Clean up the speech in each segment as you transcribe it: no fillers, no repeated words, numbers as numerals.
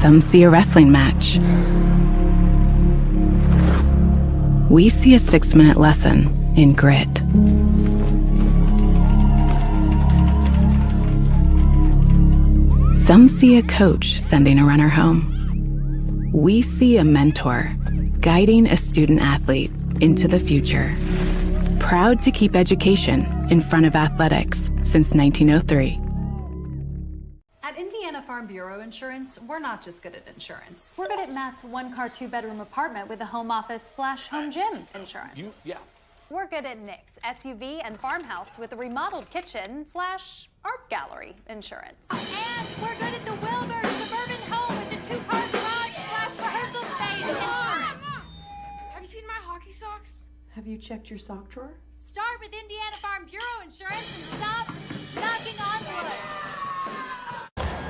Some see a wrestling match. We see a 6-minute lesson in grit. Some see a coach sending a runner home. We see a mentor guiding a student-athlete into the future. Proud to keep education in front of athletics since 1903. At Indiana Farm Bureau Insurance, we're not just good at insurance. We're good at Matt's 1-car, 2-bedroom apartment with a home office / home gym insurance. We're good at Nick's SUV and farmhouse with a remodeled kitchen / art gallery insurance. And we're good at the Wilbur suburban home with the 2-car garage / rehearsal space insurance. Have you seen my hockey socks? Have you checked your sock drawer? Start with Indiana Farm Bureau Insurance and stop knocking on wood.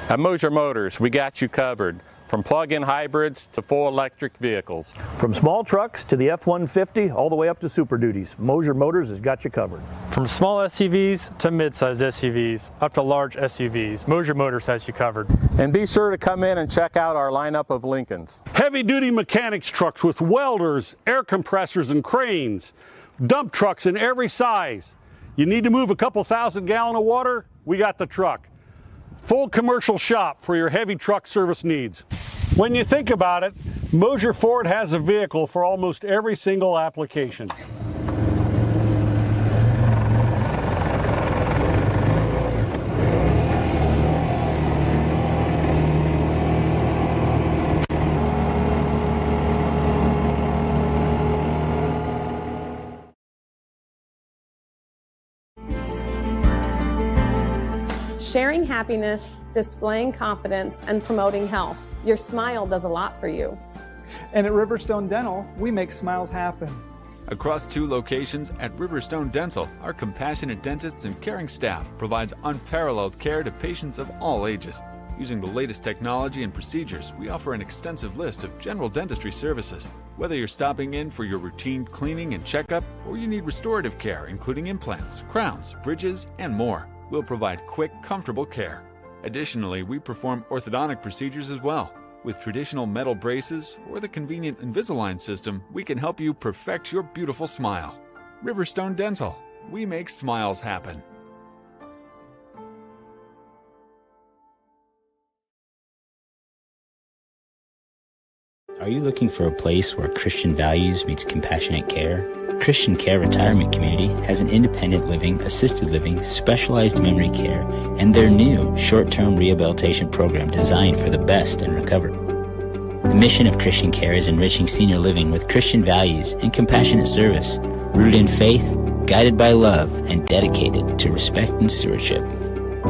At Mosier Motors, we got you covered. From plug-in hybrids to full electric vehicles. From small trucks to the F-150, all the way up to Super Duties, Mosier Motors has got you covered. From small SUVs to mid-size SUVs, up to large SUVs, Mosier Motors has you covered. And be sure to come in and check out our lineup of Lincolns. Heavy-duty mechanics trucks with welders, air compressors, and cranes. Dump trucks in every size. You need to move a couple thousand gallons of water? We got the truck. Full commercial shop for your heavy truck service needs. When you think about it, Mosier Ford has a vehicle for almost every single application. Sharing happiness, displaying confidence, and promoting health. Your smile does a lot for you. And at Riverstone Dental, we make smiles happen. Across 2 locations at Riverstone Dental, our compassionate dentists and caring staff provides unparalleled care to patients of all ages. Using the latest technology and procedures, we offer an extensive list of general dentistry services. Whether you're stopping in for your routine cleaning and checkup, or you need restorative care, including implants, crowns, bridges, and more, we'll provide quick, comfortable care. Additionally, we perform orthodontic procedures as well. With traditional metal braces or the convenient Invisalign system, we can help you perfect your beautiful smile. Riverstone Dental. We make smiles happen. Are you looking for a place where Christian values meets compassionate care? Christian Care Retirement Community has an independent living, assisted living, specialized memory care, and their new short-term rehabilitation program designed for the best in recovery. The mission of Christian Care is enriching senior living with Christian values and compassionate service, rooted in faith, guided by love, and dedicated to respect and stewardship.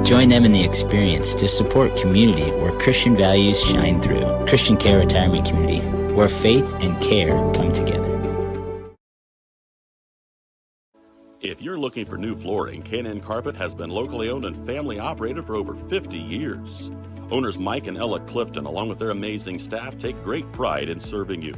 Join them in the experience to support community where Christian values shine through. Christian Care Retirement Community, where faith and care come together. If you're looking for new flooring, K&N Carpet has been locally owned and family operated for over 50 years. Owners Mike and Ella Clifton, along with their amazing staff, take great pride in serving you.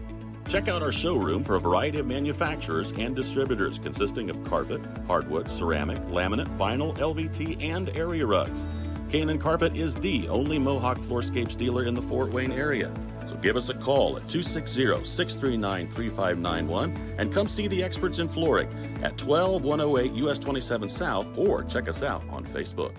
Check out our showroom for a variety of manufacturers and distributors consisting of carpet, hardwood, ceramic, laminate, vinyl, LVT, and area rugs. K&N Carpet is the only Mohawk Floorscapes dealer in the Fort Wayne area. So give us a call at 260-639-3591 and come see the experts in flooring at 12108 US 27 South, or check us out on Facebook.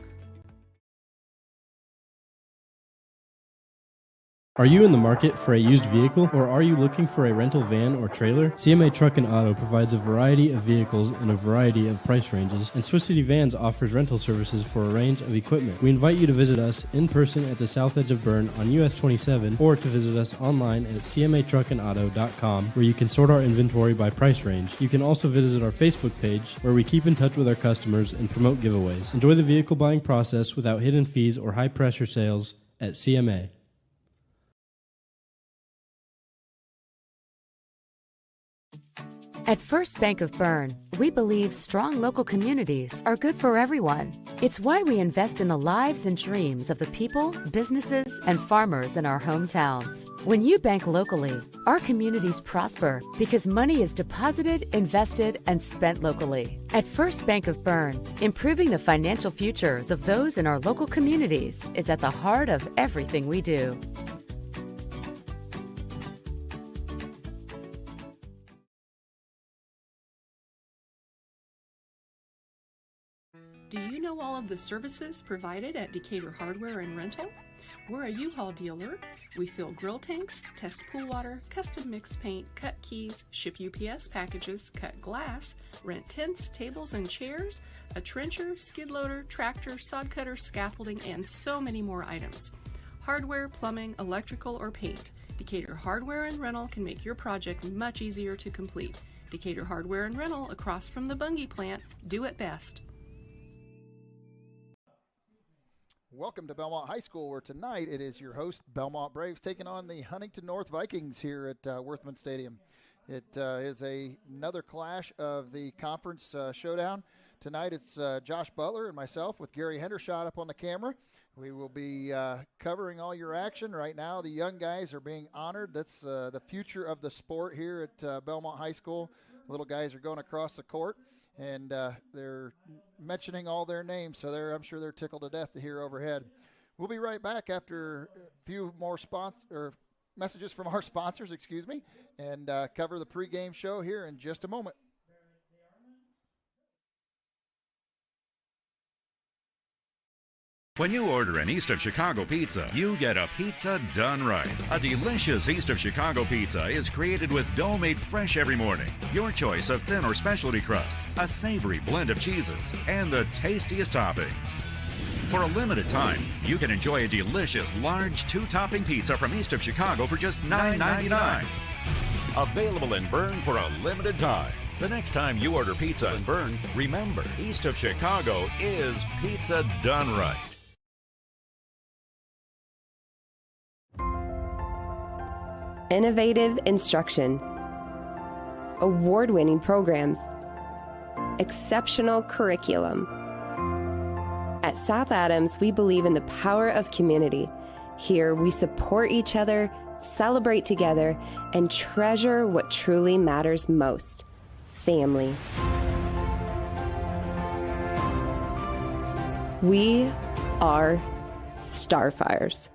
Are you in the market for a used vehicle, or are you looking for a rental van or trailer? CMA Truck and Auto provides a variety of vehicles in a variety of price ranges, and Swiss City Vans offers rental services for a range of equipment. We invite you to visit us in person at the south edge of Berne on US 27, or to visit us online at cmatruckandauto.com, where you can sort our inventory by price range. You can also visit our Facebook page, where we keep in touch with our customers and promote giveaways. Enjoy the vehicle buying process without hidden fees or high-pressure sales at CMA. At First Bank of Berne, we believe strong local communities are good for everyone. It's why we invest in the lives and dreams of the people, businesses, and farmers in our hometowns. When you bank locally, our communities prosper because money is deposited, invested, and spent locally. At First Bank of Berne, improving the financial futures of those in our local communities is at the heart of everything we do. Do you know all of the services provided at Decatur Hardware and Rental? We're a U-Haul dealer. We fill grill tanks, test pool water, custom mix paint, cut keys, ship UPS packages, cut glass, rent tents, tables, and chairs, a trencher, skid loader, tractor, sod cutter, scaffolding, and so many more items. Hardware, plumbing, electrical, or paint. Decatur Hardware and Rental can make your project much easier to complete. Decatur Hardware and Rental, across from the Bungie plant, do it best. Welcome to Bellmont High School, where tonight it is your host, Bellmont Braves, taking on the Huntington North Vikings here at Worthman Stadium. It is another clash of the conference showdown. Tonight it's Josh Butler and myself with Gary Hendershot up on the camera. We will be covering all your action. Right now the young guys are being honored. That's the future of the sport here at Bellmont High School. Little guys are going across the court. And they're mentioning all their names, so I'm sure they're tickled to death to hear overhead. We'll be right back after a few more messages from our sponsors, and cover the pregame show here in just a moment. When you order an East of Chicago pizza, you get a pizza done right. A delicious East of Chicago pizza is created with dough made fresh every morning, your choice of thin or specialty crust, a savory blend of cheeses, and the tastiest toppings. For a limited time, you can enjoy a delicious large 2-topping pizza from East of Chicago for just $9.99. Available in Berne for a limited time. The next time you order pizza in Berne, remember, East of Chicago is pizza done right. Innovative instruction, award-winning programs, exceptional curriculum. At South Adams, we believe in the power of community. Here, we support each other, celebrate together, and treasure what truly matters most: family. We are Starfires.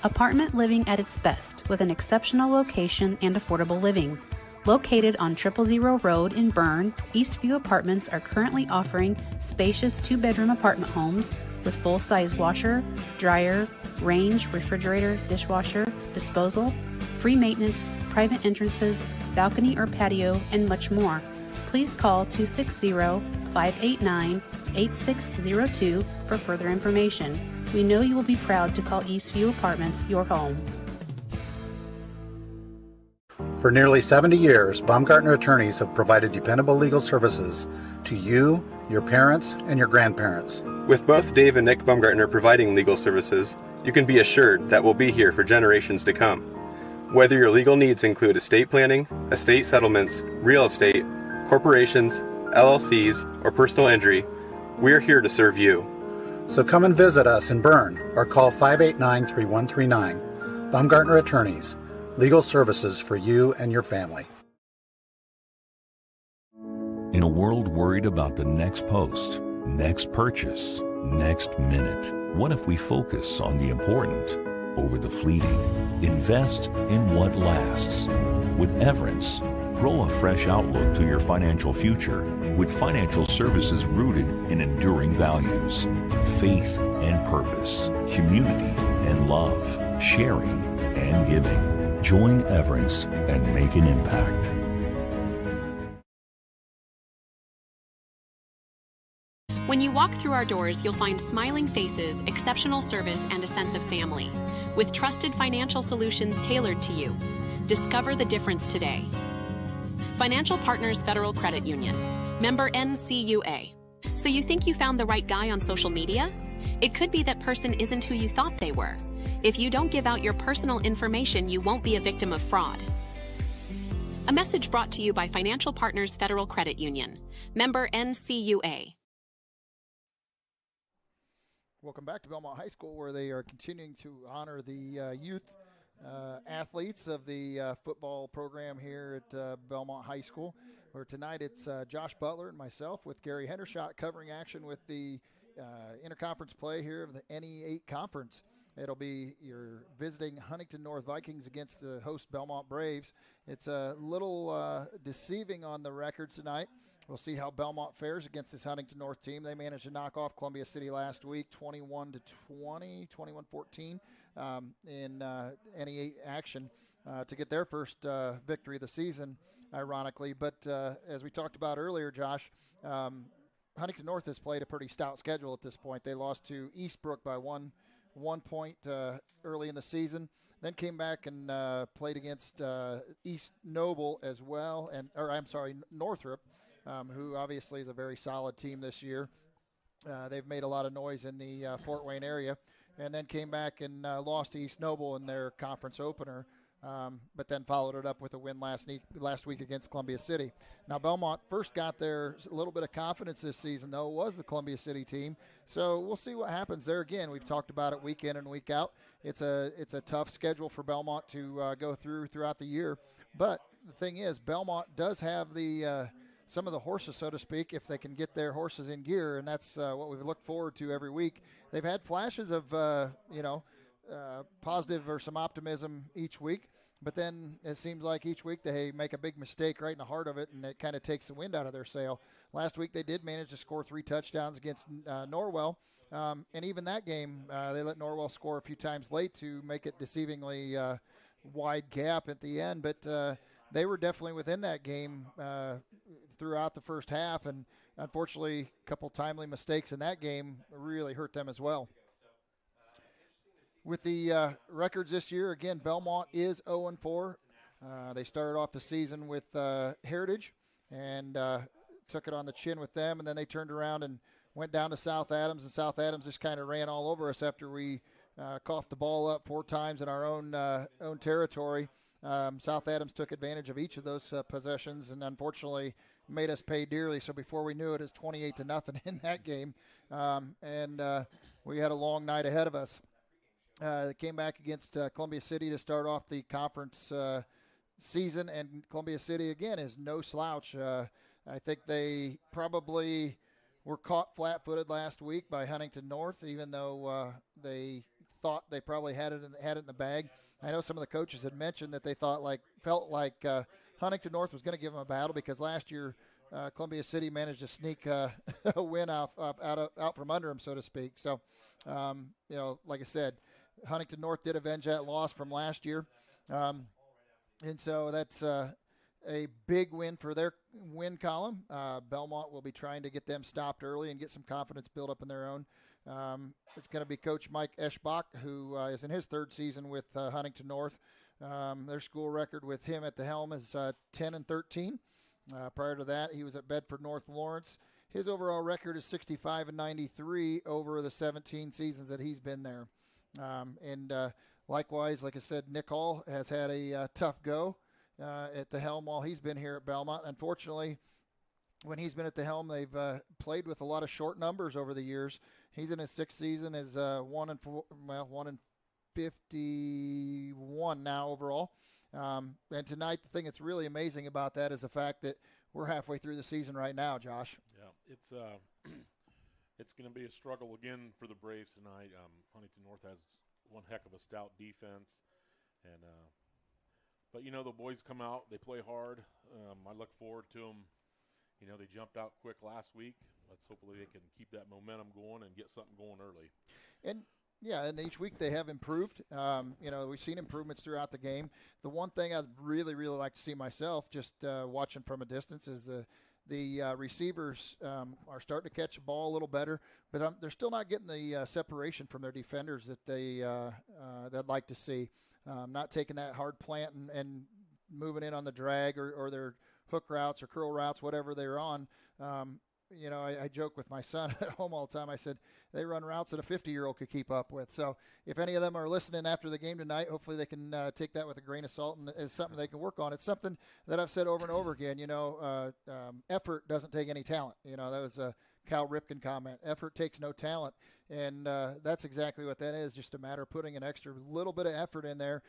Apartment living at its best, with an exceptional location and affordable living. Located on 000 Road in Berne, Eastview Apartments are currently offering spacious 2-bedroom apartment homes with full-size washer, dryer, range, refrigerator, dishwasher, disposal, free maintenance, private entrances, balcony or patio, and much more. Please call 260-589-8602 for further information. We know you will be proud to call Eastview Apartments your home. For nearly 70 years, Baumgartner attorneys have provided dependable legal services to you, your parents, and your grandparents. With both Dave and Nick Baumgartner providing legal services, you can be assured that we'll be here for generations to come. Whether your legal needs include estate planning, estate settlements, real estate, corporations, LLCs, or personal injury, we're here to serve you. So come and visit us in Berne or call 589-3139. Baumgartner Attorneys, legal services for you and your family. In a world worried about the next post, next purchase, next minute, what if we focus on the important over the fleeting? Invest in what lasts. With Everence, grow a fresh outlook to your financial future with financial services rooted in enduring values, faith and purpose, community and love, sharing and giving. Join Everence and make an impact. When you walk through our doors, you'll find smiling faces, exceptional service, and a sense of family. With trusted financial solutions tailored to you. Discover the difference today. Financial Partners Federal Credit Union. Member NCUA. So you think you found the right guy on social media? It could be that person isn't who you thought they were. If you don't give out your personal information, you won't be a victim of fraud. A message brought to you by Financial Partners Federal Credit Union. Member NCUA. Welcome back to Bellmont High School, where they are continuing to honor the youth athletes of the football program here at Bellmont High School, where tonight it's Josh Butler and myself with Gary Hendershot covering action with the interconference play here of the NE8 conference. It'll be your visiting Huntington North Vikings against the host Bellmont Braves. It's a little deceiving on the record tonight. We'll see how Bellmont fares against this Huntington North team. They managed to knock off Columbia City last week, 21-20, 21-14 in NE8 action to get their first victory of the season, ironically. But as we talked about earlier, Josh, Huntington North has played a pretty stout schedule at this point. They lost to Eastbrook by one point early in the season, then came back and played against East Noble as well, Northrop, who obviously is a very solid team this year. They've made a lot of noise in the Fort Wayne area, and then came back and lost to East Noble in their conference opener. But then followed it up with a win last week against Columbia City. Now, Bellmont first got their little bit of confidence this season, though, was the Columbia City team. So we'll see what happens there again. We've talked about it week in and week out. It's a tough schedule for Bellmont to go throughout the year. But the thing is, Bellmont does have the some of the horses, so to speak, if they can get their horses in gear, and that's what we've looked forward to every week. They've had flashes of, positive or some optimism each week. But then it seems like each week they make a big mistake right in the heart of it, and it kind of takes the wind out of their sail. Last week they did manage to score 3 touchdowns against Norwell, and even that game they let Norwell score a few times late to make it deceivingly wide gap at the end. But they were definitely within that game throughout the first half, and unfortunately a couple timely mistakes in that game really hurt them as well. With the records this year, again, Bellmont is 0-4. They started off the season with Heritage and took it on the chin with them, and then they turned around and went down to South Adams, and South Adams just kind of ran all over us after we coughed the ball up 4 times in our own territory. South Adams took advantage of each of those possessions and unfortunately made us pay dearly. So before we knew it, it's 28-0 in that game, and we had a long night ahead of us. They came back against Columbia City to start off the conference season, and Columbia City, again, is no slouch. I think they probably were caught flat-footed last week by Huntington North, even though they thought they probably had it in the bag. I know some of the coaches had mentioned that they felt like Huntington North was going to give them a battle because last year Columbia City managed to sneak a win out from under them, so to speak. So, like I said, Huntington North did avenge that loss from last year. And so that's a big win for their win column. Bellmont will be trying to get them stopped early and get some confidence built up in their own. It's going to be Coach Mike Eschbach, who is in his 3rd season with Huntington North. Their school record with him at the helm is 10-13. Prior to that, he was at Bedford North Lawrence. His overall record is 65-93 over the 17 seasons that he's been there. Likewise, like I said, Nick Hall has had a tough go at the helm while he's been here at Bellmont. Unfortunately, when he's been at the helm, they've played with a lot of short numbers over the years. He's in his 6th season as 1-51 now overall. And tonight, the thing that's really amazing about that is the fact that we're halfway through the season right now, Josh. Yeah, it's going to be a struggle again for the Braves tonight. Huntington North has one heck of a stout defense, and but the boys come out, they play hard. I look forward to them. They jumped out quick last week. Let's hopefully they can keep that momentum going and get something going early. And each week they have improved. We've seen improvements throughout the game. The one thing I'd really, really like to see myself, just watching from a distance, is the receivers are starting to catch the ball a little better, but they're still not getting the separation from their defenders that they'd like to see. Not taking that hard plant and moving in on the drag or their hook routes or curl routes, whatever they're on. I joke with my son at home all the time. I said, they run routes that a 50-year-old could keep up with. So if any of them are listening after the game tonight, hopefully they can take that with a grain of salt and it's something they can work on. It's something that I've said over and over again. Effort doesn't take any talent. That was a Cal Ripken comment. Effort takes no talent. And that's exactly what that is, just a matter of putting an extra little bit of effort in there,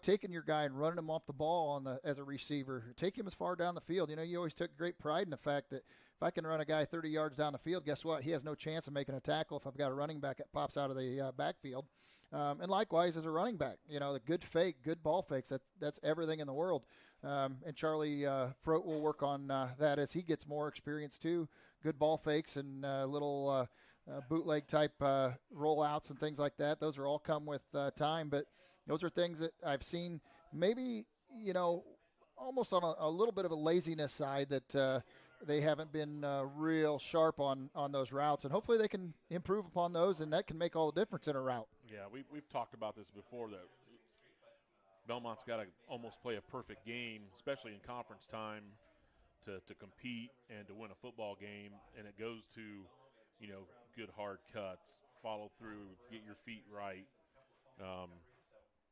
taking your guy and running him off the ball as a receiver. Take him as far down the field. You always took great pride in the fact that if I can run a guy 30 yards down the field, guess what? He has no chance of making a tackle if I've got a running back that pops out of the backfield. And likewise as a running back, the good fake, good ball fakes, that's everything in the world. And Charlie Froat will work on that as he gets more experience too. Good ball fakes and little bootleg type rollouts and things like that. Those are all come with time, but those are things that I've seen maybe, almost on a little bit of a laziness side that they haven't been real sharp on those routes, and hopefully they can improve upon those, and that can make all the difference in a route. Yeah, we've talked about this before, that Belmont's got to almost play a perfect game, especially in conference time, to compete and to win a football game, and it goes to, good hard cuts, follow through, get your feet right.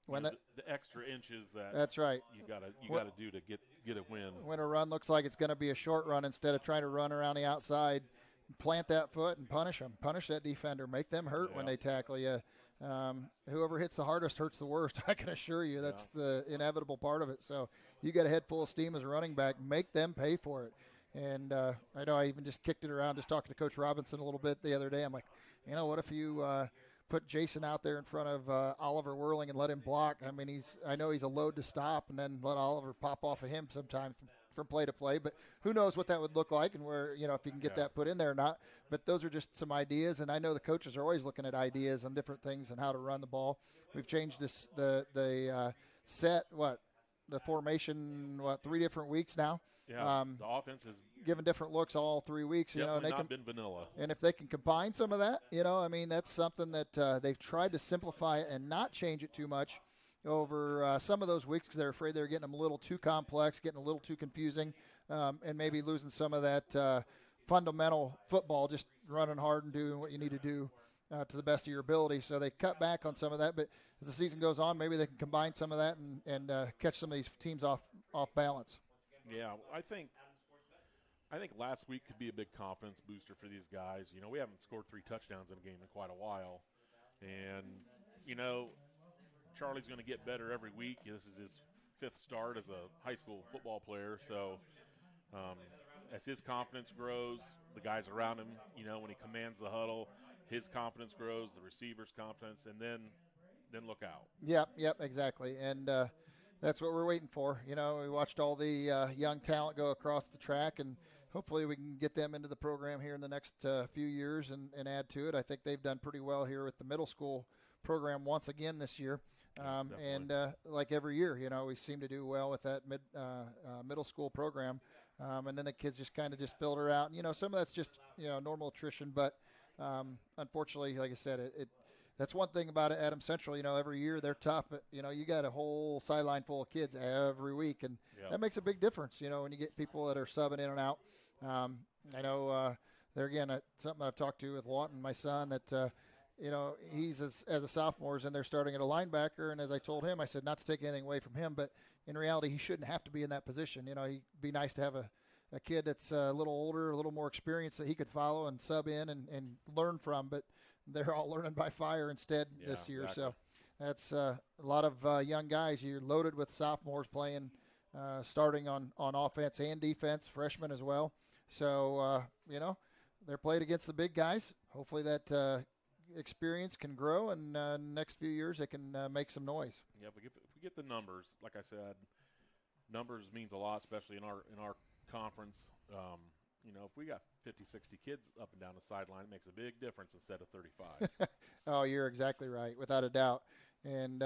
When the extra inches that's right. you gotta do to get a win. When a run looks like it's going to be a short run, instead of trying to run around the outside, plant that foot and punish them. Punish that defender. Make them hurt when they tackle you. Whoever hits the hardest hurts the worst. I can assure you that's the inevitable part of it. So you got a head full of steam as a running back. Make them pay for it. And I know I even just kicked it around, just talking to Coach Robinson a little bit the other day. I'm like, what if you put Jason out there in front of Oliver Whirling and let him block? I mean, I know he's a load to stop, and then let Oliver pop off of him sometimes from play to play. But who knows what that would look like, and where if you can get that put in there or not. But those are just some ideas, and I know the coaches are always looking at ideas on different things and how to run the ball. We've changed the formation 3 different weeks now. Yeah, the offense is given different looks all 3 weeks. Definitely they not been vanilla. And if they can combine some of that, that's something that they've tried to simplify and not change it too much over some of those weeks because they're afraid they're getting them a little too complex, getting a little too confusing, and maybe losing some of that fundamental football, just running hard and doing what you need to do to the best of your ability. So they cut back on some of that, but as the season goes on, maybe they can combine some of that and catch some of these teams off balance. Yeah, I think last week could be a big confidence booster for these guys. We haven't scored 3 touchdowns in a game in quite a while. And, Charlie's going to get better every week. This is his 5th start as a high school football player. So as his confidence grows, the guys around him, when he commands the huddle, his confidence grows, the receiver's confidence, and then look out. Yep, exactly. And that's what we're waiting for. We watched all the young talent go across the track, and hopefully we can get them into the program here in the next few years and add to it. I think they've done pretty well here with the middle school program once again this year. And like every year, we seem to do well with that middle school program. And then the kids just kind of just filter out. Some of that's just, normal attrition. But unfortunately, like I said, that's one thing about it, Adams Central. Every year they're tough, but you got a whole sideline full of kids every week, and that makes a big difference. When you get people that are subbing in and out. I know there again, something I've talked to with Lawton, my son, that he's as a sophomore and they're starting at a linebacker, and as I told him, I said not to take anything away from him, but in reality, he shouldn't have to be in that position. He'd be nice to have a kid that's a little older, a little more experienced that he could follow and sub in and learn from, but they're all learning by fire instead this year. Exactly. So that's a lot of young guys. You're loaded with sophomores playing, starting on offense and defense, freshmen as well. So, they're played against the big guys. Hopefully that experience can grow, and next few years they can make some noise. Yeah, if we get the numbers, like I said, numbers means a lot, especially in our conference. If we got 50, 60 kids up and down the sideline, it makes a big difference instead of 35. Oh, you're exactly right, without a doubt. And,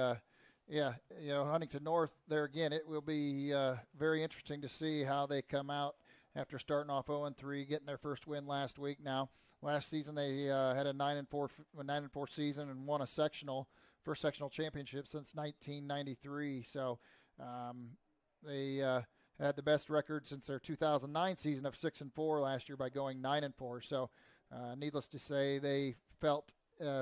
Huntington North, there again, it will be very interesting to see how they come out after starting off 0-3, getting their first win last week. Now, last season they had a 9-4 season and won a first sectional championship since 1993. So they had the best record since their 2009 season of 6-4 last year by going 9-4. So needless to say, they felt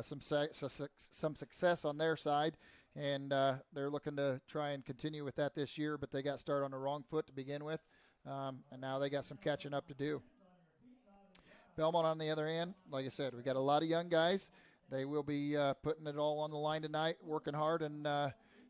some success on their side, and they're looking to try and continue with that this year, but they got started on the wrong foot to begin with. And now they got some catching up to do. Bellmont on the other hand, like I said, we got a lot of young guys. They will be putting it all on the line tonight, working hard and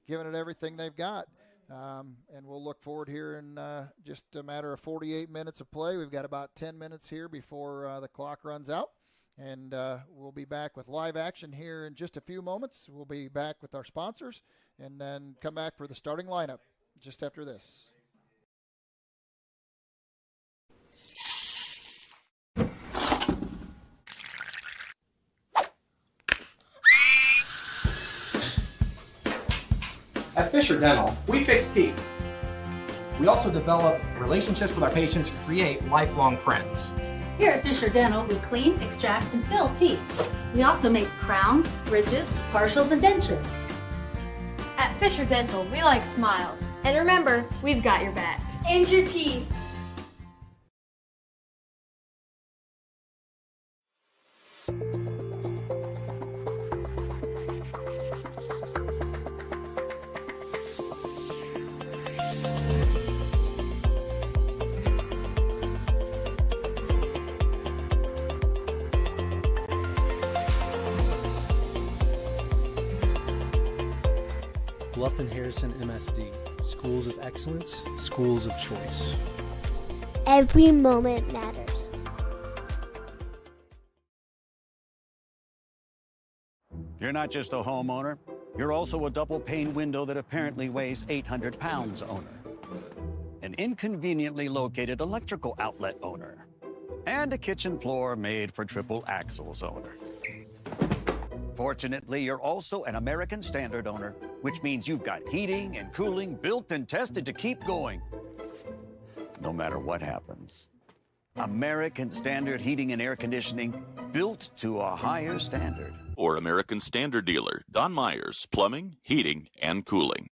giving it everything they've got. And we'll look forward here in just a matter of 48 minutes of play. We've got about 10 minutes here before the clock runs out. And we'll be back with live action here in just a few moments. We'll be back with our sponsors and then come back for the starting lineup just after this. At Fisher Dental, we fix teeth. We also develop relationships with our patients and create lifelong friends. Here at Fisher Dental, we clean, extract, and fill teeth. We also make crowns, bridges, partials, and dentures. At Fisher Dental, we like smiles. And remember, we've got your back. And your teeth. Bluff and Harrison MSD, schools of excellence, schools of choice. Every moment matters. You're not just a homeowner, you're also a double-pane window that apparently weighs 800 pounds owner. An inconveniently located electrical outlet owner. And a kitchen floor made for triple axles owner. Fortunately, you're also an American Standard owner, which means you've got heating and cooling built and tested to keep going, no matter what happens. American Standard Heating and Air Conditioning, built to a higher standard. Or American Standard dealer, Don Myers, Plumbing, Heating, and Cooling.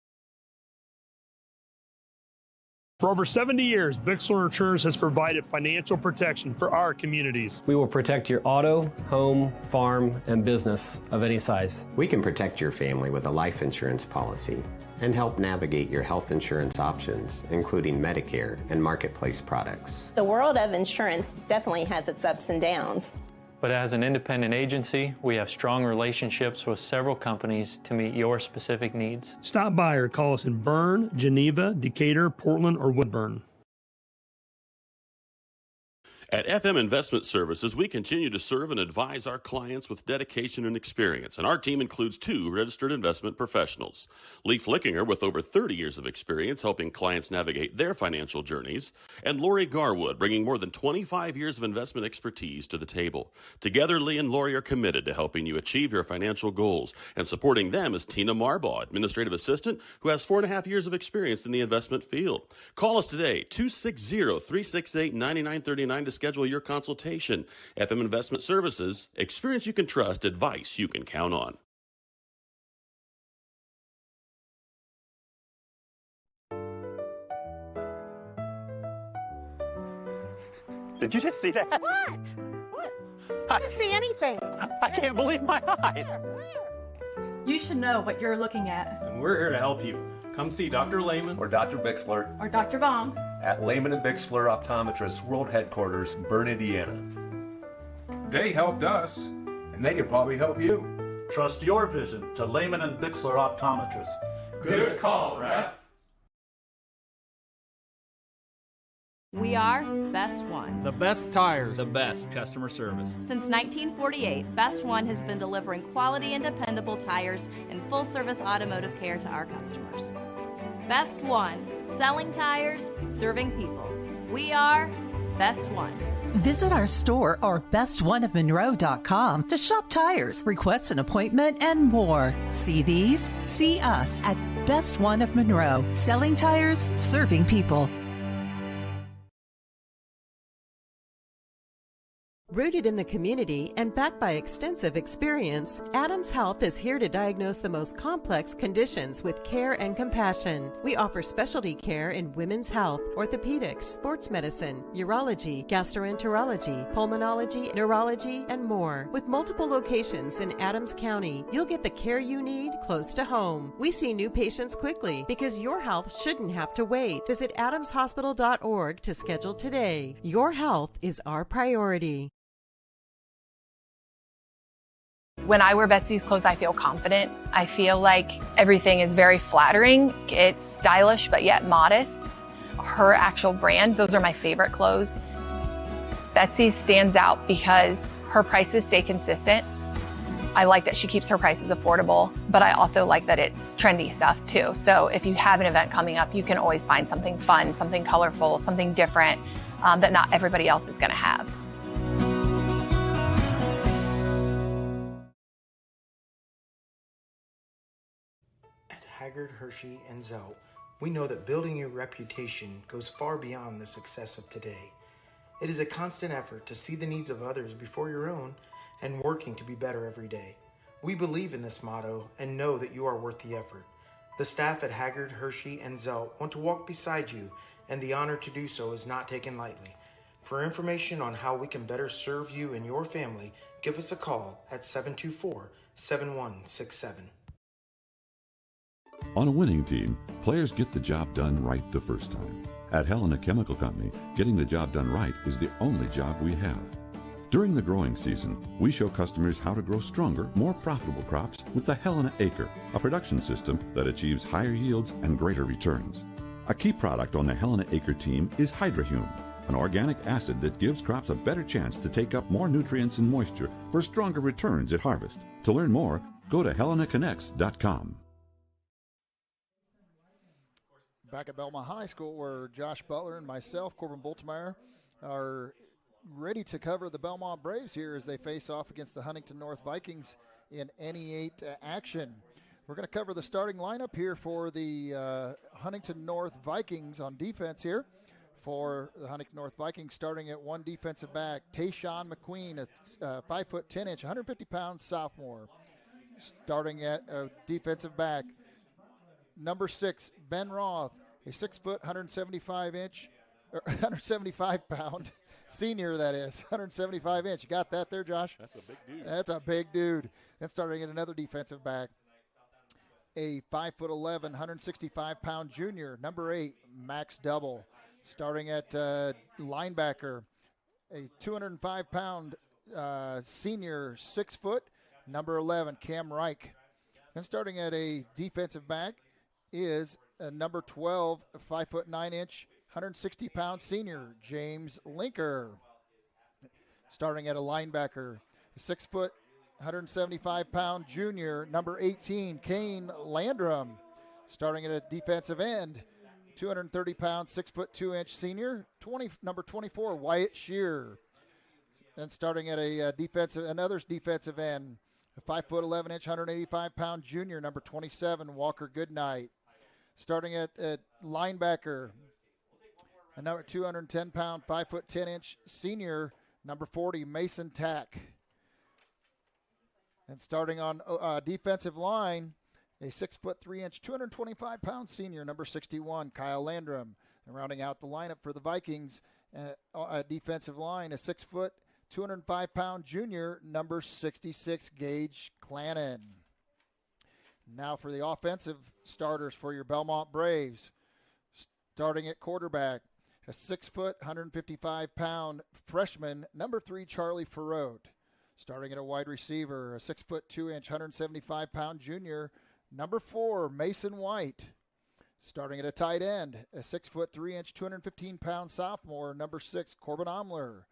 For over 70 years, Bixler Insurance has provided financial protection for our communities. We will protect your auto, home, farm, and business of any size. We can protect your family with a life insurance policy and help navigate your health insurance options, including Medicare and marketplace products. The world of insurance definitely has its ups and downs. But as an independent agency, we have strong relationships with several companies to meet your specific needs. Stop by or call us in Berne, Geneva, Decatur, Portland, or Woodburn. At FM Investment Services, we continue to serve and advise our clients with dedication and experience, and our team includes 2 registered investment professionals. Lee Flickinger, with over 30 years of experience helping clients navigate their financial journeys, and Lori Garwood, bringing more than 25 years of investment expertise to the table. Together, Lee and Lori are committed to helping you achieve your financial goals, and supporting them is Tina Marbaugh, administrative assistant, who has 4.5 years of experience in the investment field. Call us today, 260-368-9939 to schedule your consultation. FM Investment Services, experience you can trust, advice you can count on. Did you just see that? What? I didn't see anything. I can't believe my eyes. You should know what you're looking at. And we're here to help you. Come see Dr. Lehman or Dr. Bixler Or Dr. Baum. at Lehman and Bixler Optometrists World Headquarters, Berne, Indiana. They helped us, and they can probably help you. Trust your vision to Lehman and Bixler Optometrists. Good call, Raf. We are Best One. The best tires. The best customer service. Since 1948, Best One has been delivering quality and dependable tires and full-service automotive care to our customers. Best One, selling tires, serving people. We are Best One. Visit our store or bestoneofmonroe.com to shop tires, request an appointment, and more. See these? See us at Best One of Monroe. Selling tires, serving people. Rooted in the community and backed by extensive experience, Adams Health is here to diagnose the most complex conditions with care and compassion. We offer specialty care in women's health, orthopedics, sports medicine, urology, gastroenterology, pulmonology, neurology, and more. With multiple locations in Adams County, you'll get the care you need close to home. We see new patients quickly because your health shouldn't have to wait. Visit adamshospital.org to schedule today. Your health is our priority. When I wear Betsy's clothes, I feel confident. I feel like everything is very flattering. It's stylish, but yet modest. Her actual brand, those are my favorite clothes. Betsy stands out because Her prices stay consistent. I like that she keeps her prices affordable, but I also like that it's trendy stuff too. So if you have an event coming up, you can always find something fun, something colorful, something different that not everybody else is going to have. At Haggard, Hershey, and Zelt, we know that building your reputation goes far beyond the success of today. It is a constant effort to see the needs of others before your own and working to be better every day. We believe in this motto and know that you are worth the effort. The staff at Haggard, Hershey, and Zelt want to walk beside you, and the honor to do so is not taken lightly. For information on how we can better serve you and your family, give us a call at 724-7167. On a winning team, players get the job done right the first time. At Helena Chemical Company, getting the job done right is the only job we have. During the growing season, we show customers how to grow stronger, more profitable crops with the Helena Acre, a production system that achieves higher yields and greater returns. A key product on the Helena Acre team is Hydrahume, an organic acid that gives crops a better chance to take up more nutrients and moisture for stronger returns at harvest. To learn more, go to helenaconnects.com. Back at Bellmont High School, where Josh Butler and myself, Corbin Boltemeyer, are ready to cover the Bellmont Braves here as they face off against the Huntington North Vikings in NE8 action. We're going to cover the starting lineup here for the Huntington North Vikings on defense here. For the Huntington North Vikings, starting at one defensive back, Tayshawn McQueen, a 5'10", 150-pound sophomore. Starting at a defensive back, number 6, Ben Roth, a 6', 175-pound senior, that is, 175-inch. You got that there, Josh? That's a big dude. That's a big dude. Then starting at another defensive back, a 5'11", 165-pound junior, number 8, Max Double. Starting at linebacker, a 205-pound senior, 6 foot, number 11, Cam Reich. Then starting at a defensive back is number 12, 5'9" 160-pound senior, James Linker. Starting at a linebacker, 6 foot, 175-pound junior, number 18, Kane Landrum. Starting at a defensive end, 230-pound, 6'2" senior, number 24, Wyatt Shear. Then starting at a another defensive end, a 5'11", 185-pound junior, number 27, Walker Goodnight. Starting at linebacker, another 210-pound, 5'10" senior, number 40, Mason Tack. And starting on defensive line, a 6'3", 225-pound senior, number 61, Kyle Landrum. And rounding out the lineup for the Vikings, defensive line, a 6 foot, 205-pound junior, number 66, Gage Clannon. Now for the offensive starters for your Bellmont Braves. Starting at quarterback, a 6 foot, 155-pound freshman, number 3, Charlie Farrote. Starting at a wide receiver, a 6 foot 2", 175-pound junior, number 4, Mason White. Starting at a tight end, a 6 foot 3", 215-pound sophomore, number 6, Corbin Omler.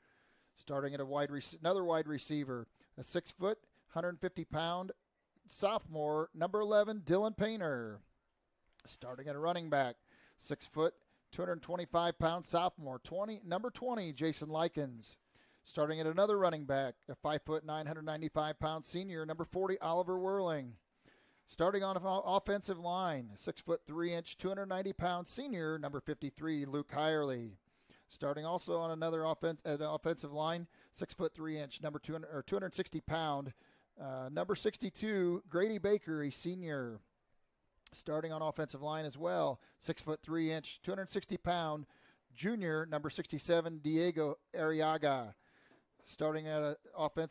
Starting at another wide receiver, a 6 foot, 150-pound sophomore, number 11, Dylan Painter. Starting at a running back, 6 foot, 225-pound sophomore, number 20, Jason Likens. Starting at another running back, a 5 foot, 995-pound senior, number 40, Oliver Whirling. Starting on offensive line, 6 foot 3", 290-pound senior, number 53, Luke Hirely. Starting also on another offensive line, 6 foot 3", number 260-pound, number 62, Grady Baker, a senior. Starting on offensive line as well, 6 foot 3", 260-pound junior, number 67, Diego Arriaga. Starting at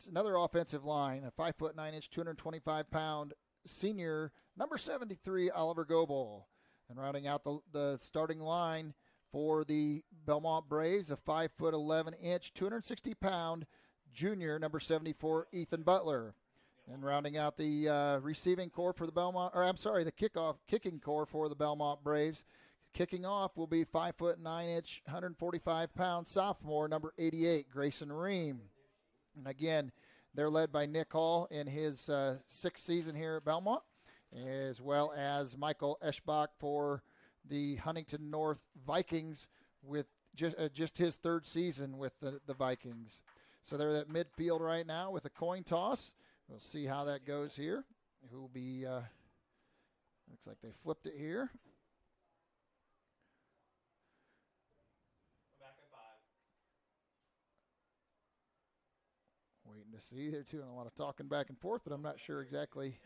another offensive line, a 5 foot 9", 225-pound senior, number 73, Oliver Goebel. And rounding out the starting line for the Bellmont Braves, a 5 foot 11", 260-pound junior, number 74, Ethan Butler. And rounding out the receiving core for the kicking core for the Bellmont Braves. Kicking off will be 5 foot 9", 145-pound sophomore, number 88, Grayson Ream. And again, they're led by Nick Hall in his sixth season here at Bellmont, as well as Michael Eschbach for the Huntington North Vikings with just his third season with the Vikings. So they're at midfield right now with a coin toss. We'll see how that goes here. Who will be, looks like they flipped it here. Waiting to see. They're doing a lot of talking back and forth, but I'm not sure exactly.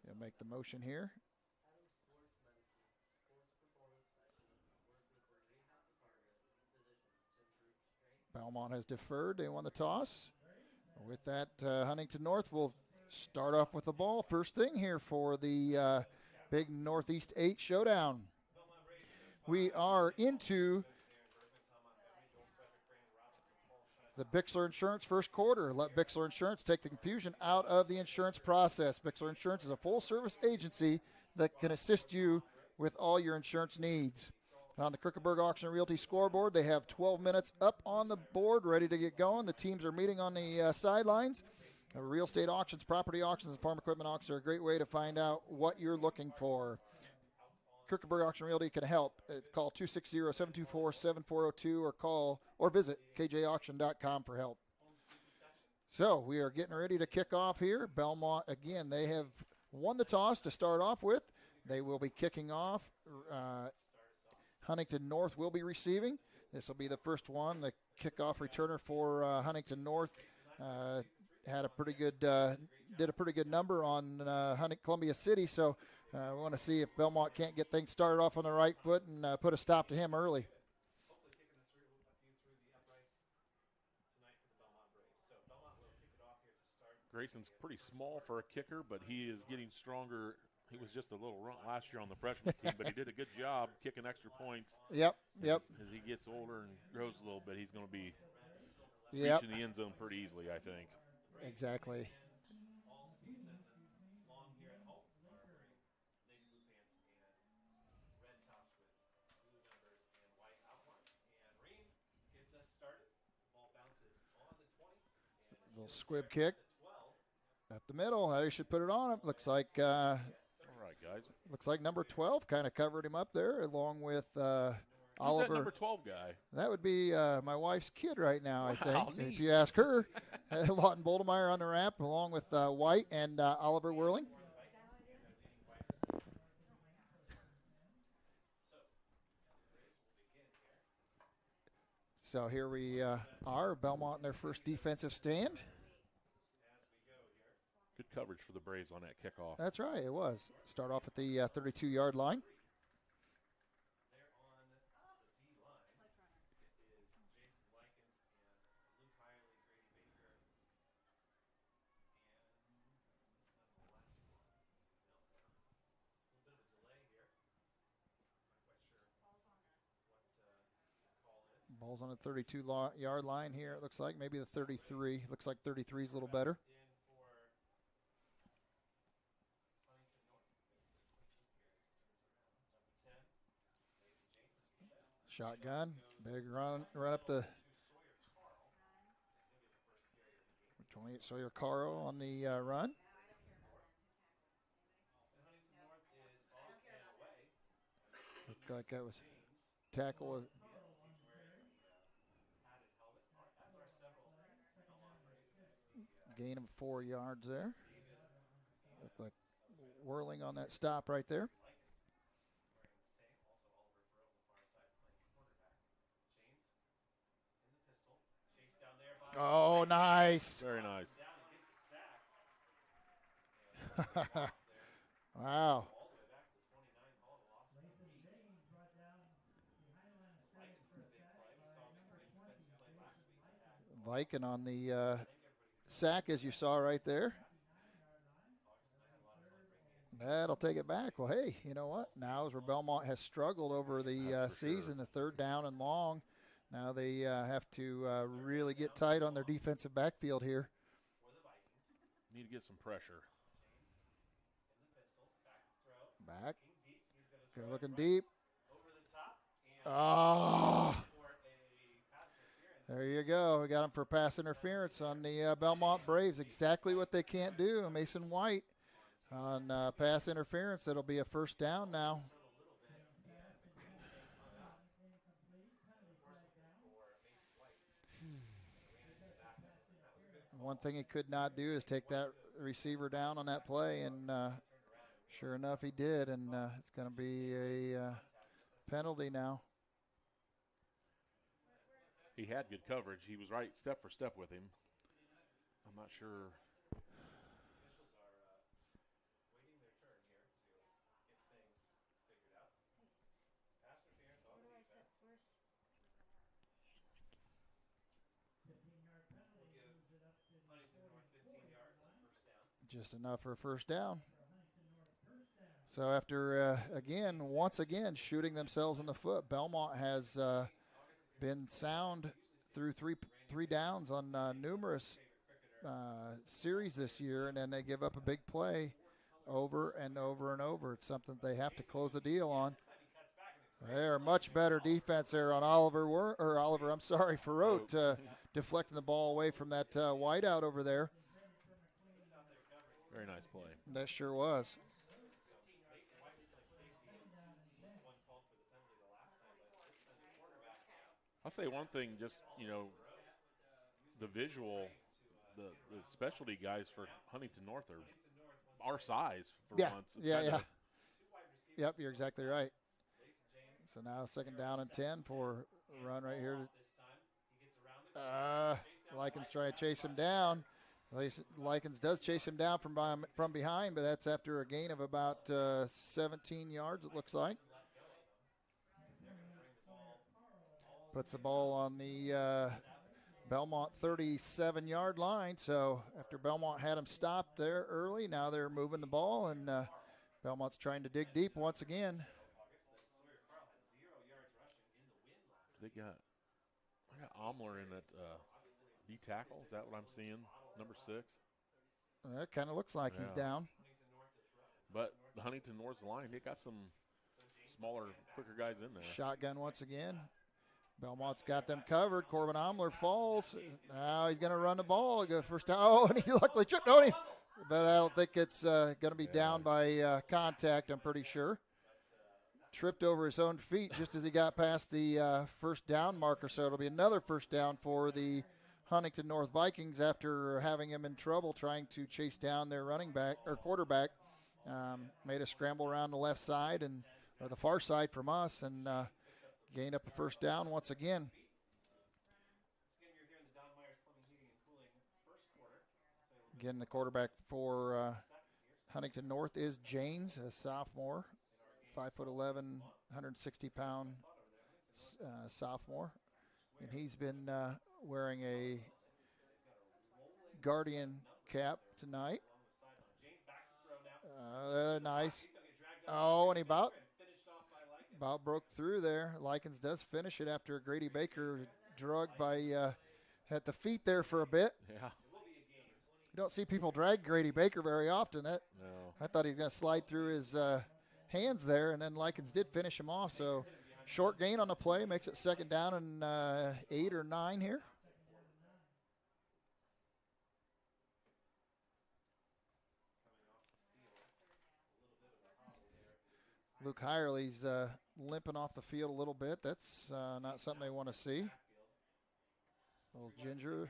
They'll make the motion here. Bellmont has deferred. They won the toss. With that, Huntington North will start off with the ball. First thing here for the big Northeast 8 showdown. We are into the Bixler Insurance first quarter. Let Bixler Insurance take the confusion out of the insurance process. Bixler Insurance is a full-service agency that can assist you with all your insurance needs. On the Kierkegaard Auction Realty scoreboard, they have 12 minutes up on the board, ready to get going. The teams are meeting on the sidelines. Real estate auctions, property auctions, and farm equipment auctions are a great way to find out what you're looking for. Kierkegaard Auction Realty can help. Call 260-724-7402 or visit kjauction.com for help. So we are getting ready to kick off here. Bellmont, again, they have won the toss to start off with. They will be kicking off. Huntington North will be receiving. This will be the first one. The kickoff returner for Huntington North had a pretty good, did a pretty good number on Columbia City. So we want to see if Bellmont can't get things started off on the right foot and put a stop to him early. Grayson's pretty small for a kicker, but he is getting stronger. He was just a little runt last year on the freshman team, but he did a good job kicking extra points. Yep. As he gets older and grows a little bit, he's going to be reaching the end zone pretty easily, I think. Exactly. Little squib kick up the middle. How you should put it on him. Looks like all right, guys. Looks like number 12 kind of covered him up there, along with Oliver. Who's that number 12 guy? That would be my wife's kid right now, I think. Neat. If you ask her, Lawton Boldemeyer on the wrap, along with White and Oliver Whirling. So here we are, Bellmont in their first defensive stand. Good coverage for the Braves on that kickoff. That's right, it was. Start off at the 32-yard line. Ball's on the 32-yard line here, it looks like. Maybe the 33. Looks like 33 is a little better. Shotgun. Big run up the 28 Sawyer Caro on the run. Looked like that was tackle. Gain of 4 yards there. Looked like whirling on that stop right there. Oh, nice. Very nice. Wow. Viking on the sack, as you saw right there. That'll take it back. Well, hey, you know what? Now is where Bellmont has struggled over the season, the third down and long. Now they have to really get tight on their defensive backfield here. Need to get some pressure. Back. Okay, looking deep. Oh. There you go. We got him for pass interference on the Bellmont Braves. Exactly what they can't do. Mason White on pass interference. It'll be a first down now. One thing he could not do is take that receiver down on that play, and sure enough, he did, and it's going to be a penalty now. He had good coverage. He was right step for step with him. I'm not sure. Just enough for a first down. So after, once again, shooting themselves in the foot, Bellmont has been sound through three downs on numerous series this year, and then they give up a big play over and over and over. It's something they have to close the deal on. They're much better defense there on Farote, deflecting the ball away from that wideout over there. Very nice play. That sure was. I'll say one thing, just, the visual, the specialty guys for Huntington North are our size for once. Yep, you're exactly right. So now second down and 10 for a run right here. Likens trying to chase him down. Likens does chase him down from behind, but that's after a gain of about 17 yards, it looks like. Puts the ball on the Bellmont 37-yard line. So after Bellmont had him stopped there early, now they're moving the ball, and Bellmont's trying to dig deep once again. I got Omler in at D tackle. Is that what I'm seeing? Number 6. It kind of looks like he's down. But the Huntington North line, they got some smaller, quicker guys in there. Shotgun once again. Bellmont's got them covered. Corbin Omler falls. Now he's going to run the ball. He goes first down. Oh, and he luckily tripped on him. But I don't think it's going to be down by contact, I'm pretty sure. Tripped over his own feet just as he got past the first down marker. So it'll be another first down for the Huntington North Vikings after having him in trouble trying to chase down their running back or quarterback. Made a scramble around the left side or the far side from us and gained up a first down once again. Again, the quarterback for Huntington North is Janes, a sophomore, 5'11", 160-pound sophomore. And he's been wearing a Guardian cap tonight. Nice. Oh, and he about broke through there. Likens does finish it after Grady Baker drugged by at the feet there for a bit. Yeah. You don't see people drag Grady Baker very often. No. I thought he was going to slide through his hands there, and then Likens did finish him off. So short gain on the play makes it second down and 8 or 9 here. Luke Hirely's limping off the field a little bit. That's not something they want to see. Little Ginger.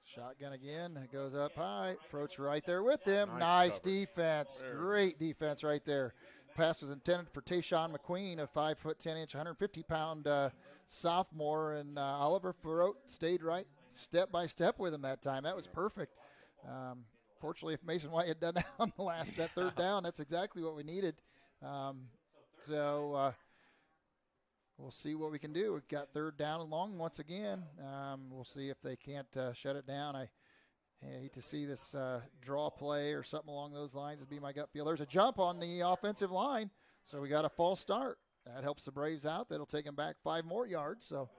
Shotgun again. It goes up high. Froch right there with him. Nice defense. Great defense right there. Pass was intended for Tayshawn McQueen, a 5'10", 150-pound sophomore, and Oliver Farote stayed right step by step with him that time. That was perfect. Fortunately, if Mason White had done that on that third down, that's exactly what we needed. So we'll see what we can do. We've got third down and long once again. We'll see if they can't shut it down. I hate to see this draw play or something along those lines. It'd be my gut feel. There's a jump on the offensive line, so we got a false start. That helps the Braves out. That'll take them back 5 more yards. So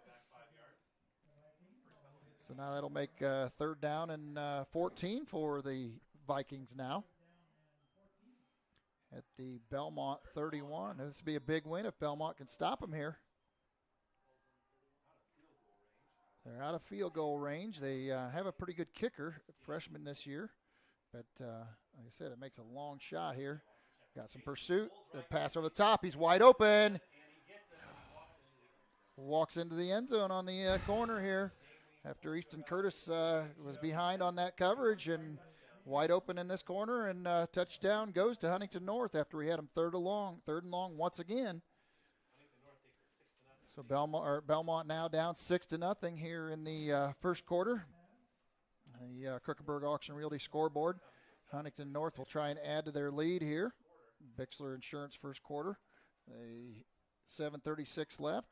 now that'll make third down and 14 for the Vikings now at the Bellmont 31. This would be a big win if Bellmont can stop them here. They're out of field goal range. They have a pretty good kicker, freshman this year. But like I said, it makes a long shot here. Got some pursuit. The pass over the top. He's wide open. Walks into the end zone on the corner here after Easton Curtis was behind on that coverage and wide open in this corner. And touchdown goes to Huntington North after we had him third and long once again. So Bellmont now down 6-0 here in the first quarter. The Krukenberg Auction Realty scoreboard. Huntington North will try and add to their lead here. Bixler Insurance first quarter. 7:36 left.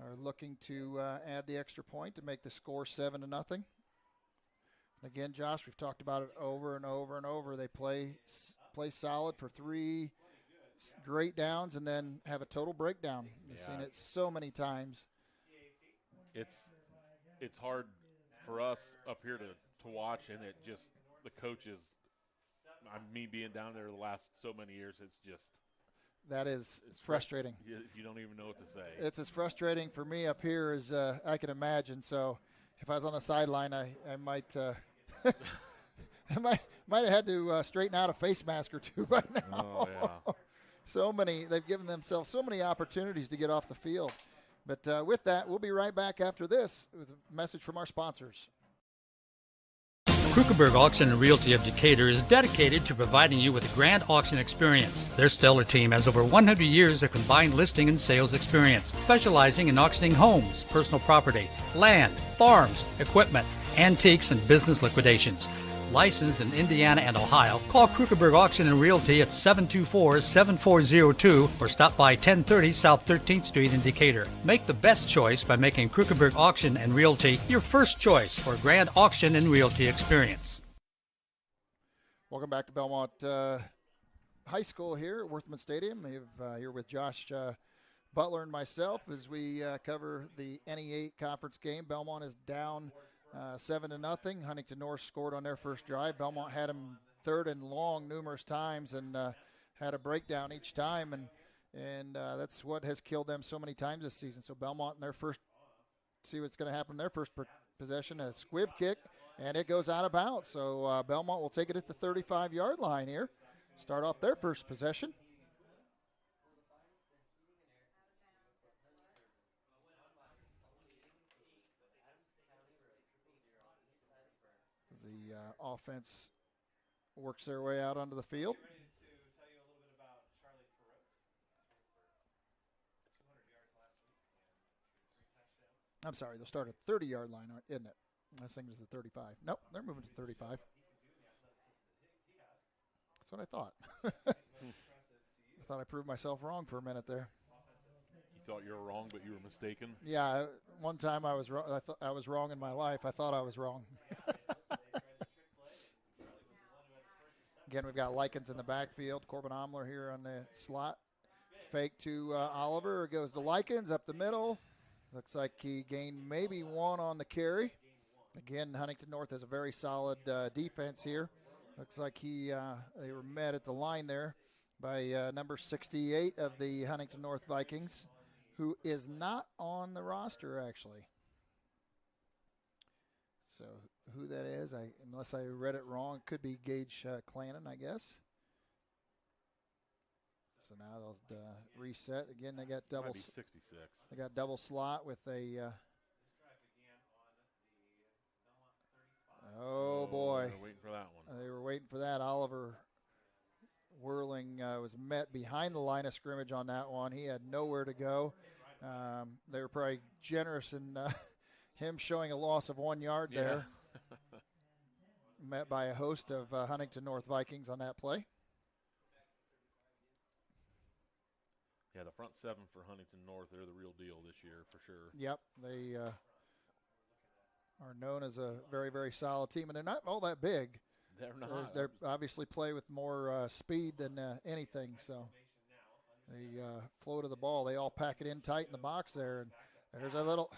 Are looking to add the extra point to make the score 7-0. Again, Josh, we've talked about it over and over and over. They play solid for 3 great downs and then have a total breakdown. We've seen it so many times. It's hard for us up here to watch, and it just the coaches. Me being down there the last so many years, it's just. That is frustrating. You don't even know what to say. It's as frustrating for me up here as I can imagine. So if I was on the sideline, I might I might have had to straighten out a face mask or two by now. Oh, yeah. They've given themselves so many opportunities to get off the field. But with that, we'll be right back after this with a message from our sponsors. Krukenberg Auction and Realty of Decatur is dedicated to providing you with a grand auction experience. Their stellar team has over 100 years of combined listing and sales experience, specializing in auctioning homes, personal property, land, farms, equipment, antiques, and business liquidations. Licensed in Indiana and Ohio, call Krukenberg Auction and Realty at 724-7402 or stop by 1030 South 13th Street in Decatur. Make the best choice by making Krukenberg Auction and Realty your first choice for a grand auction and realty experience. Welcome back to Bellmont High School here at Worthman Stadium. We're here with Josh Butler and myself as we cover the NE8 conference game. Bellmont is down 7-0. Huntington North scored on their first drive. Bellmont had them third and long numerous times and had a breakdown each time, and that's what has killed them so many times this season. So Bellmont in their first, see what's going to happen in their first possession, a squib kick, and it goes out of bounds. So Bellmont will take it at the 35-yard line here, start off their first possession. The offense works their way out onto the field. I'm sorry, they'll start at the 30-yard line, isn't it? I think it's the 35. Nope, they're moving to 35. That's what I thought. I thought I proved myself wrong for a minute there. You thought you were wrong, but you were mistaken? Yeah, one time I was wrong. I thought I was wrong in my life. I thought I was wrong. Again, we've got Likens in the backfield. Corbin Omler here on the slot. Fake to Oliver. It goes to Likens up the middle. Looks like he gained maybe one on the carry. Again, Huntington North has a very solid defense here. Looks like they were met at the line there by number 68 of the Huntington North Vikings, who is not on the roster actually. So who that is, unless I read it wrong, it could be Gage Clannon, I guess. So now they'll reset again. They got double. Might be 66. They got double slot with a. Oh boy! They were waiting for that one. They were waiting for that. Oliver Whirling was met behind the line of scrimmage on that one. He had nowhere to go. They were probably generous in him showing a loss of 1 yard there. Met by a host of Huntington North Vikings on that play. Yeah, the front seven for Huntington North, they're the real deal this year for sure. Yep, they are known as a very, very solid team, and they're not all that big. They're not. They obviously play with more speed than anything, so the flow to the ball, they all pack it in tight in the box there, and there's a little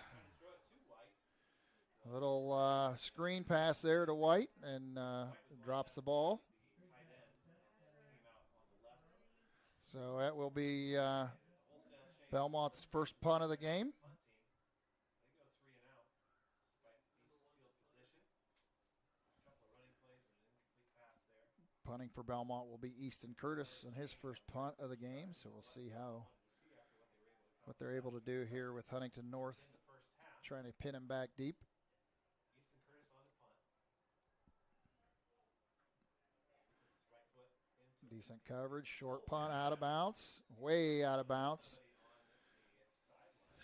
screen pass there to White, and drops the ball. So that will be Bellmont's first punt of the game. Punting for Bellmont will be Easton Curtis on his first punt of the game, so we'll see what they're able to do here with Huntington North, trying to pin him back deep. Decent coverage, short punt, out of bounds, way out of bounds.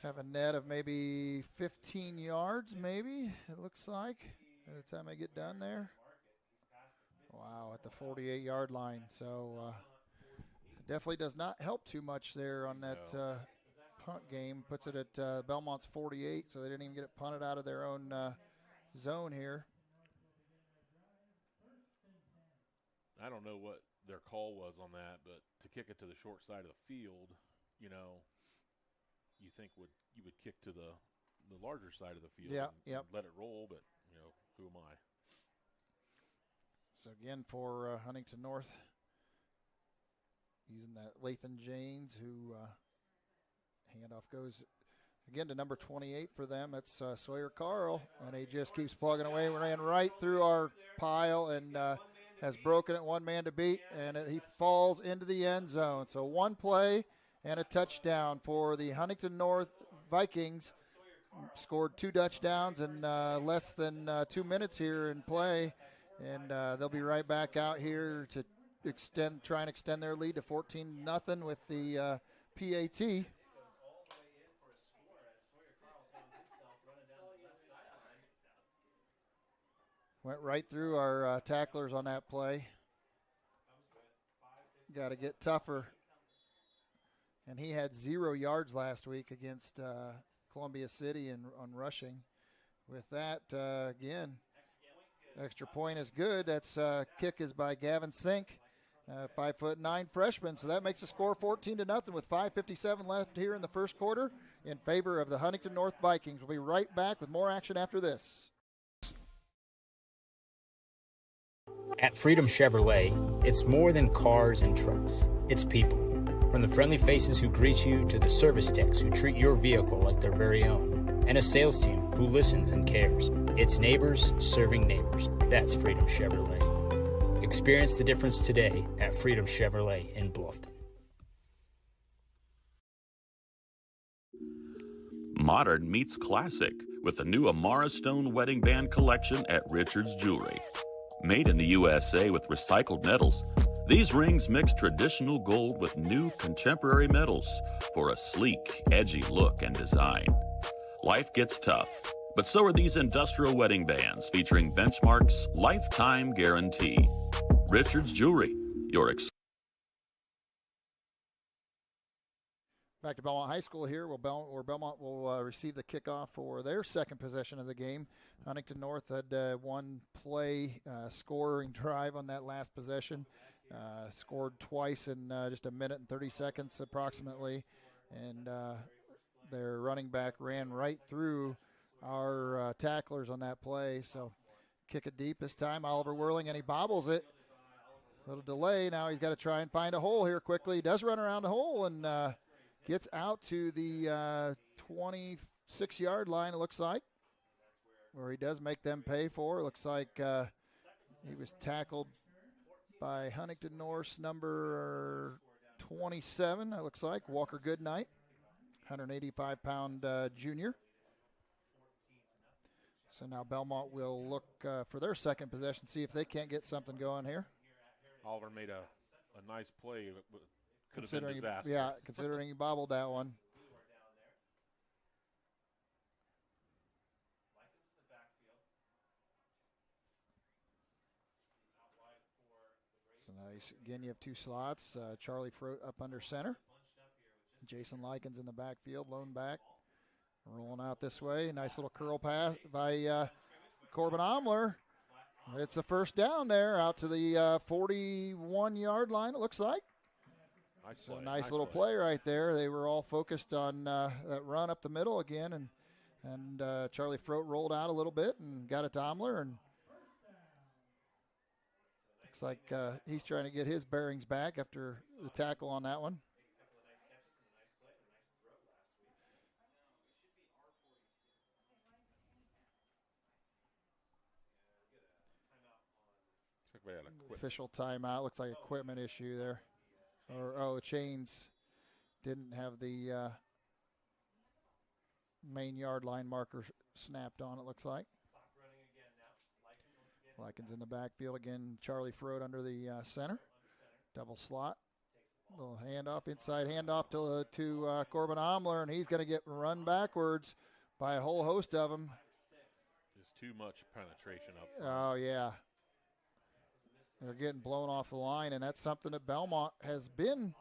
Have a net of maybe 15 yards, maybe, it looks like, by the time I get done there. Wow, at the 48-yard line. So definitely does not help too much there on that punt game. Puts it at Belmont's 48, so they didn't even get it punted out of their own zone here. I don't know what their call was on that, but to kick it to the short side of the field, you think you would kick to the larger side of the field and let it roll, but, who am I? So again for Huntington North, using that Lathan James, who handoff goes again to number 28 for them. That's Sawyer Carl, and he just keeps plugging away. We ran right through our pile and has broken it, one man to beat, and he falls into the end zone. So one play and a touchdown for the Huntington North Vikings. Scored 2 touchdowns in less than 2 minutes here in play. And they'll be right back out here to try and extend their lead to 14-0 with the PAT. Went right through our tacklers on that play. Got to get tougher. And he had 0 yards last week against Columbia City on rushing. With that, again, extra point is good. That's kick is by Gavin Sink, 5'9" freshman. So that makes the score 14-0 with 5:57 left here in the first quarter in favor of the Huntington North Vikings. We'll be right back with more action after this. At Freedom Chevrolet, it's more than cars and trucks. It's people. From the friendly faces who greet you to the service techs who treat your vehicle like their very own. And a sales team who listens and cares. It's neighbors serving neighbors. That's Freedom Chevrolet. Experience the difference today at Freedom Chevrolet in Bluffton. Modern meets classic with the new Amara Stone Wedding Band collection at Richard's Jewelry. Made in the USA with recycled metals, these rings mix traditional gold with new contemporary metals for a sleek, edgy look and design. Life gets tough, but so are these industrial wedding bands featuring Benchmark's lifetime guarantee. Richard's Jewelry, your Back to Bellmont High School here, where Bellmont will receive the kickoff for their second possession of the game. Huntington North had one play scoring drive on that last possession. Scored twice in just a minute and 30 seconds approximately. And their running back ran right through our tacklers on that play. So kick it deep this time. Oliver Whirling, and he bobbles it. A little delay. Now he's got to try and find a hole here quickly. He does run around the hole and gets out to the 26-yard line, it looks like, where he does make them pay for. It looks like he was tackled by Huntington North's number 27, it looks like, Walker Goodnight, 185-pound junior. So now Bellmont will look for their second possession, see if they can't get something going here. Oliver made a nice play. Could have been disaster. Yeah, considering he bobbled that one. So now again, you have two slots. Charlie Frote up under center. Jason Likens in the backfield, lone back. Rolling out this way. Nice little curl pass by Corbin Omler. It's a first down there out to the 41-yard line, it looks like. Nice little play right there. They were all focused on that run up the middle again, and Charlie Frote rolled out a little bit and got it to Omler, and looks like he's trying to get his bearings back after the tackle on that one. So like we had equipment. Official timeout. Looks like equipment issue there. Or, chains didn't have the main yard line marker snapped on, it looks like. Likens in the backfield again. Charlie Frode under the center. Double slot. Little handoff, inside handoff to Corbin Omler, and he's going to get run backwards by a whole host of them. There's too much penetration up front. Oh, yeah. They're getting blown off the line, and that's something that Bellmont has been,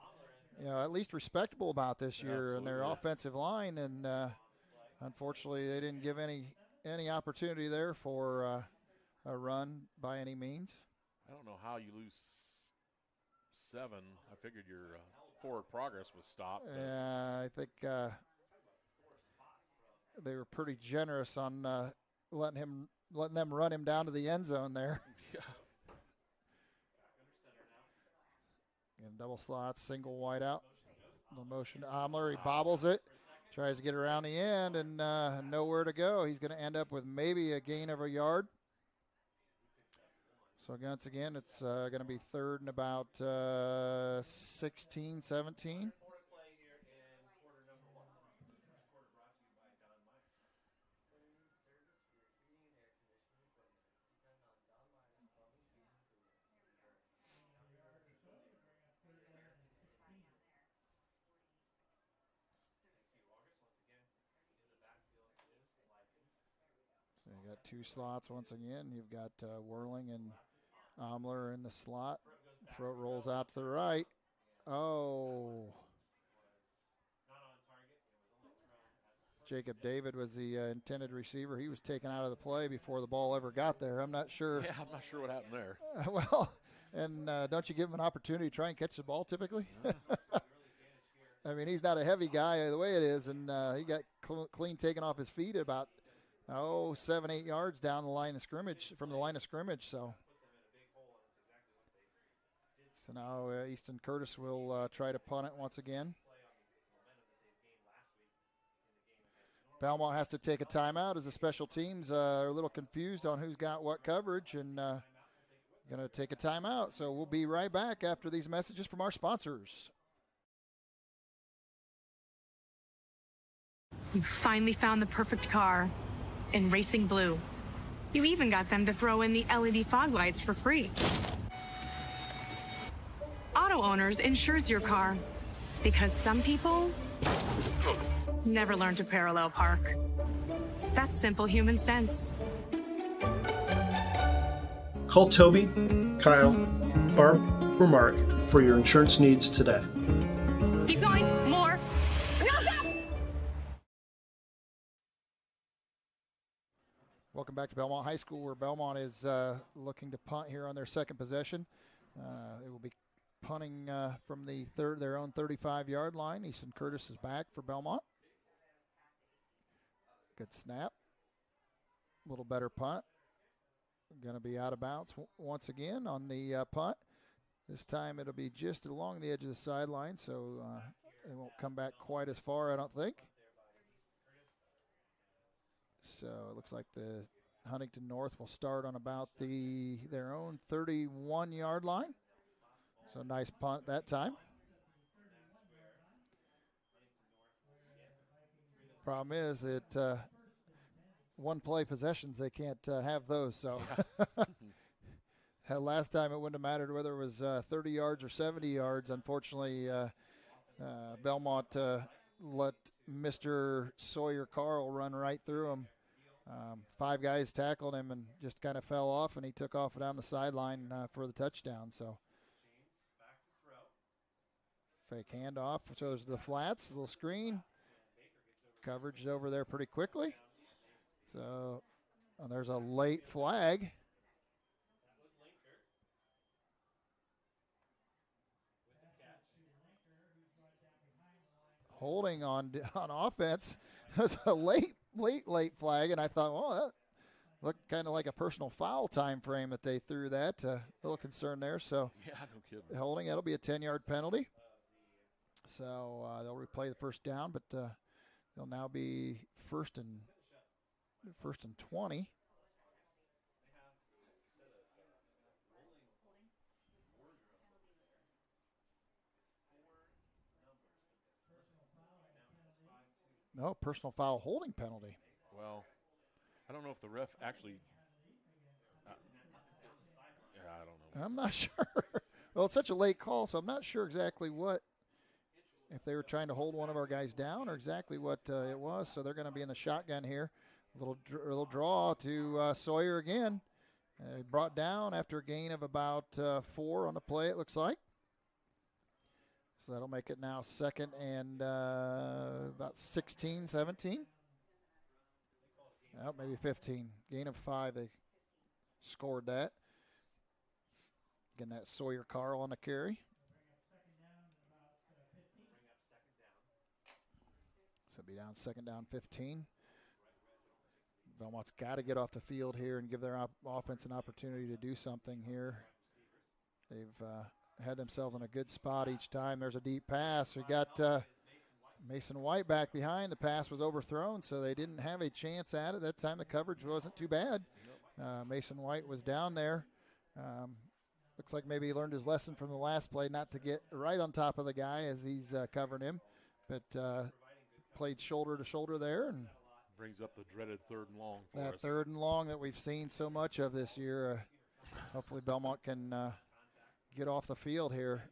at least respectable about this year in their offensive line, and unfortunately they didn't give any opportunity there for a run by any means. I don't know how you lose 7. I figured your forward progress was stopped. Yeah, I think they were pretty generous on letting them run him down to the end zone there. Yeah. And double slots, single wide out. No motion to Omler. He bobbles it, tries to get around the end, and nowhere to go. He's going to end up with maybe a gain of a yard. So once again, it's going to be third and about 16, 17. So you got 2 slots once again. You've got Whirling and Omler in the slot. Throat rolls out to the right. Oh. Jacob David was the intended receiver. He was taken out of the play before the ball ever got there. I'm not sure. Yeah, I'm not sure what happened there. Well, and don't you give him an opportunity to try and catch the ball typically? I mean, he's not a heavy guy the way it is, and he got clean taken off his feet about 7, 8 yards down the line of scrimmage, from the line of scrimmage. So now Easton Curtis will try to punt it once again. Bellmont has to take a timeout as the special teams are a little confused on who's got what coverage, and going to take a timeout. So we'll be right back after these messages from our sponsors. You finally found the perfect car in Racing Blue. You even got them to throw in the LED fog lights for free. Auto Owners insures your car because some people never learn to parallel park. That's simple human sense. Call Toby, Kyle, Barb, or Mark for your insurance needs today. Keep going, more. Welcome back to Bellmont High School, where Bellmont is looking to punt here on their second possession. It will be punting from their own 35-yard line. Easton Curtis is back for Bellmont. Good snap. A little better punt. Going to be out of bounds once again on the punt. This time it'll be just along the edge of the sideline, so it won't come back quite as far, I don't think. So it looks like the Huntington North will start on about their own 31-yard line. So nice punt that time. Problem is that one-play possessions, they can't have those. So last time it wouldn't have mattered whether it was 30 yards or 70 yards. Unfortunately, Bellmont let Mr. Sawyer Carl run right through him. 5 guys tackled him and just kind of fell off, and he took off down the sideline for the touchdown. So fake handoff. Shows the flats, a little screen. Coverage is over there pretty quickly. So there's a late flag. Holding on offense. That's a late flag, and I thought, well, that looked kind of like a personal foul time frame that they threw that. A little concern there. So yeah, no kidding. Holding, that'll be a 10-yard penalty. So they'll replay the first down, but they'll now be first and 20. No, personal foul holding penalty. Well, I don't know if the ref actually I don't know. I'm not sure. Well, it's such a late call, so I'm not sure exactly if they were trying to hold one of our guys down or exactly what it was. So they're going to be in the shotgun here. A little draw to Sawyer again. Brought down after a gain of about 4 on the play, it looks like. So that'll make it now second and about 16, 17. Oh, maybe 15. Gain of 5, they scored that. Again, that Sawyer Carl on the carry. So it'll be down second down 15. Belmont's got to get off the field here and give their offense an opportunity to do something here. They've had themselves in a good spot each time. There's a deep pass. We got Mason White back behind. The pass was overthrown, so they didn't have a chance at it. That time the coverage wasn't too bad. Mason White was down there. Looks like maybe he learned his lesson from the last play not to get right on top of the guy as he's covering him. But played shoulder to shoulder there. And brings up the dreaded 3rd and long for that us. 3rd and long that we've seen so much of this year. Hopefully Belmont can get off the field here.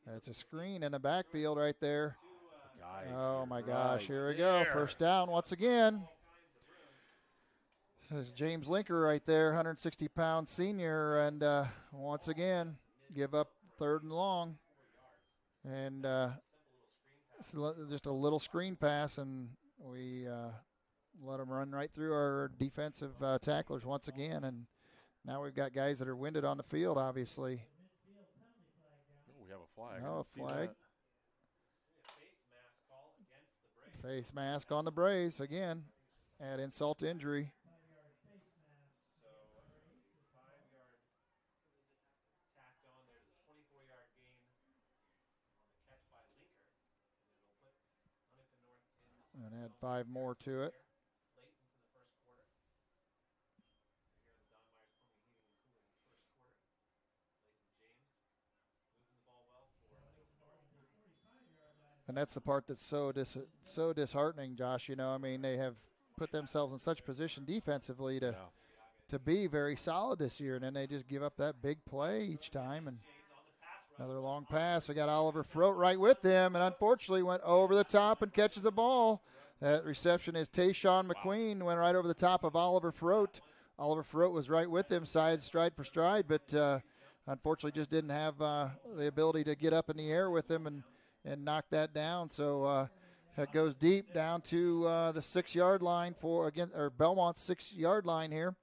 That's a screen in the backfield right there. Oh, my gosh. Here we go. First down once again. There's James Linker right there, 160-pound senior, and once again, give up 3rd and long. And just a little screen pass, and we let them run right through our defensive tacklers once again. And now we've got guys that are winded on the field, obviously. Oh, we have a flag. Oh, a flag. Face mask on the Braves again. Add insult to injury. And add 5 more to it. And that's the part that's so disheartening, Josh. You know, I mean, they have put themselves in such position defensively to be very solid this year, and then they just give up that big play each time. And another long pass. We got Oliver Froat right with them, and unfortunately went over the top and catches the ball. That reception is Tayshawn McQueen, went right over the top of Oliver Froat. Oliver Froat was right with him, stride for stride, but unfortunately just didn't have the ability to get up in the air with him and knock that down. So that goes deep down to the 6-yard line or Belmont's 6-yard line here.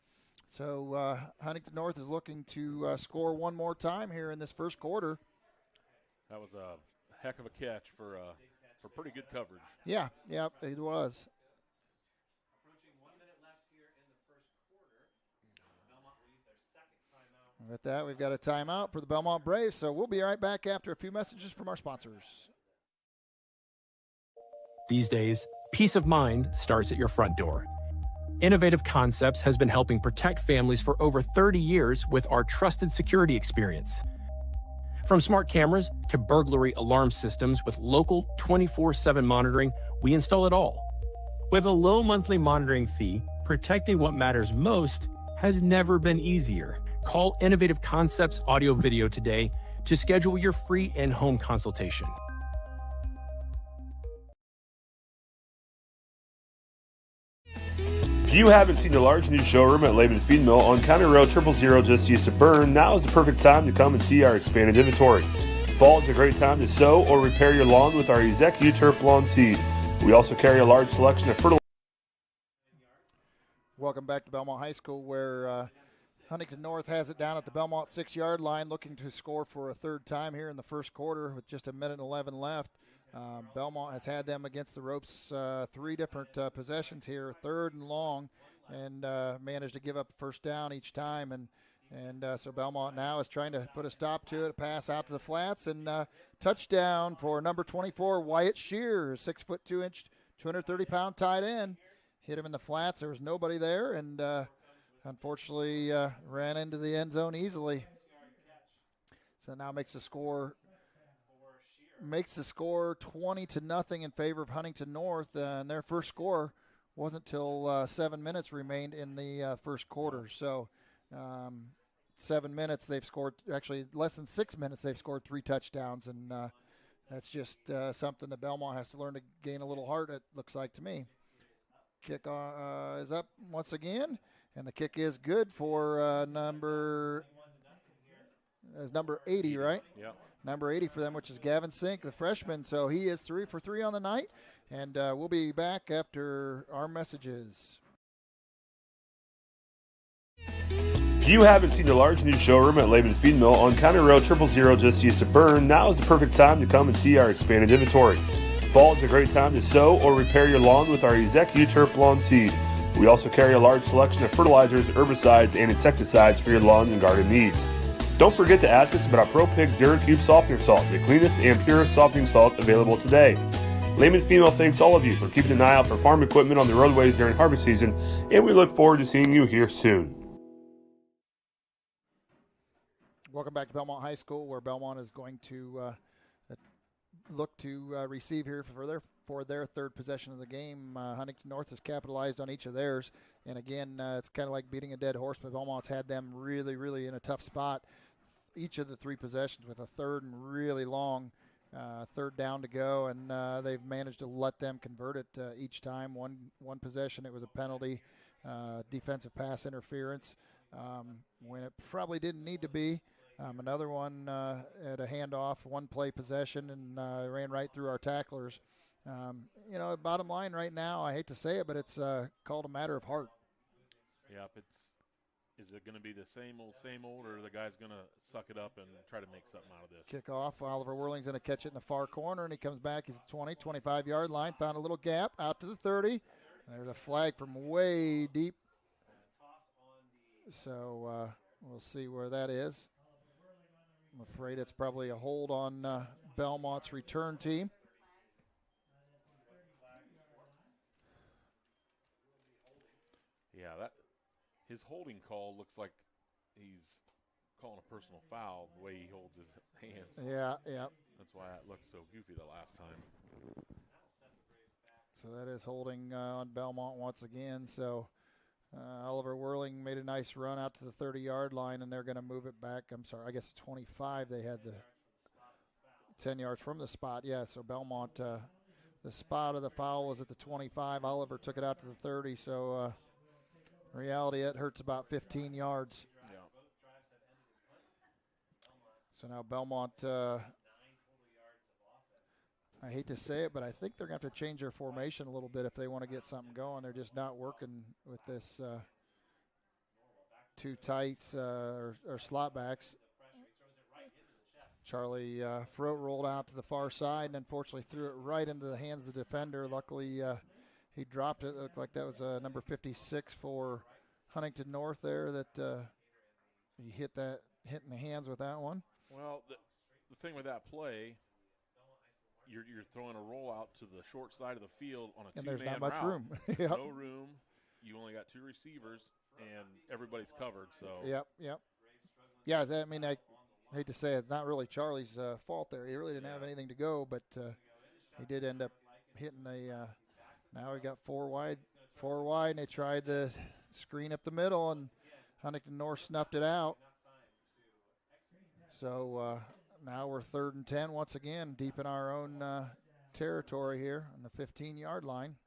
So Huntington North is looking to score one more time here in this first quarter. That was a heck of a catch for pretty good coverage. Yeah, it was. With that, we've got a timeout for the Bellmont Braves, so we'll be right back after a few messages from our sponsors. These days, peace of mind starts at your front door. Innovative Concepts has been helping protect families for over 30 years with our trusted security experience. From smart cameras to burglary alarm systems with local 24/7 monitoring, we install it all. With a low monthly monitoring fee, protecting what matters most has never been easier. Call Innovative Concepts Audio Video today to schedule your free in-home consultation. If you haven't seen the large new showroom at Laban Feed Mill on County Road 000 just east of Berne, now is the perfect time to come and see our expanded inventory. Fall is a great time to sow or repair your lawn with our Ezekiel Turf Lawn Seed. We also carry a large selection of fertilizer. Welcome back to Belmont High School, where Huntington North has it down at the Belmont 6-yard line, looking to score for a 3rd time here in the first quarter with just 1:11 left. Belmont has had them against the ropes 3 different possessions here, 3rd and long, and managed to give up a first down each time. And so Belmont now is trying to put a stop to it, a pass out to the flats, and touchdown for number 24, Wyatt Shear, 6'2", 230-pound tight end. Hit him in the flats. There was nobody there, and unfortunately ran into the end zone easily. So now makes the score 20-0 in favor of Huntington North, and their first score wasn't till 7 minutes remained in the first quarter. So 7 minutes they've scored, actually less than 6 minutes they've scored 3 touchdowns, and that's just something that Bellmont has to learn to gain a little heart, it looks like to me. Kick is up once again, and the kick is good for number 80, right? Yeah. Number 80 for them, which is Gavin Sink, the freshman. So he is 3 for 3 on the night, and we'll be back after our messages. If you haven't seen the large new showroom at Laban Feed Mill on County Road 000 just east of Berne, now is the perfect time to come and see our expanded inventory. Fall is a great time to sow or repair your lawn with our Ezekiel Turf Lawn Seed. We also carry a large selection of fertilizers, herbicides, and insecticides for your lawn and garden needs. Don't forget to ask us about our Pro Pig DuraCube Softener Salt, the cleanest and purest softening salt available today. Layman Female thanks all of you for keeping an eye out for farm equipment on the roadways during harvest season, and we look forward to seeing you here soon. Welcome back to Bellmont High School, where Bellmont is going to look to receive here for their third possession of the game. Huntington North has capitalized on each of theirs, and again, it's kind of like beating a dead horse, but Bellmont's had them really, really in a tough spot. Each of the 3 possessions with a third and really long third down to go, and they've managed to let them convert it each time. One possession, it was a penalty, defensive pass interference when it probably didn't need to be. Another one at a handoff, one play possession, and ran right through our tacklers. Bottom line right now, I hate to say it, but it's called a matter of heart. Yep, is it going to be the same old, or are the guys going to suck it up and try to make something out of this? Kickoff, Oliver Whirling's going to catch it in the far corner, and he comes back. He's at 20, 25-yard line, found a little gap, out to the 30. There's a flag from way deep. So we'll see where that is. I'm afraid it's probably a hold on Bellmont's return team. Yeah, his holding call looks like he's calling a personal foul the way he holds his hands. Yeah. That's why it looked so goofy the last time. So that is holding on Bellmont once again. So Oliver Whirling made a nice run out to the 30-yard line, and they're going to move it back. I'm sorry, I guess 25. They had the 10 yards from the spot. Yeah, so Bellmont, the spot of the foul was at the 25. Oliver took it out to the 30. So in reality, it hurts about 15 yards. Yeah. So now Bellmont, I hate to say it, but I think they're going to have to change their formation a little bit if they want to get something going. They're just not working with this 2 tights or slot backs. Charlie Froat rolled out to the far side and unfortunately threw it right into the hands of the defender. Luckily, he dropped it. It looked like that was number 56 for Huntington North there that he hit in the hands with that one. Well, the thing with that play, you're throwing a rollout to the short side of the field on a 2-man route. And there's not much room. Yep. No room. You only got 2 receivers, and everybody's covered. So. Yep. Yeah, I mean, I hate to say it, it's not really Charlie's fault there. He really didn't have anything to go, but he did end up hitting now we got 4 wide, and they tried to screen up the middle, and Huntington North snuffed it out. So now we're 3rd and 10 once again, deep in our own territory here on the 15-yard line.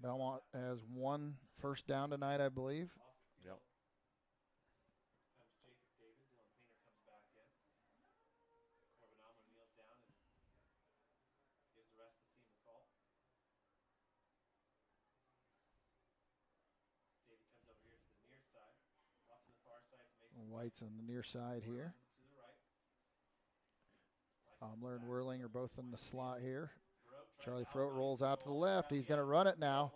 Bellmont has 1 first down tonight, I believe. Yep. White's on the near side here. Omler and Whirling are both in the slot here. Charlie Froat rolls out to the left. He's going to run it now.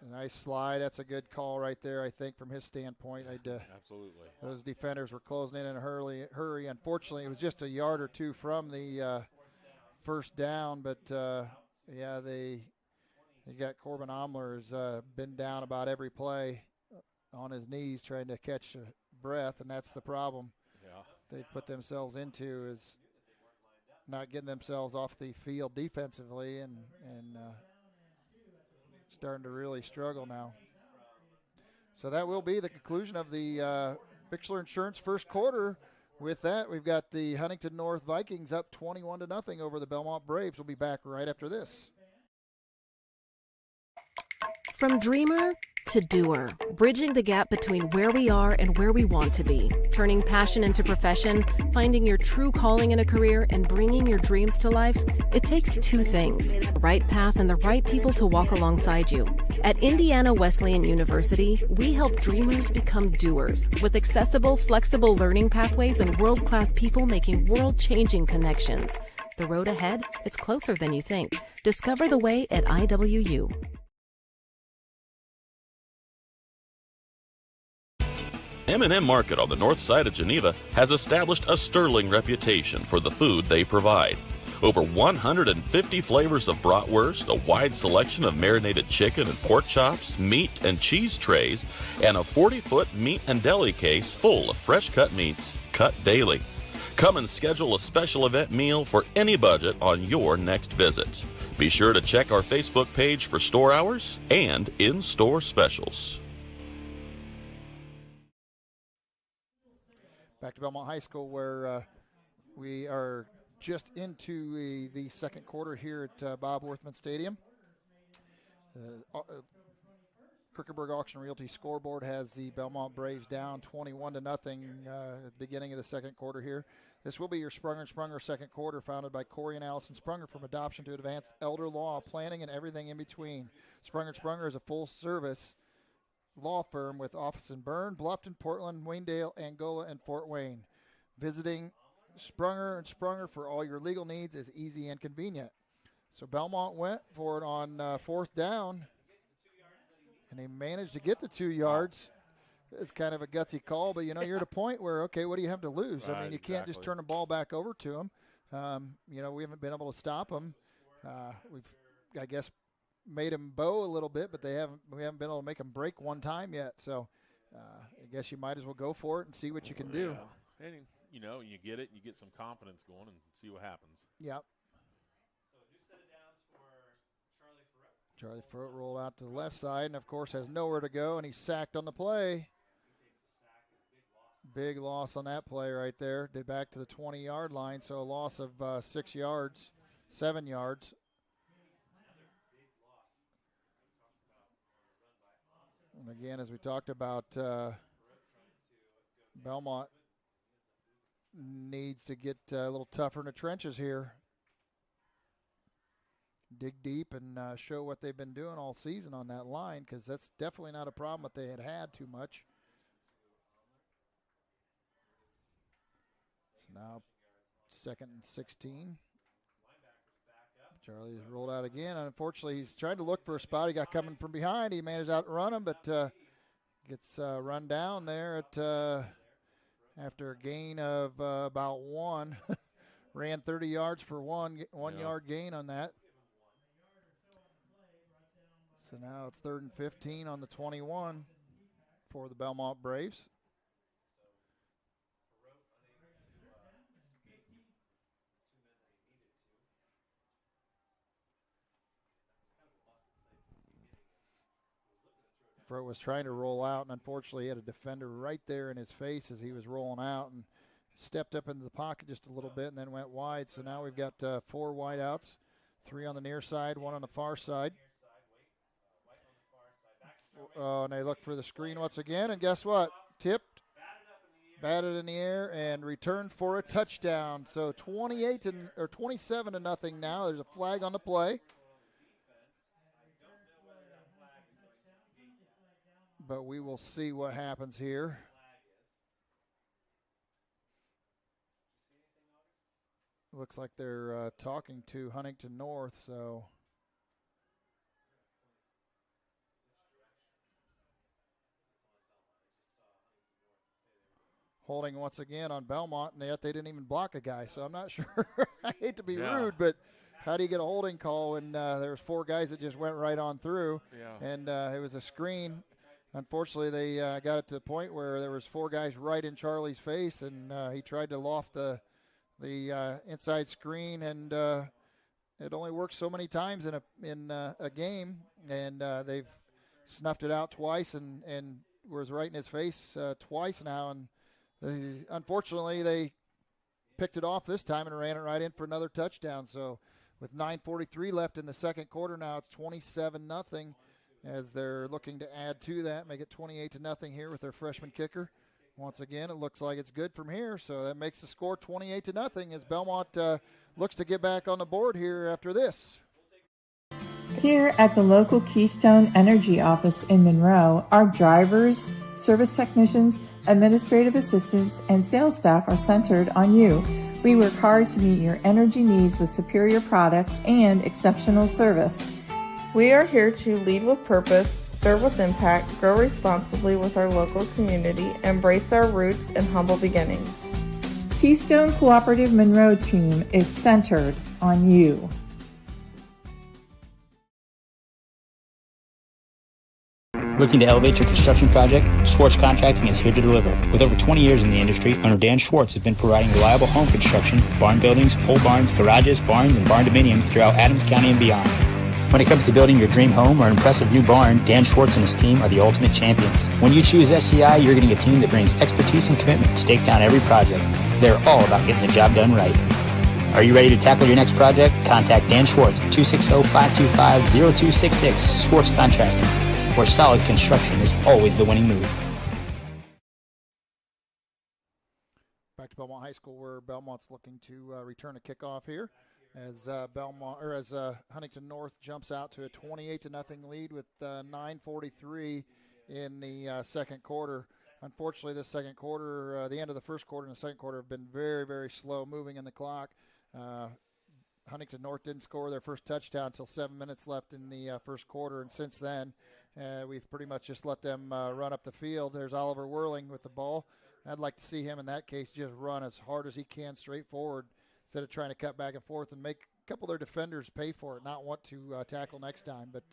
A nice slide. That's a good call right there, I think, from his standpoint. Absolutely. Those defenders were closing in a hurry. Unfortunately, it was just a yard or 2 from the first down, but, yeah, they You got Corbin Omler has been down about every play on his knees trying to catch a breath, and that's the problem they've put themselves into, is not getting themselves off the field defensively and starting to really struggle now. So that will be the conclusion of the Bixler Insurance first quarter. With that, we've got the Huntington North Vikings up 21-0 over the Bellmont Braves. We'll be back right after this. From dreamer to doer, bridging the gap between where we are and where we want to be, turning passion into profession, finding your true calling in a career, and bringing your dreams to life, it takes two things: the right path and the right people to walk alongside you. At Indiana Wesleyan University, we help dreamers become doers with accessible, flexible learning pathways and world-class people making world-changing connections. The road ahead, it's closer than you think. Discover the way at IWU. M&M Market on the north side of Geneva has established a sterling reputation for the food they provide. Over 150 flavors of bratwurst, a wide selection of marinated chicken and pork chops, meat and cheese trays, and a 40-foot meat and deli case full of fresh-cut meats, cut daily. Come and schedule a special event meal for any budget on your next visit. Be sure to check our Facebook page for store hours and in-store specials. Back to Bellmont High School, where we are just into the second quarter here at Bob Worthman Stadium. Kierkegaard Auction Realty scoreboard has the Bellmont Braves down 21-0 at the beginning of the second quarter here. This will be your Sprunger & Sprunger second quarter, founded by Corey and Allison Sprunger, from adoption to advanced elder law, planning, and everything in between. Sprunger & Sprunger is a full-service law firm with office in Berne, Bluffton, Portland, Waynedale, Angola, and Fort Wayne. Visiting Sprunger & Sprunger for all your legal needs is easy and convenient. So Bellmont went for it on fourth down, and they managed to get the 2 yards. It's kind of a gutsy call, but, you're at a point where, okay, what do you have to lose? Right, I mean, you can't just turn the ball back over to them. We haven't been able to stop them. We've, I guess, made them bow a little bit, but we haven't been able to make them break one time yet. So I guess you might as well go for it and see what you can do. Yeah. And, you get it, you get some confidence going and see what happens. Yep. Charlie Froat rolled out to the left side and, of course, has nowhere to go, and he's sacked on the play. Big loss on that play right there. Did back to the 20-yard line, so a loss of 6 yards, 7 yards. And again, as we talked about, Bellmont needs to get a little tougher in the trenches here. Dig deep and show what they've been doing all season on that line, because that's definitely not a problem that they had too much. So now 2nd and 16. Charlie's rolled out again. Unfortunately, he's trying to look for a spot. He got coming from behind. He managed to outrun him, but gets run down there at after a gain of about 1. Ran 30 yards for one yard gain on that. So now it's 3rd and 15 on the 21 for the Bellmont Braves. Froat was trying to roll out, and unfortunately he had a defender right there in his face as he was rolling out, and stepped up into the pocket just a little bit and then went wide. So now we've got 4 wideouts, 3 on the near side, 1 on the far side. And they look for the screen once again, and guess what? Tipped, batted in the air, and returned for a touchdown. So 27-0 now. There's a flag on the play. But we will see what happens here. Looks like they're talking to Huntington North, so holding once again on Bellmont, and yet they didn't even block a guy, so I'm not sure. I hate to be rude, but how do you get a holding call when there was 4 guys that just went right on through? Yeah. And it was a screen. Unfortunately, they got it to the point where there was 4 guys right in Charlie's face, and he tried to loft the inside screen, and it only works so many times in a game, and they've snuffed it out twice and was right in his face twice now, and unfortunately they picked it off this time and ran it right in for another touchdown. So with 9:43 left in the second quarter now, it's 27-0 as they're looking to add to that, make it 28-0 here with their freshman kicker. Once again, it looks like it's good from here, so that makes the score 28-0 as Bellmont looks to get back on the board here after this. Here at the local Keystone Energy office in Monroe, our drivers, service technicians, administrative assistants, and sales staff are centered on you. We work hard to meet your energy needs with superior products and exceptional service. We are here to lead with purpose, serve with impact, grow responsibly with our local community, embrace our roots and humble beginnings. Keystone Cooperative Monroe team is centered on you. Looking to elevate your construction project? Schwartz Contracting is here to deliver. With over 20 years in the industry, owner Dan Schwartz has been providing reliable home construction, barn buildings, pole barns, garages, barns, and barn dominiums throughout Adams County and beyond. When it comes to building your dream home or an impressive new barn, Dan Schwartz and his team are the ultimate champions. When you choose SCI, you're getting a team that brings expertise and commitment to take down every project. They're all about getting the job done right. Are you ready to tackle your next project? Contact Dan Schwartz at 260-525-0266, Schwartz Contracting, where solid construction is always the winning move. Back to Bellmont High School, where Bellmont's looking to return a kickoff here, as Huntington North jumps out to a 28-0 lead with 9:43 in the second quarter. Unfortunately, this second quarter, the end of the first quarter and the second quarter have been very, very slow moving in the clock. Huntington North didn't score their first touchdown until 7 minutes left in the first quarter, and since then, we've pretty much just let them run up the field. There's Oliver Whirling with the ball. I'd like to see him in that case just run as hard as he can straight forward instead of trying to cut back and forth and make a couple of their defenders pay for it, not want to tackle next time. But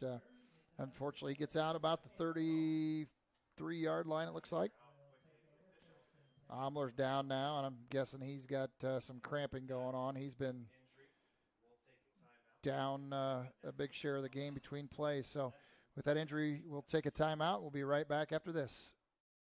unfortunately, he gets out about the 33-yard line, it looks like. Omler's down now, and I'm guessing he's got some cramping going on. He's been down a big share of the game between plays. So with that injury, we'll take a timeout. We'll be right back after this.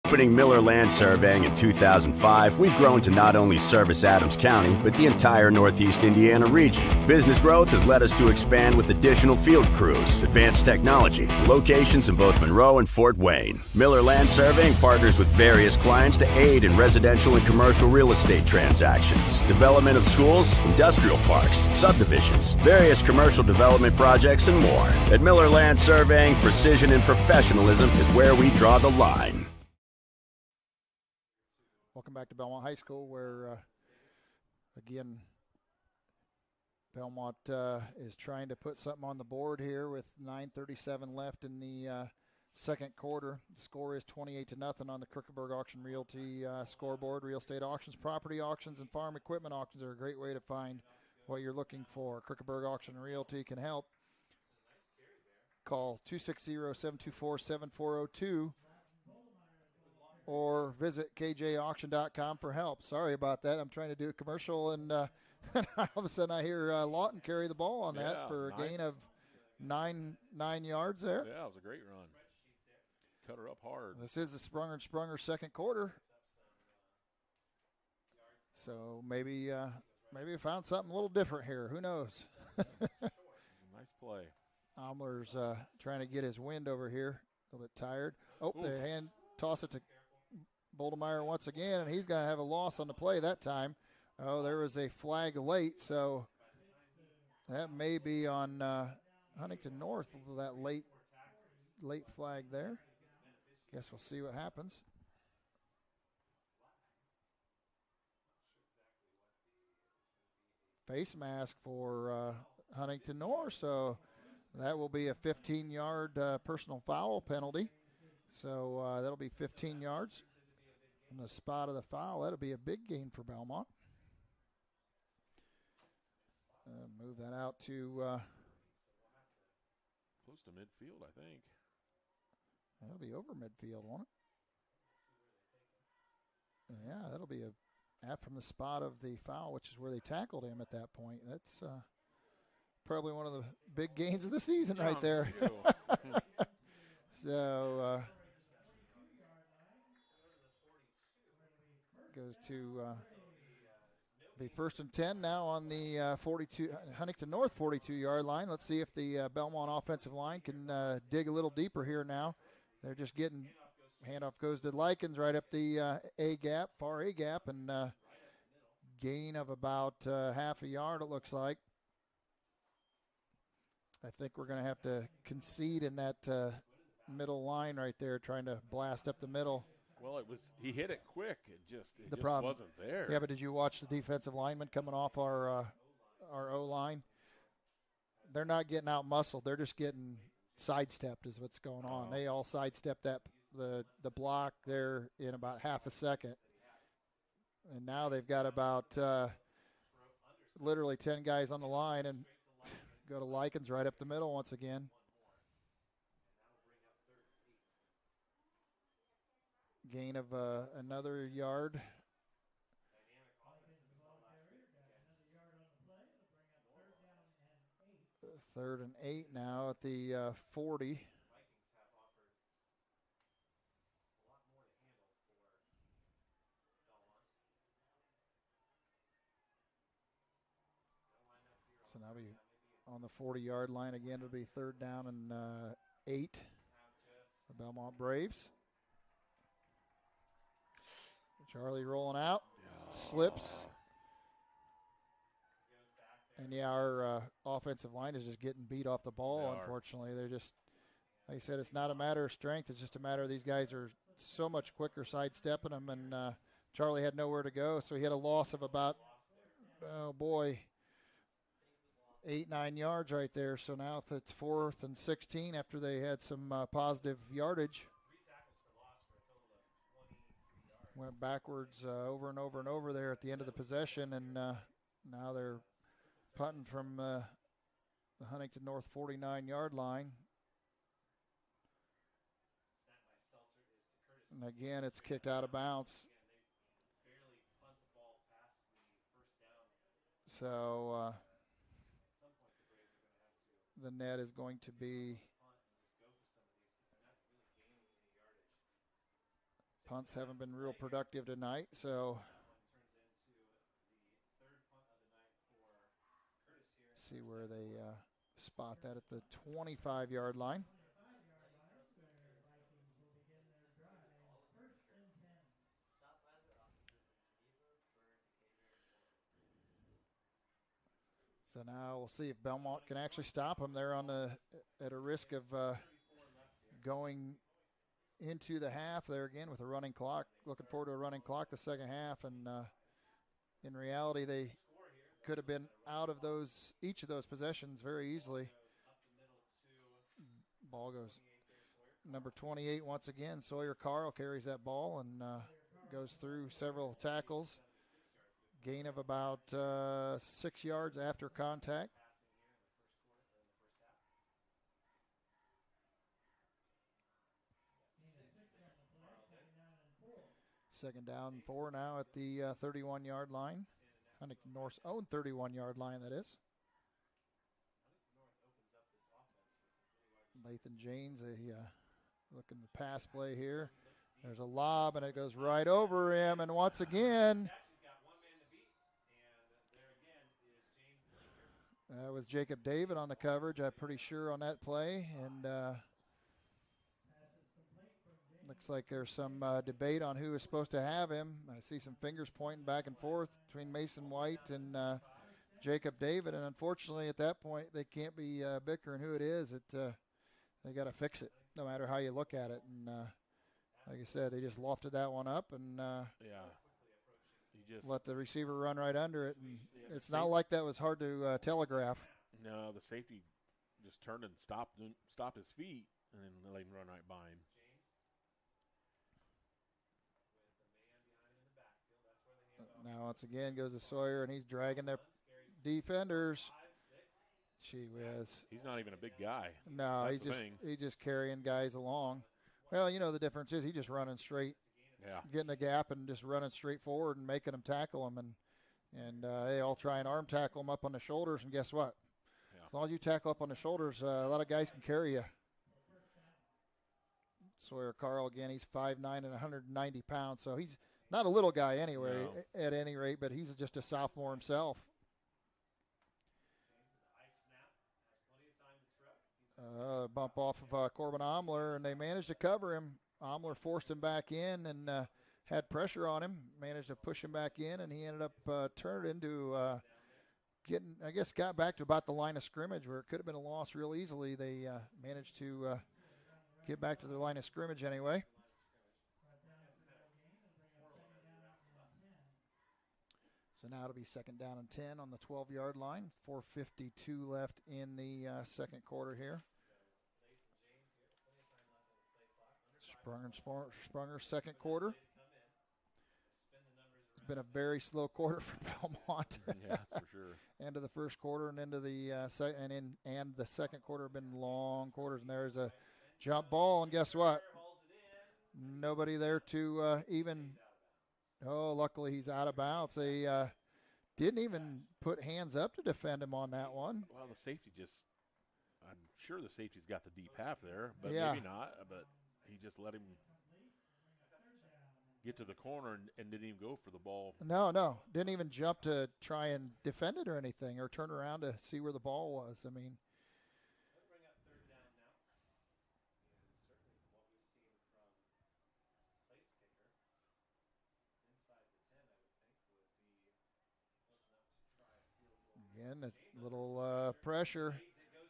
Opening Miller Land Surveying in 2005, we've grown to not only service Adams County, but the entire Northeast Indiana region. Business growth has led us to expand with additional field crews, advanced technology, locations in both Monroe and Fort Wayne. Miller Land Surveying partners with various clients to aid in residential and commercial real estate transactions, development of schools, industrial parks, subdivisions, various commercial development projects, and more. At Miller Land Surveying, precision and professionalism is where we draw the line. Welcome back to Bellmont High School, where, again, Bellmont is trying to put something on the board here with 9:37 left in the second quarter. The score is 28-0 on the Kierkegaard Auction Realty scoreboard. Real estate auctions, property auctions, and farm equipment auctions are a great way to find what you're looking for. Kierkegaard Auction Realty can help. Call 260-724-7402. Or visit kjauction.com for help. Sorry about that. I'm trying to do a commercial, and all of a sudden I hear Lawton carry the ball on that for a gain of nine yards there. Yeah, it was a great run. Cut her up hard. This is the Sprunger second quarter. So maybe we found something a little different here. Who knows? Nice play. Omler's trying to get his wind over here. A little bit tired. Oh, the hand toss it to Boldemeyer once again, and he's going to have a loss on the play that time. Oh, there was a flag late, so that may be on Huntington North, that late flag there. Guess we'll see what happens. Face mask for Huntington North, so that will be a 15-yard personal foul penalty. So that'll be 15 yards from the spot of the foul. That'll be a big gain for Bellmont. Move that out to close to midfield, I think. That'll be over midfield, won't it? Yeah, that'll be a half from the spot of the foul, which is where they tackled him at that point. That's probably one of the big gains of the season right there. So goes to be 1st and 10 now on the 42 Huntington North 42-yard line. Let's see if the Bellmont offensive line can dig a little deeper here now. They're just getting handoff goes to Likens right up the far A gap, and gain of about half a yard, it looks like. I think we're going to have to concede in that middle line right there, trying to blast up the middle. Well, he hit it quick. It just problem wasn't there. Yeah, but did you watch the defensive lineman coming off our O-line? They're not getting out muscled. They're just getting sidestepped is what's going on. They all sidestepped the block there in about half a second. And now they've got about literally 10 guys on the line, and go to Likens right up the middle once again. Gain of another yard. 3rd and 8 now at the 40. So now we on the 40-yard line again. It'll be 3rd down and 8. The Bellmont Braves. Charlie rolling out, slips. And yeah, our offensive line is just getting beat off the ball, unfortunately. They're just, like I said, it's not a matter of strength. It's just a matter of these guys are so much quicker sidestepping them, and Charlie had nowhere to go, so he had a loss of about, 8-9 yards right there. So now it's 4th and 16 after they had some positive yardage. Went backwards over and over and over there at the end of the possession, and now they're punting from the Huntington North 49-yard line. And again, it's kicked out of bounds. So the net is going to be punts haven't been real productive tonight, so see where they spot that at the 25-yard line. So now we'll see if Bellmont can actually stop them. They're at a risk of going into the half there again with a running clock. Looking forward to a running clock the second half, and in reality they could have been out of each of those possessions very easily. Ball goes number 28 once again. Sawyer Carl carries that ball and goes through several tackles. Gain of about 6 yards after contact. Second down and 4 now at the 31-yard line. Huntington North's own 31-yard line, that is. Lathan James, looking the pass play here. There's a lob, and it goes right over him. And once again, that was Jacob David on the coverage, I'm pretty sure, on that play. And looks like there's some debate on who is supposed to have him. I see some fingers pointing back and forth between Mason White and Jacob David. And unfortunately, at that point, they can't be bickering who it is. They got to fix it, no matter how you look at it. And like I said, they just lofted that one up and let the receiver run right under it. And it's not like that was hard to telegraph. No, the safety just turned and stopped his feet, and then let him run right by him. Now, once again, goes to Sawyer, and he's dragging their defenders. Gee whiz. He's not even a big guy. No, That's he's just carrying guys along. Well, the difference is he's just running straight, getting a gap and just running straight forward and making them tackle him. And they all try and arm tackle him up on the shoulders, and guess what? Yeah. As long as you tackle up on the shoulders, a lot of guys can carry you. Sawyer Carl, again, he's 5'9" and 190 pounds, so he's not a little guy anyway, at any rate, but he's just a sophomore himself. Bump off of Corbin Omler, and they managed to cover him. Omler forced him back in and had pressure on him, managed to push him back in, and he ended up turning into got back to about the line of scrimmage where it could have been a loss real easily. They managed to get back to their line of scrimmage anyway. So now it'll be 2nd down and 10 on the 12-yard line. 4:52 left in the second quarter here. Sprunger, second quarter. It's been a very slow quarter for Bellmont. Yeah, for sure. End of the first quarter and into the the second quarter have been long quarters. And there's a jump ball, and guess what? Nobody there to even. Oh, luckily he's out of bounds. They didn't even put hands up to defend him on that one. Well, the safety I'm sure the safety's got the deep half there, but yeah. maybe not. But he just let him get to the corner and didn't even go for the ball. No. Didn't even jump to try and defend it or anything or turn around to see where the ball was. I mean. Again, a little pressure,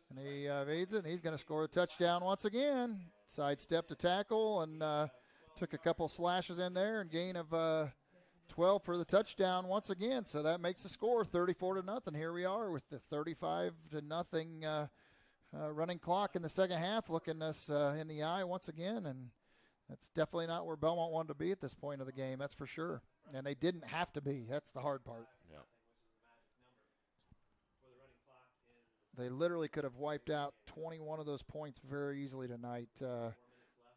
and he evades it, and he's going to score a touchdown once again. Sidestep to tackle, and took a couple slashes in there, and gain of 12 for the touchdown once again. So that makes the score 34-0. Here we are with the 35-0 running clock in the second half, looking us in the eye once again, and that's definitely not where Bellmont wanted to be at this point of the game, that's for sure. And they didn't have to be. That's the hard part. Yeah. They literally could have wiped out 21 of those points very easily tonight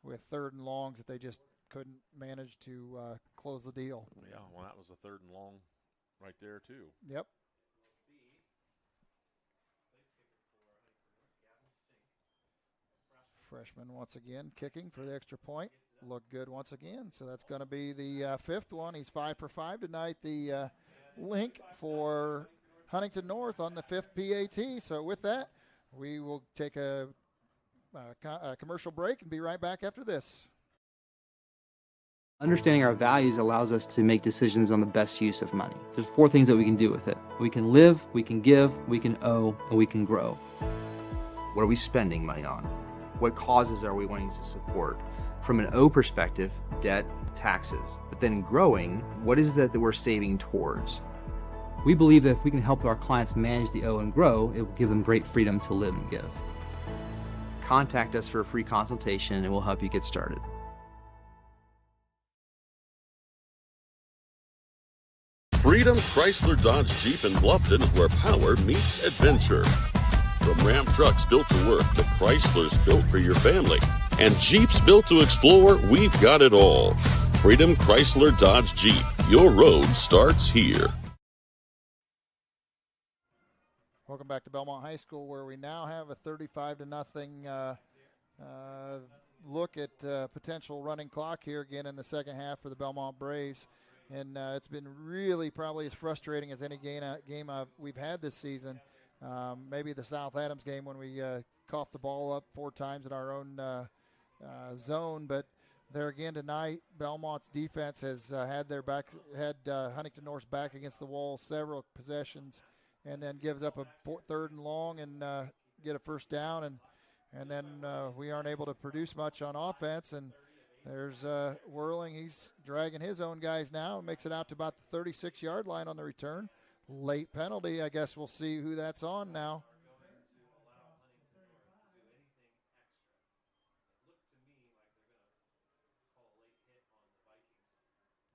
with 3rd and longs that they just couldn't manage to close the deal. Yeah, well, that was a 3rd and long right there, too. Yep. Freshman once again kicking for the extra point. Looked good once again, so that's going to be the 5th one. He's 5 for 5 tonight. The link for Huntington North on the 5th PAT. So with that, we will take a commercial break and be right back after this. Understanding our values allows us to make decisions on the best use of money. There's 4 things that we can do with it. We can live, we can give, we can owe, and we can grow. What are we spending money on? What causes are we wanting to support? From an O perspective, debt, taxes. But then growing, what is that we're saving towards? We believe that if we can help our clients manage the O and grow, it will give them great freedom to live and give. Contact us for a free consultation and we'll help you get started. Freedom Chrysler Dodge Jeep in Bluffton is where power meets adventure. From Ram trucks built to work to Chryslers built for your family and Jeeps built to explore, we've got it all. Freedom Chrysler Dodge Jeep. Your road starts here. Welcome back to Bellmont High School, where we now have a 35-0 look at potential running clock here again in the second half for the Bellmont Braves. And it's been really probably as frustrating as any game we've had this season. Maybe the South Adams game when we coughed the ball up 4 times in our own zone. But there again tonight, Belmont's defense has had Huntington North's back against the wall several possessions, and then gives up a 3rd and long and get a first down, and then we aren't able to produce much on offense. And there's Whirling. He's dragging his own guys now and makes it out to about the 36-yard line on the return. Late penalty. I guess we'll see who that's on now.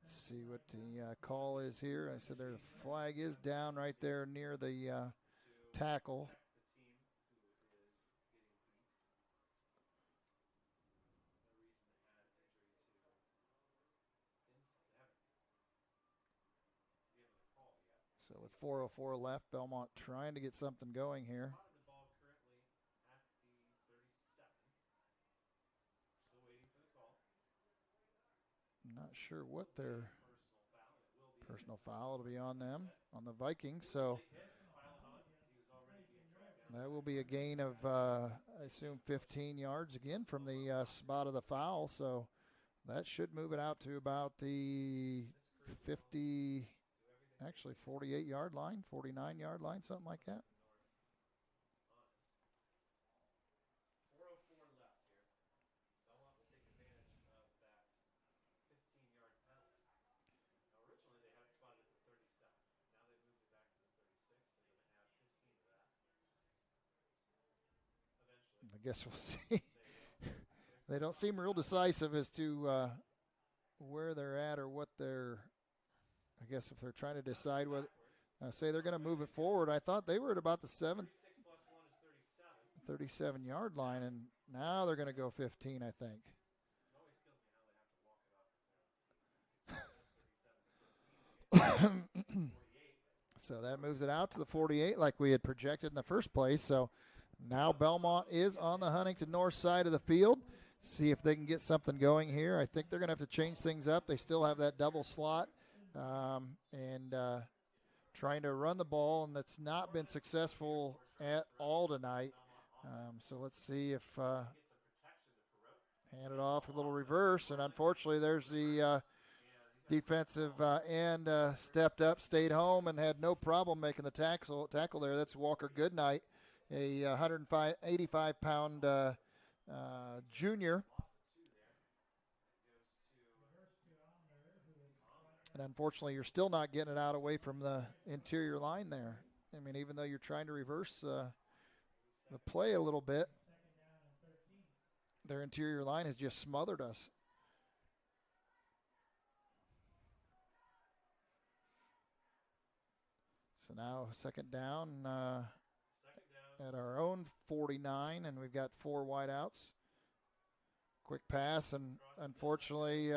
See what the call is here. I said their flag is down right there near the tackle. So with 4:04 left, Bellmont trying to get something going here. Not sure what their personal foul will be on them, on the Vikings. So that will be a gain of, I assume, 15 yards again from the spot of the foul. So that should move it out to about the 48-yard line, 49-yard line, something like that. I guess we'll see. They don't seem real decisive as to where they're at or what they're, I guess if they're trying to decide whether, say they're going to move it forward. I thought they were at about the 37-yard line, and now they're going to go 15, I think. So that moves it out to the 48 like we had projected in the first place. So now Bellmont is on the Huntington north side of the field. See if they can get something going here. I think they're going to have to change things up. They still have that double slot and trying to run the ball, and that's not been successful at all tonight. So let's see if hand it off, a little reverse, and unfortunately there's the defensive end stepped up, stayed home, and had no problem making the tackle there. That's Walker Goodnight, a 185-pound junior. And unfortunately, you're still not getting it out away from the interior line there. I mean, even though you're trying to reverse the play a little bit, their interior line has just smothered us. So now second down at our own 49, and we've got 4 wideouts. Quick pass, and unfortunately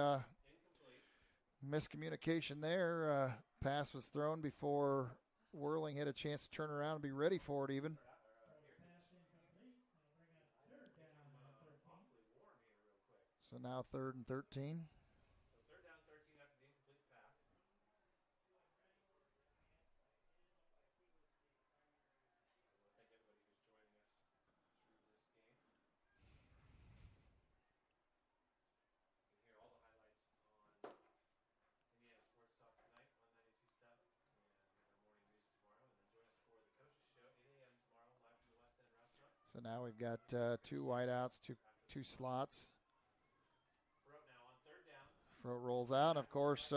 miscommunication there. Pass was thrown before Whirling had a chance to turn around and be ready for it even. So now 3rd and 13. So now we've got 2 wideouts, two slots. Throat rolls out. Of course,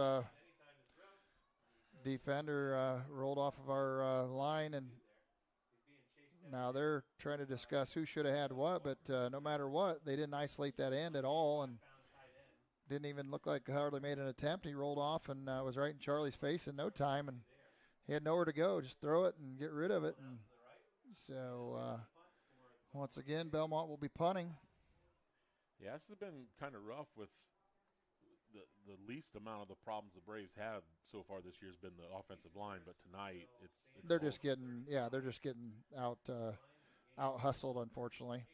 defender rolled off of our line, and now they're trying to discuss who should have had what, but no matter what, they didn't isolate that end at all, and didn't even look like hardly made an attempt. He rolled off and was right in Charlie's face in no time, and he had nowhere to go. Just throw it and get rid of it. And so once again, Bellmont will be punting. Yeah, this has been kind of rough with the least amount of the problems the Braves had so far this year has been the offensive line, but tonight they're just getting out hustled, unfortunately.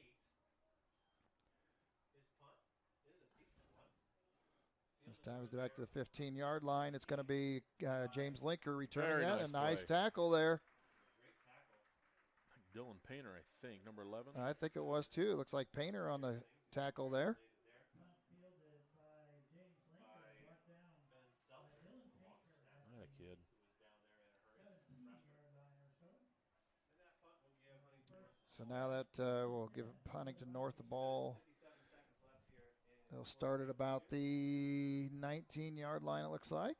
This time is back to the 15-yard line. It's going to be James Linker returning that. A nice tackle there. Dylan Painter, I think, number 11. I think it was too. It looks like Painter on the tackle there. That kid. So now that will give Huntington North the ball. They'll start at about the 19-yard line, it looks like,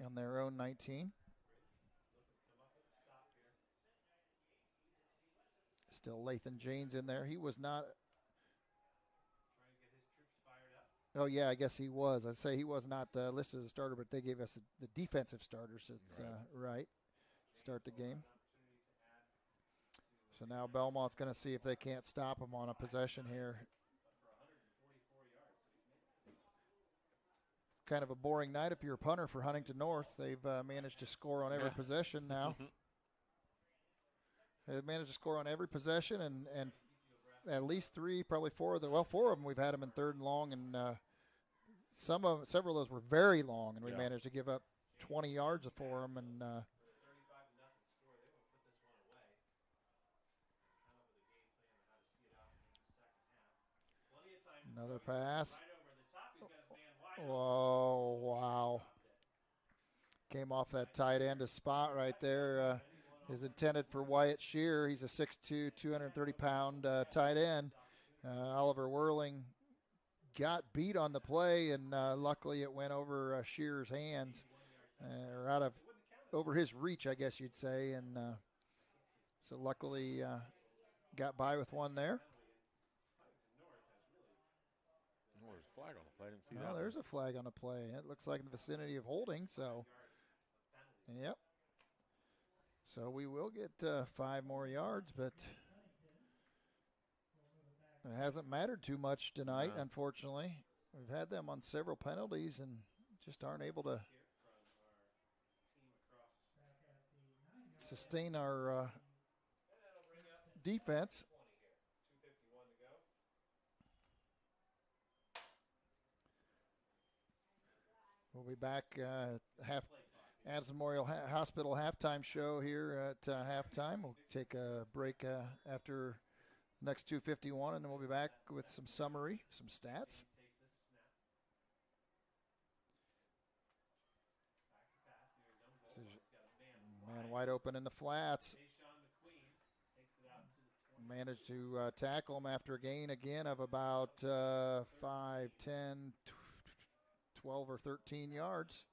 on their own 19. Still Lathan Janes in there. He was not. Oh, yeah, I guess he was. I'd say he was not listed as a starter, but they gave us the defensive starters. It's right. Start the game. So now Bellmont's going to see if they can't stop him on a possession here. kind of a boring night if you're a punter for Huntington North. They've managed to score on every possession now. They've managed to score on every possession, and at least 3, probably 4 of them. Well, 4 of them we've had them in 3rd and long, and several of those were very long, and we managed to give up 20 yards for them. And another pass. Whoa, wow. Came off that tight end a spot right there. Is intended for Wyatt Shear. He's a 6'2", 230-pound tight end. Oliver Whirling got beat on the play, and luckily it went over Shear's hands, or over his reach, I guess you'd say. And so luckily got by with one there. There's a flag on the play. I didn't see that. There's a flag on the play. It looks like in the vicinity of holding. So, yep. So we will get 5 more yards, but it hasn't mattered too much tonight, unfortunately. We've had them on several penalties and just aren't able to sustain our defense. We'll be back Adams Memorial Hospital halftime show here at halftime. We'll take a break after next 2:51, and then we'll be back with some summary, some stats. Man wide open in the flats. Managed to tackle him after a gain again of about 5, 10, 12 or 13 yards.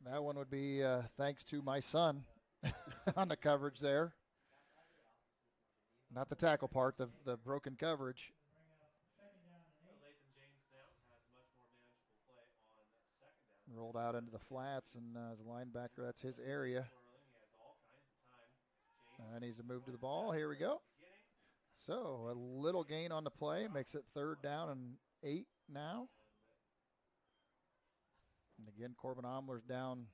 That one would be thanks to my son on the coverage there. Not the tackle part, the broken coverage. Rolled out into the flats, and as a linebacker, that's his area. And he's a move to the ball. Here we go. So a little gain on the play. Makes it 3rd down and 8 now. And again, Corbin Omler's down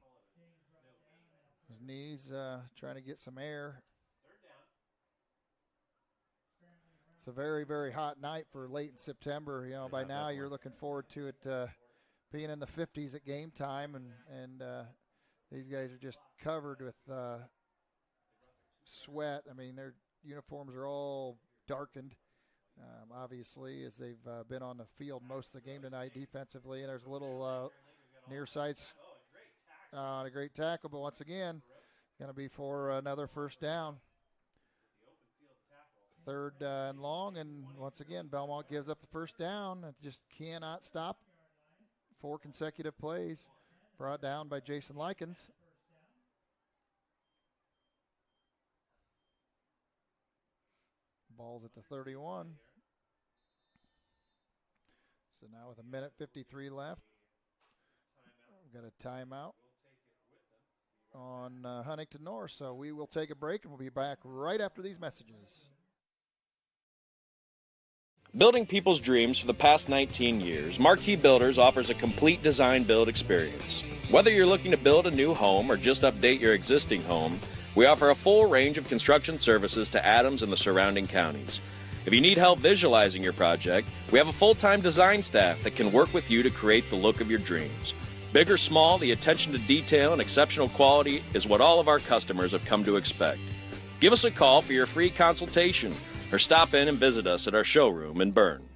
his knees, trying to get some air. It's a very, very hot night for late in September. You know, by now you're looking forward to it being in the 50s at game time, and these guys are just covered with sweat. I mean, their uniforms are all darkened, obviously, as they've been on the field most of the game tonight defensively. And there's a little near sights on a great tackle, but once again, going to be for another 1st down. 3rd and long, and once again, Bellmont gives up the 1st down. It just cannot stop. 4 consecutive plays brought down by Jason Likens. Ball's at the 31. So now with 1:53 left, we've got a timeout on Huntington North. So we will take a break, and we'll be back right after these messages. Building people's dreams for the past 19 years, Marquee Builders offers a complete design build experience. Whether you're looking to build a new home or just update your existing home, we offer a full range of construction services to Adams and the surrounding counties. If you need help visualizing your project, we have a full-time design staff that can work with you to create the look of your dreams. Big or small, the attention to detail and exceptional quality is what all of our customers have come to expect. Give us a call for your free consultation, or stop in and visit us at our showroom in Berne.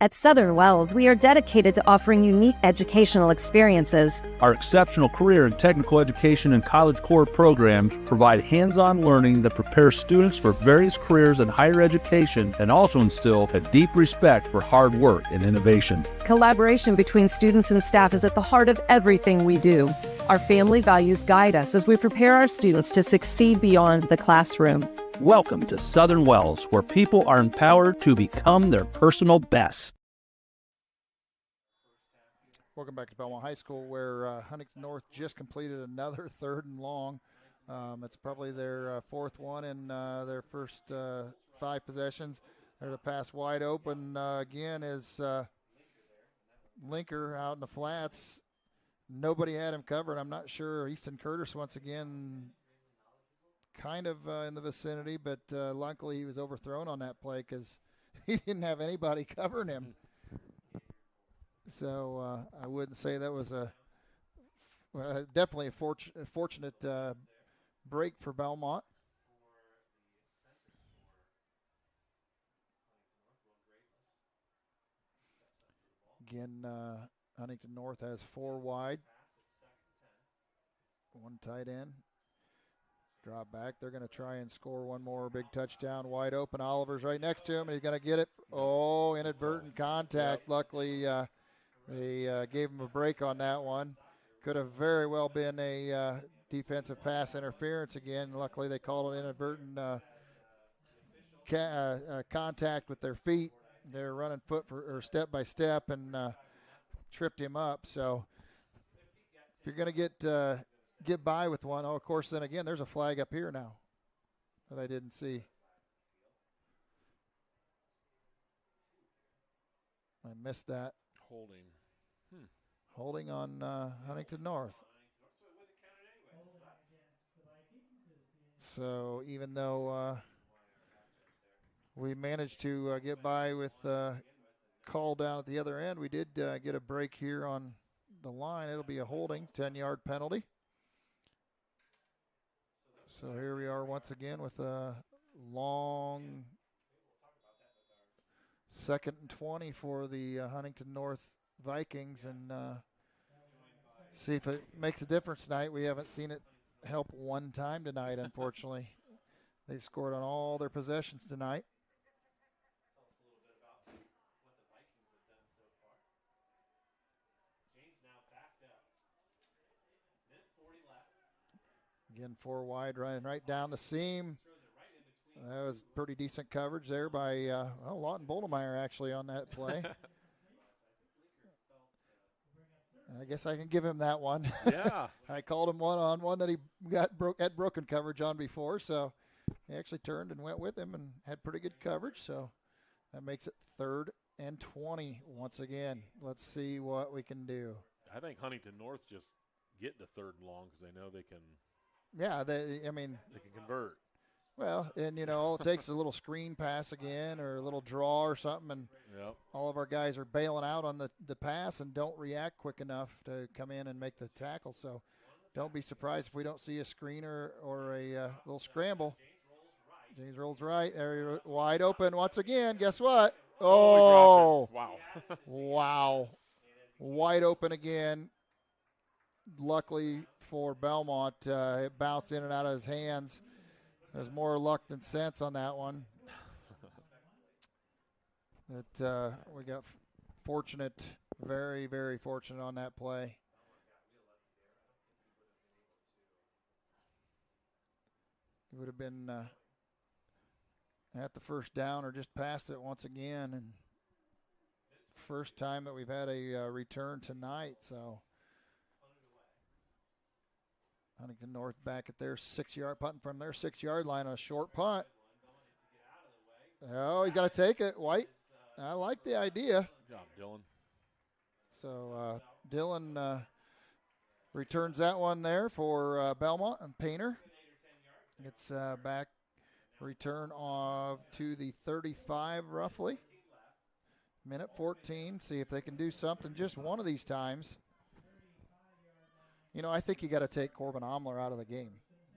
At Southern Wells, we are dedicated to offering unique educational experiences. Our exceptional career and technical education and College Core programs provide hands-on learning that prepares students for various careers in higher education and also instill a deep respect for hard work and innovation. Collaboration between students and staff is at the heart of everything we do. Our family values guide us as we prepare our students to succeed beyond the classroom. Welcome to Southern Wells, where people are empowered to become their personal best. Welcome back to Bellmont High School, where Huntington North just completed another 3rd and long It's probably their fourth one in their first 5 possessions. There's a pass wide open again is Linker out in the flats. Nobody had him covered. I'm not sure. Easton Curtis once again kind of in the vicinity, but luckily he was overthrown on that play because he didn't have anybody covering him. So I wouldn't say that was definitely a fortunate break for Bellmont. Again, Huntington North has 4 wide. 1 tight end. Drop back. They're going to try and score one more big touchdown. Wide open. Oliver's right next to him, and he's going to get it. Oh, inadvertent contact. Yep. Luckily, they gave him a break on that one. Could have very well been a defensive pass interference again. Luckily, they called it inadvertent contact with their feet. They're running or step by step and tripped him up. So if you're going to get by with one, of course, then again, there's a flag up here now that I didn't see. I missed that. Holding on Huntington North. So even though we managed to get by with call down at the other end, we did get a break here on the line. It'll be a holding, 10-yard penalty. So here we are once again with a long 2nd and 20 for the Huntington North Vikings, and see if it makes a difference tonight. We haven't seen it help one time tonight, unfortunately. They've scored on all their possessions tonight. Again, 4 wide, running right down the seam. That was pretty decent coverage there by Lawton Boldemeyer actually on that play. I guess I can give him that one. Yeah. I called him one that he had broken coverage on before, so he actually turned and went with him and had pretty good coverage. So that makes it 3rd and 20 once again. Let's see what we can do. I think Huntington North just get the 3rd and long because they know they can. Yeah, they can convert. Well, and, all it takes is a little screen pass again or a little draw or something, and all of our guys are bailing out on the pass and don't react quick enough to come in and make the tackle. So don't be surprised if we don't see a screener or a little scramble. James rolls right. There, wide open once again. Guess what? Oh, wow. Wow. Wide open again. Luckily for Bellmont, it bounced in and out of his hands. There's more luck than sense on that one. That we got fortunate, very, very fortunate on that play. It would have been at the first down or just past it once again, and first time that we've had a return tonight. So Huntington North back at their 6-yard, punting from their 6-yard line on a short punt. Oh, he's got to take it. White. I like the idea. Good job, Dylan. So Dylan returns that one there for Bellmont, and Painter gets back, return to the 35 roughly. Minute 14. See if they can do something just one of these times. I think you got to take Corbin Omler out of the game.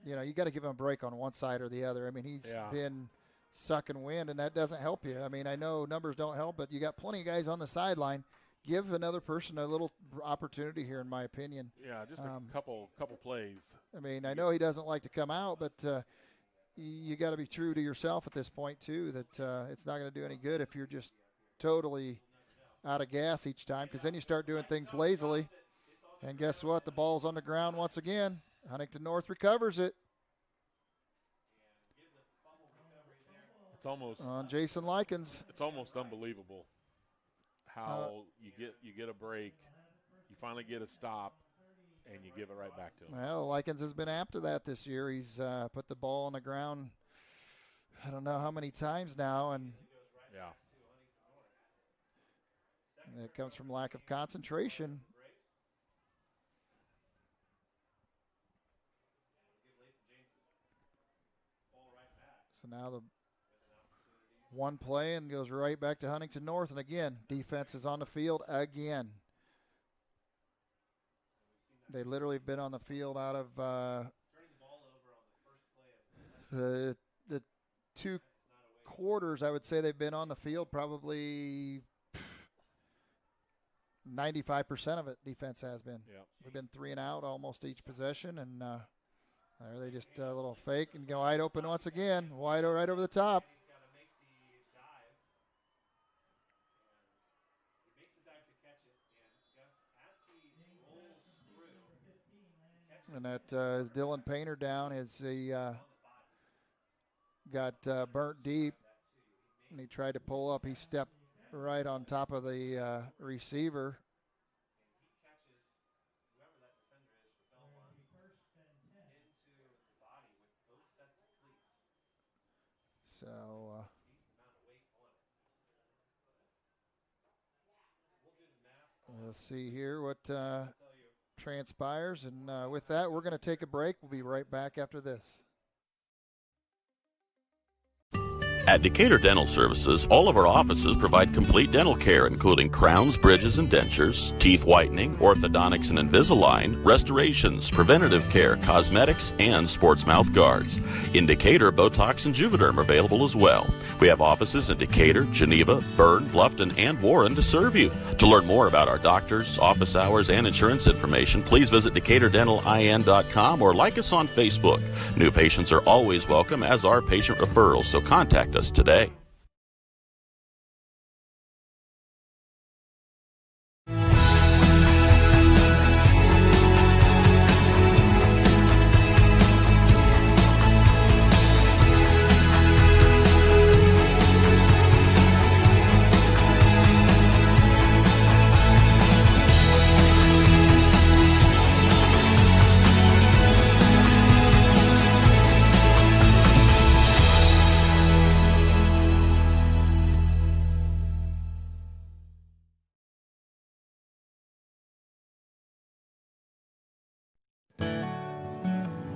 You got to give him a break on one side or the other. I mean, he's been sucking wind, and that doesn't help you. I mean, I know numbers don't help, but you got plenty of guys on the sideline. Give another person a little opportunity here, in my opinion. Yeah, just a couple plays. I mean, I know he doesn't like to come out, but you got to be true to yourself at this point, too, that it's not going to do any good if you're just totally out of gas each time, because then you start doing things lazily. And guess what? The ball's on the ground once again. Huntington North recovers it. It's almost on Jason Likens. It's almost unbelievable how you get a break, you finally get a stop, and you give it right back to him. Well, Likens has been apt to that this year. He's put the ball on the ground I don't know how many times now, and yeah, it comes from lack of concentration. So now the one play and goes right back to Huntington North, and again, defense is on the field again. They literally have been on the field out of the 2 quarters. I would say they've been on the field probably 95% of it. Defense has been. Yep. We've been 3 and out almost each possession, and there they just a little fake and go wide open once again, right over the top. And that is Dylan Painter down as he got burnt deep, and he tried to pull up. He stepped right on top of the receiver. So we'll see here what transpires, and with that, we're going to take a break. We'll be right back after this. At Decatur Dental Services, all of our offices provide complete dental care, including crowns, bridges, and dentures, teeth whitening, orthodontics and Invisalign, restorations, preventative care, cosmetics, and sports mouth guards. In Decatur, Botox and Juvederm are available as well. We have offices in Decatur, Geneva, Berne, Bluffton, and Warren to serve you. To learn more about our doctors, office hours, and insurance information, please visit DecaturDentalIN.com or like us on Facebook. New patients are always welcome, as are patient referrals, so contact us today.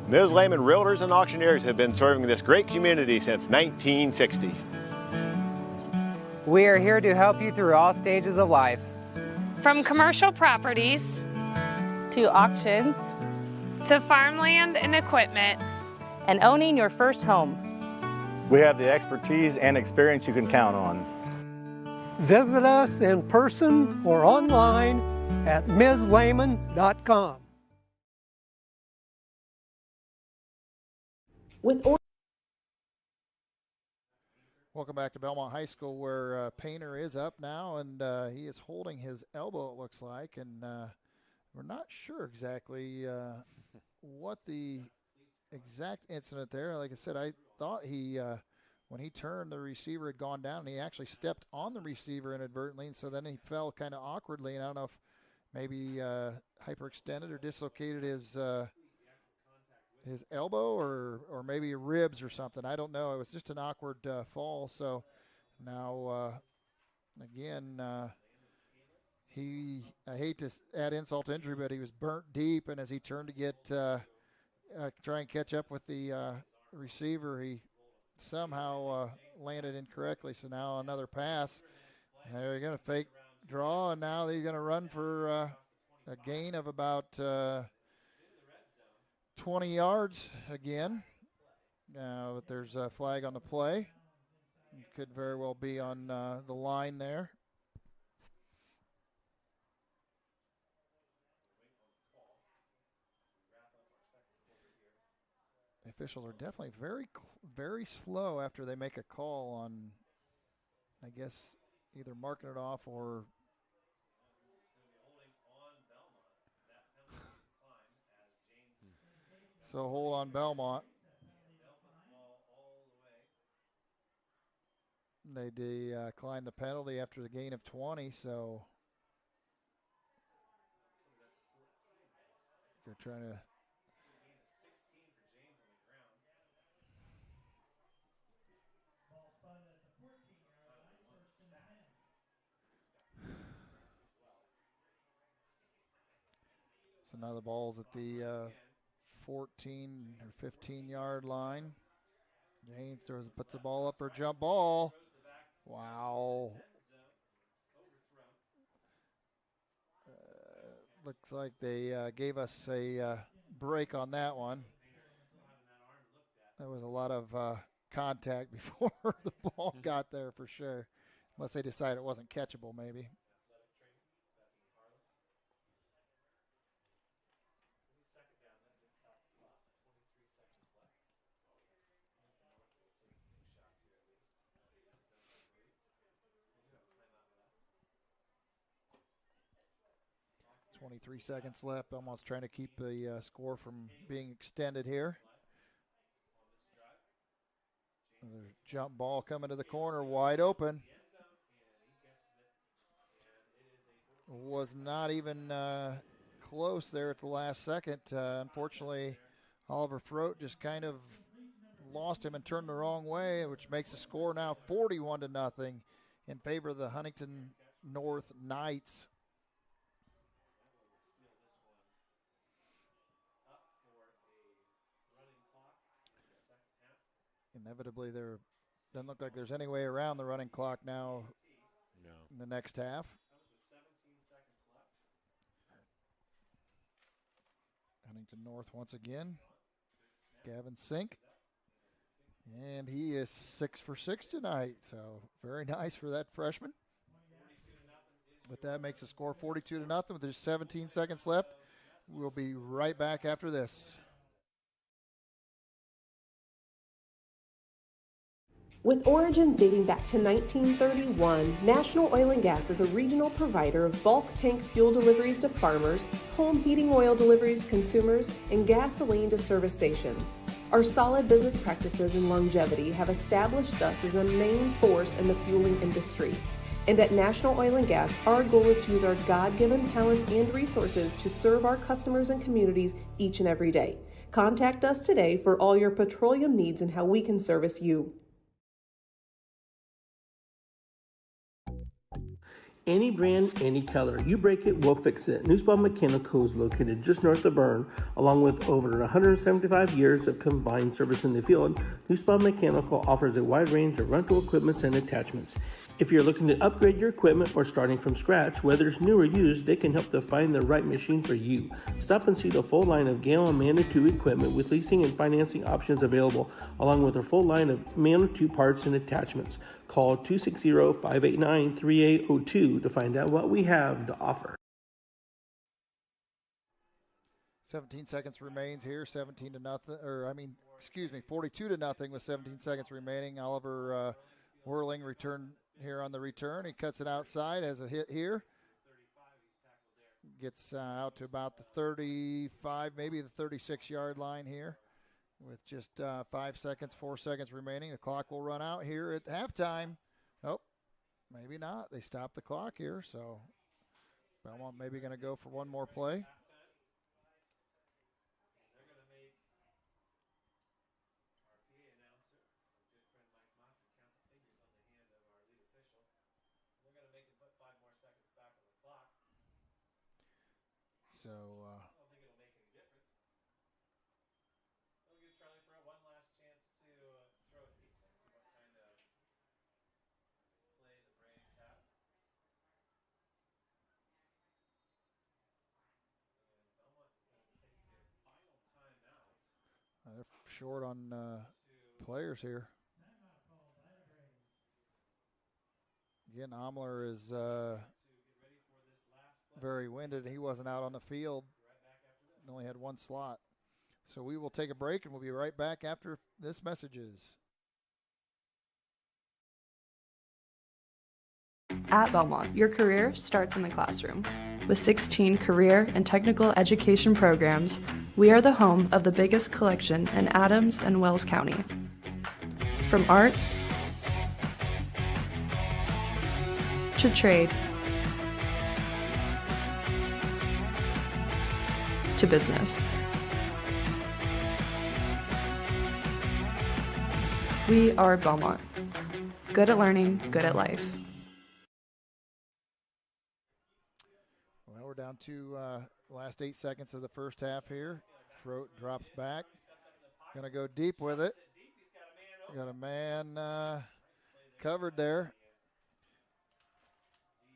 Ms. Lehman Realtors and Auctioneers have been serving this great community since 1960. We are here to help you through all stages of life. From commercial properties To auctions to farmland and equipment and owning your first home. We have the expertise and experience you can count on. Visit us in person or online at MsLehman.com. Welcome back to Bellmont High School, where Painter is up now, and he is holding his elbow, it looks like, and we're not sure exactly what the exact incident there. Like I said, I thought he, when he turned, the receiver had gone down, and he actually stepped on the receiver inadvertently, and so then he fell kind of awkwardly, and I don't know if maybe hyperextended or dislocated his elbow or maybe ribs or something. I don't know. It was just an awkward fall. So now, again, I hate to add insult to injury, but he was burnt deep, and as he turned to get try and catch up with the receiver, he somehow landed incorrectly. So now another pass. They're going to fake draw, and now they're going to run for a gain of about 20 yards again. But there's a flag on the play. It could very well be on the line there. The officials are definitely very slow after they make a call on, I guess, either marking it off or so hold on Bellmont. They declined the penalty after the gain of 20, so they're trying to. So now the ball's at the 14 or 15-yard line. James puts the ball up for a jump ball. Wow. Looks like they gave us a break on that one. There was a lot of contact before the ball got there for sure. Unless they decided it wasn't catchable, maybe. .23 seconds left. Bellmont's trying to keep the score from being extended here. Another jump ball coming to the corner, wide open. Was not even close there at the last second. Unfortunately, Oliver Throat just kind of lost him and turned the wrong way, which makes the score now 41-0 in favor of the Huntington North Knights. Inevitably, there doesn't look like there's any way around the running clock now in the next half. Huntington North once again. Gavin Sink. And he is 6 for 6 tonight, so very nice for that freshman. But that makes the score 42-0 with just 17 seconds left. We'll be right back after this. With origins dating back to 1931, National Oil & Gas is a regional provider of bulk tank fuel deliveries to farmers, home heating oil deliveries to consumers, and gasoline to service stations. Our solid business practices and longevity have established us as a main force in the fueling industry. And at National Oil & Gas, our goal is to use our God-given talents and resources to serve our customers and communities each and every day. Contact us today for all your petroleum needs and how we can service you. Any brand, any color. You break it, we'll fix it. Nussbaum Mechanical is located just north of Berne. Along with over 175 years of combined service in the field, Nussbaum Mechanical offers a wide range of rental equipment and attachments. If you're looking to upgrade your equipment or starting from scratch, whether it's new or used, they can help to find the right machine for you. Stop and see the full line of Gale and Manitou equipment with leasing and financing options available, along with a full line of Manitou parts and attachments. Call 260-589-3802 to find out what we have to offer. 17 seconds remains here, 42-0 with 17 seconds remaining. Oliver Whirling return here on the return. He cuts it outside, has a hit here. Gets out to about the 35, maybe the 36-yard line here with just 4 seconds remaining. The clock will run out here at halftime. Oh, maybe not. They stopped the clock here, so Bellmont maybe going to go for one more play. So, I don't think it'll make any difference. We'll give Charlie for one last chance to throw a peek. Let's see what kind of play the Braves have. And Bellmont is going to take their final timeout. They're short on players here. Again, Omler is very winded. He wasn't out on the field. Only had one slot. So we will take a break, and we'll be right back after this messages. At Bellmont, your career starts in the classroom. With 16 career and technical education programs, we are the home of the biggest collection in Adams and Wells County. From arts to trade to business. We are Bellmont. Good at learning, good at life. Well, we're down to last 8 seconds of the first half here. Throat drops back. Going to go deep with it. Got a man covered there.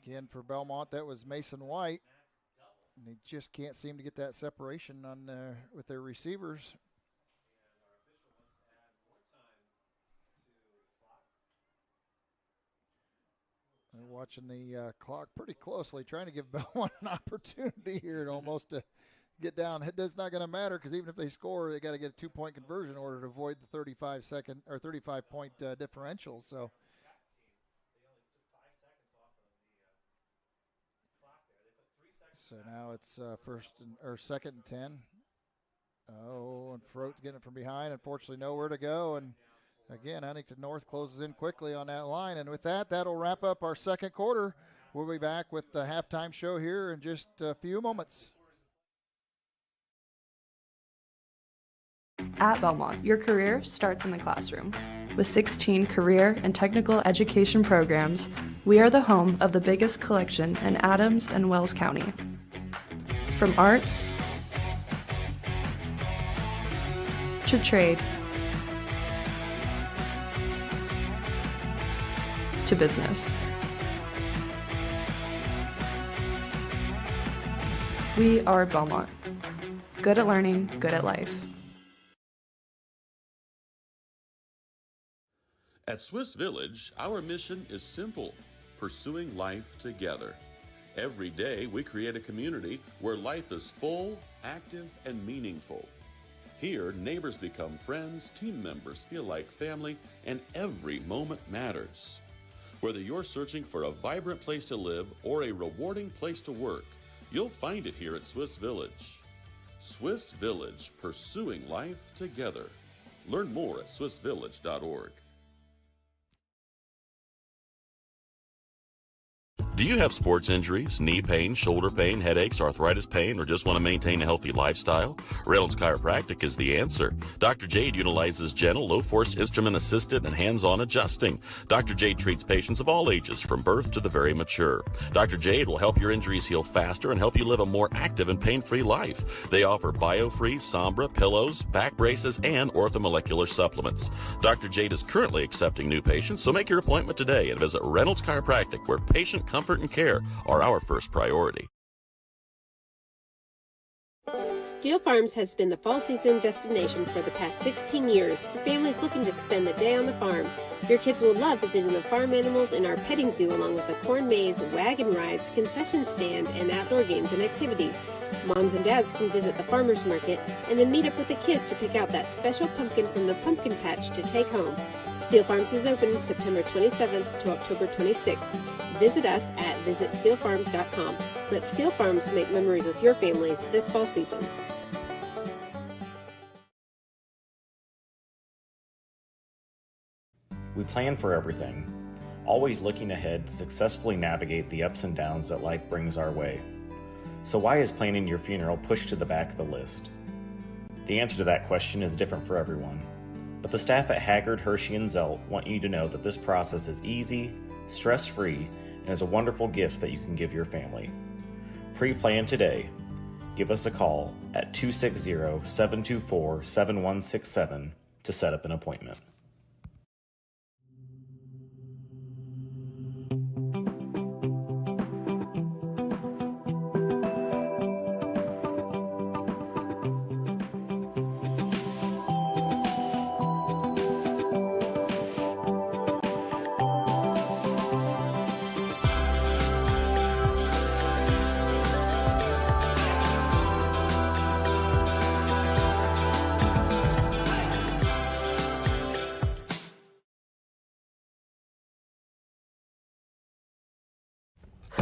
Again, for Bellmont, that was Mason White. And they just can't seem to get that separation on with their receivers. They're watching the clock pretty closely, trying to give Bellmont an opportunity here and almost to get down. It's not going to matter because even if they score, they got to get a 2-point conversion in order to avoid the 35-point differential. So now it's second and 10. Oh, and Throat getting it from behind. Unfortunately, nowhere to go. And again, Huntington North closes in quickly on that line. And with that, that'll wrap up our second quarter. We'll be back with the halftime show here in just a few moments. At Bellmont, your career starts in the classroom. With 16 career and technical education programs, we are the home of the biggest collection in Adams and Wells County. From arts to trade to business. We are Bellmont. Good at learning, good at life. At Swiss Village, our mission is simple: pursuing life together. Every day, we create a community where life is full, active, and meaningful. Here, neighbors become friends, team members feel like family, and every moment matters. Whether you're searching for a vibrant place to live or a rewarding place to work, you'll find it here at Swiss Village. Swiss Village, pursuing life together. Learn more at swissvillage.org. Do you have sports injuries, knee pain, shoulder pain, headaches, arthritis pain, or just want to maintain a healthy lifestyle? Reynolds Chiropractic is the answer. Dr. Jade utilizes gentle, low-force, instrument-assisted, and hands-on adjusting. Dr. Jade treats patients of all ages, from birth to the very mature. Dr. Jade will help your injuries heal faster and help you live a more active and pain-free life. They offer BioFree, Sombra, pillows, back braces, and orthomolecular supplements. Dr. Jade is currently accepting new patients, so make your appointment today and visit Reynolds Chiropractic, where patient comfort and care are our first priority. Steel Farms has been the fall season destination for the past 16 years for families looking to spend the day on the farm. Your kids will love visiting the farm animals in our petting zoo, along with the corn maze, wagon rides, concession stand, and outdoor games and activities. Moms and dads can visit the farmers market and then meet up with the kids to pick out that special pumpkin from the pumpkin patch to take home. Steel Farms is open September 27th to October 26th. Visit us at visitsteelfarms.com. Let Steel Farms make memories with your families this fall season. We plan for everything, always looking ahead to successfully navigate the ups and downs that life brings our way. So why is planning your funeral pushed to the back of the list? The answer to that question is different for everyone. But the staff at Haggard, Hershey, and Zelt want you to know that this process is easy, stress-free, and is a wonderful gift that you can give your family. Pre-plan today. Give us a call at 260-724-7167 to set up an appointment.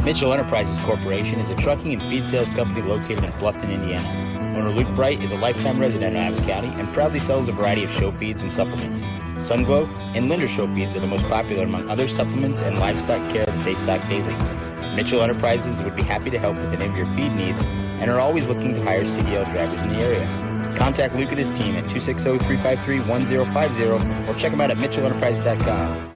Mitchell Enterprises Corporation is a trucking and feed sales company located in Bluffton, Indiana. Owner Luke Bright is a lifetime resident of Adams County and proudly sells a variety of show feeds and supplements. Sunglow and Linder show feeds are the most popular among other supplements and livestock care that they stock daily. Mitchell Enterprises would be happy to help with any of your feed needs and are always looking to hire CDL drivers in the area. Contact Luke and his team at 260-353-1050 or check them out at mitchellenterprises.com.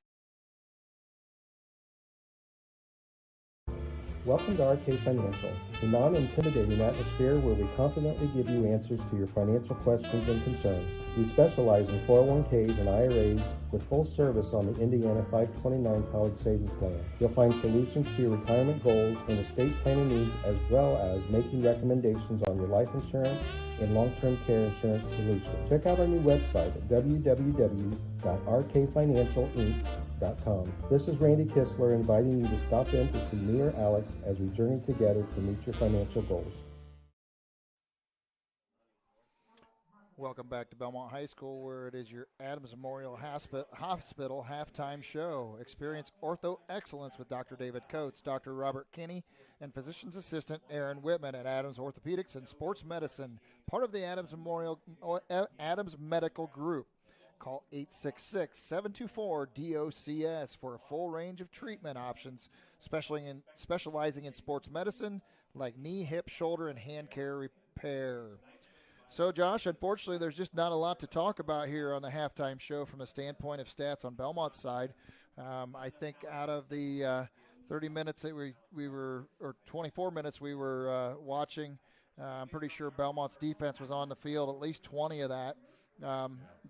Welcome to RK Financial, a non-intimidating atmosphere where we confidently give you answers to your financial questions and concerns. We specialize in 401ks and IRAs with full service on the Indiana 529 college savings plans. You'll find solutions to your retirement goals and estate planning needs, as well as making recommendations on your life insurance and long-term care insurance solutions. Check out our new website at www.rkfinancialinc.com. This is Randy Kistler inviting you to stop in to see me or Alex as we journey together to meet your financial goals. Welcome back to Bellmont High School, where it is your Adams Memorial Hospital halftime show. Experience ortho excellence with Dr. David Coates, Dr. Robert Kinney, and physician's assistant Aaron Whitman at Adams Orthopedics and Sports Medicine, part of the Adams Medical Group. Call 866-724-DOCS for a full range of treatment options, specializing in sports medicine like knee, hip, shoulder, and hand care repair. So, Josh, unfortunately, there's just not a lot to talk about here on the halftime show from a standpoint of stats on Belmont's side. I think out of the 30 minutes that we were, or 24 minutes we were watching, I'm pretty sure Belmont's defense was on the field, at least 20 of that.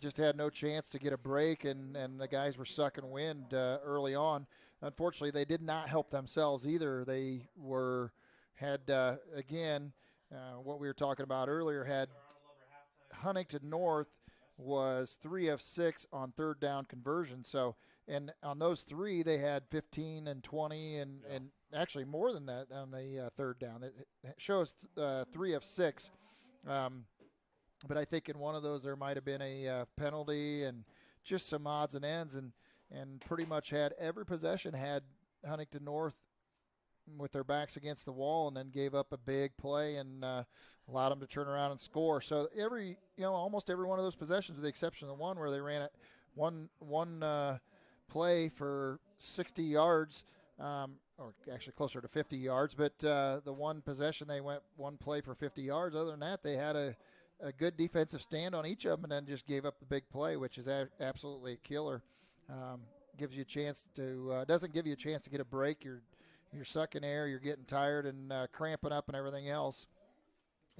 Just had no chance to get a break, and the guys were sucking wind early on. Unfortunately, they did not help themselves either. They had what we were talking about earlier, had Huntington North was 3 of 6 on third down conversion. So, and on those 3, they had 15 and 20 and actually more than that on the third down. It shows 3 of 6. But I think in one of those there might have been a penalty and just some odds and ends, and pretty much had every possession had Huntington North with their backs against the wall, and then gave up a big play and allowed them to turn around and score. So almost every one of those possessions, with the exception of the one where they ran it one play for 60 yards, or actually closer to 50 yards. But the one possession they went one play for 50 yards. Other than that, they had a good defensive stand on each of them, and then just gave up the big play, which is absolutely a killer. Gives you a chance to doesn't give you a chance to get a break. You're sucking air, you're getting tired and cramping up and everything else.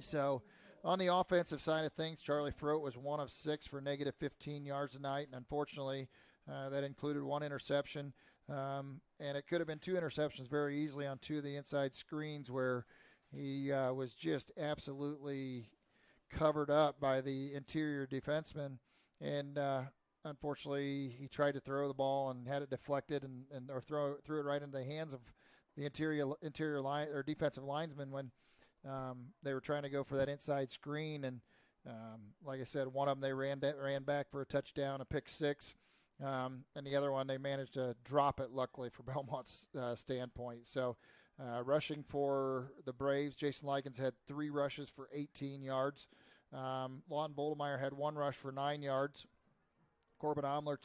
So on the offensive side of things, Charlie Froat was 1 of 6 for negative 15 yards tonight, and unfortunately that included 1 interception. And it could have been 2 interceptions very easily on 2 of the inside screens where he was just absolutely covered up by the interior defenseman, and unfortunately he tried to throw the ball and had it deflected or threw it right into the hands of the interior line or defensive linesman when they were trying to go for that inside screen. And like I said, one of them they ran back for a touchdown, a pick 6, and the other one they managed to drop it, luckily for Belmont's standpoint. So rushing for the Braves, Jason Likens had 3 rushes for 18 yards. Lawton Boldemeyer had 1 rush for 9 yards. Corbin Omler,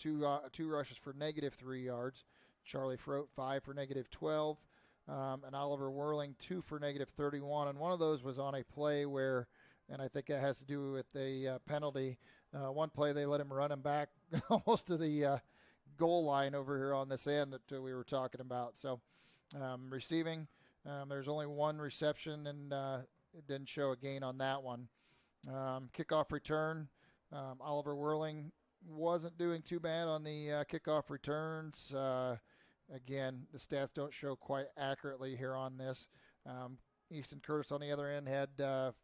2 rushes for negative 3 yards. Charlie Froat, 5 for negative 12. And Oliver Whirling, 2 for negative 31. And one of those was on a play where, and I think that has to do with the penalty. One play they let him run him back almost to the goal line over here on this end that we were talking about. So receiving, there's only 1 reception, and it didn't show a gain on that one. Kickoff return, Oliver Whirling wasn't doing too bad on the kickoff returns. Again, the stats don't show quite accurately here on this. Easton Curtis on the other end had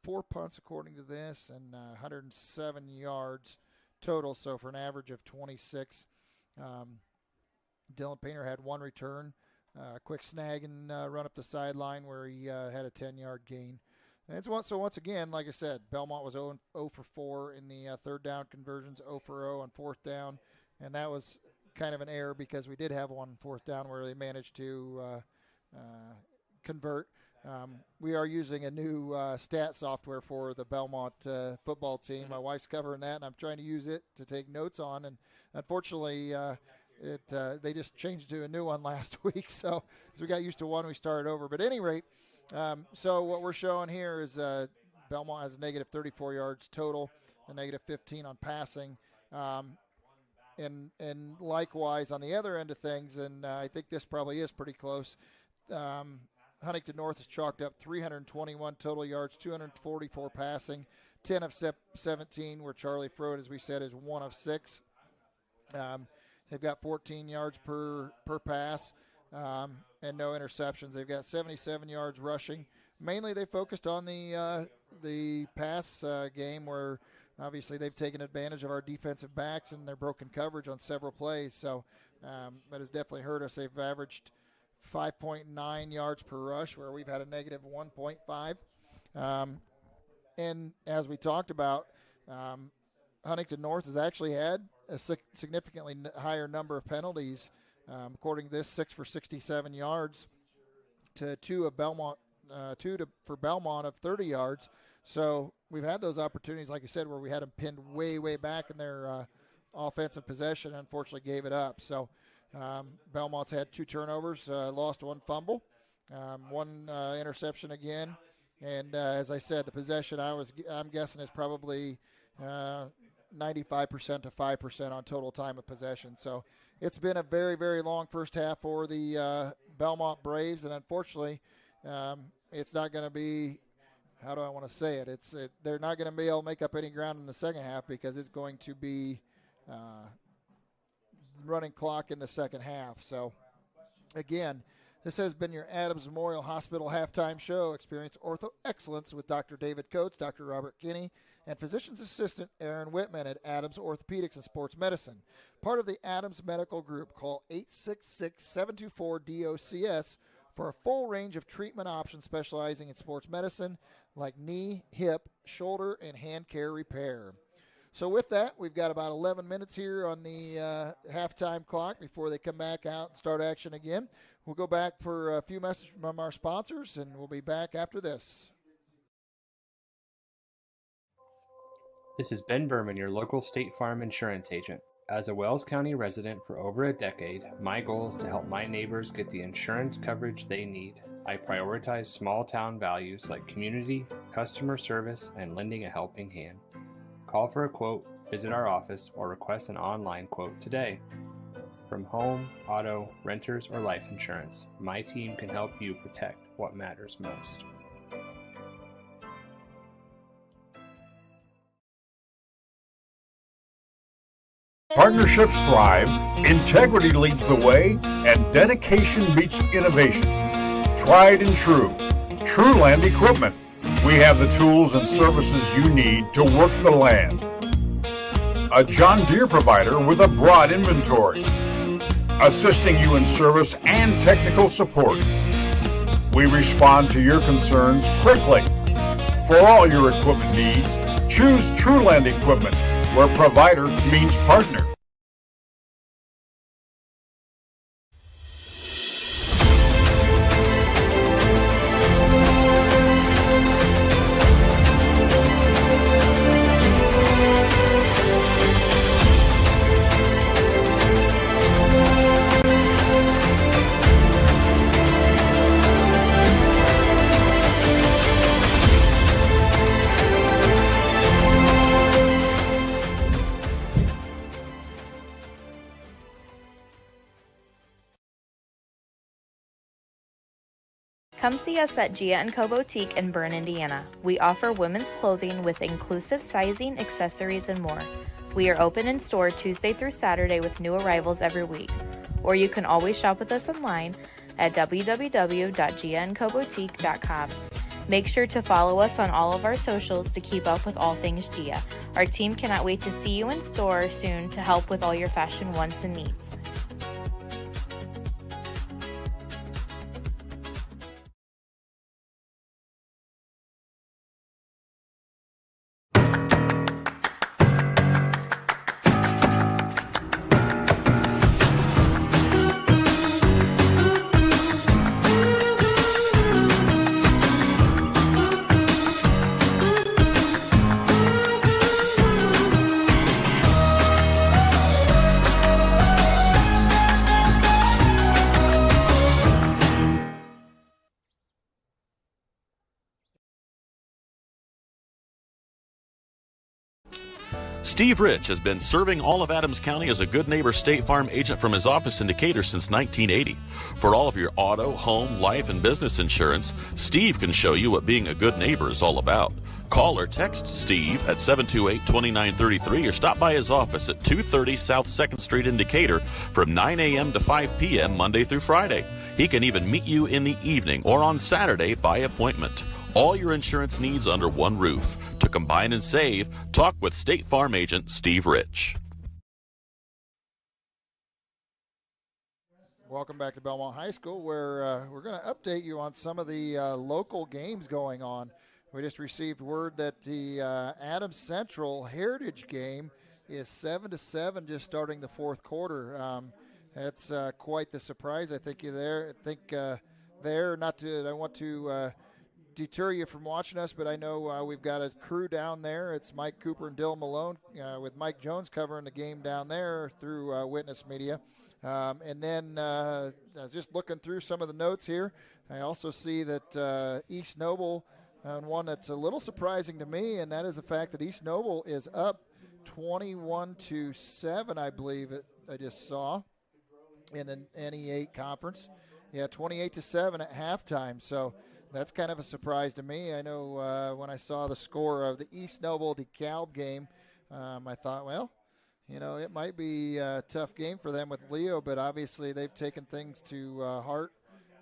4 punts according to this, and 107 yards total, so for an average of 26. Dylan Painter had 1 return, quick snag and run up the sideline where he had a 10-yard gain. And so once again, like I said, Bellmont was 0 for 4 in the third down conversions, 0 for 0 on fourth down, and that was kind of an error because we did have 1 fourth down where they managed to convert. We are using a new stat software for the Bellmont football team. My wife's covering that, and I'm trying to use it to take notes on. And unfortunately, they just changed to a new one last week. So as we got used to one, we started over. But at any rate, So what we're showing here is Bellmont has a negative 34 yards total, a negative 15 on passing. And likewise on the other end of things, and I think this probably is pretty close, Huntington North has chalked up 321 total yards, 244 passing, 10 of 17, where Charlie Frode, as we said, is 1 of 6. They've got 14 yards per pass and no interceptions. They've got 77 yards rushing. Mainly they focused on the pass game, where obviously they've taken advantage of our defensive backs and their broken coverage on several plays. So that has definitely hurt us. They've averaged 5.9 yards per rush, where we've had a negative 1.5. And as we talked about, Huntington North has actually had a significantly higher number of penalties. According to this, 6 for 67 yards to 2 of Bellmont, for Bellmont of 30 yards. So we've had those opportunities, like I said, where we had them pinned way, way back in their offensive possession, and unfortunately gave it up. So Bellmont's had 2 turnovers, lost 1 fumble, 1 interception again. And as I said, the possession I'm guessing is probably 95% to 5% on total time of possession. So it's been a very, very long first half for the Bellmont Braves, and unfortunately, it's not going to be, how do I want to say it? They're not going to be able to make up any ground in the second half, because it's going to be running clock in the second half. So, again, this has been your Adams Memorial Hospital halftime show. Experience ortho excellence with Dr. David Coates, Dr. Robert Kinney, and physician's assistant Aaron Whitman at Adams Orthopedics and Sports Medicine. Part of the Adams Medical Group. Call 866-724-DOCS for a full range of treatment options specializing in sports medicine like knee, hip, shoulder, and hand care repair. So with that, we've got about 11 minutes here on the halftime clock before they come back out and start action again. We'll go back for a few messages from our sponsors, and we'll be back after this. This is Ben Berman, your local State Farm insurance agent. As a Wells County resident for over a decade, my goal is to help my neighbors get the insurance coverage they need. I prioritize small town values like community, customer service, and lending a helping hand. Call for a quote, visit our office, or request an online quote today. From home, auto, renters, or life insurance, my team can help you protect what matters most. Partnerships thrive, integrity leads the way, and dedication meets innovation. Tried and true. Trueland Equipment. We have the tools and services you need to work the land. A John Deere provider with a broad inventory, assisting you in service and technical support. We respond to your concerns quickly. For all your equipment needs, choose Trueland Equipment, where provider means partner. Come see us at Gia & Co. Boutique in Berne, Indiana. We offer women's clothing with inclusive sizing, accessories, and more. We are open in store Tuesday through Saturday with new arrivals every week. Or you can always shop with us online at www.giaandcoboutique.com. Make sure to follow us on all of our socials to keep up with all things Gia. Our team cannot wait to see you in store soon to help with all your fashion wants and needs. Steve Rich has been serving all of Adams County as a Good Neighbor State Farm agent from his office in Decatur since 1980. For all of your auto, home, life, and business insurance, Steve can show you what being a good neighbor is all about. Call or text Steve at 728-2933 or stop by his office at 230 South 2nd Street in Decatur from 9 a.m. to 5 p.m. Monday through Friday. He can even meet you in the evening or on Saturday by appointment. All your insurance needs under one roof. To combine and save, talk with State Farm agent Steve Rich. Welcome back to Bellmont High School, where we're going to update you on some of the local games going on. We just received word that the Adams Central Heritage game is 7-7, just starting the fourth quarter. That's quite the surprise. I think you're there. I think I want to deter you from watching us, but I know we've got a crew down there. It's Mike Cooper and Dill Malone with Mike Jones covering the game down there through Witness Media. And then just looking through some of the notes here, I also see that East Noble, one that's a little surprising to me, and that is the fact that East Noble is up 21-7, I believe I just saw in the NE8 conference. Yeah, 28-7 at halftime. So that's kind of a surprise to me. I know when I saw the score of the East Noble DeKalb game, I thought, well, it might be a tough game for them with Leo, but obviously they've taken things to heart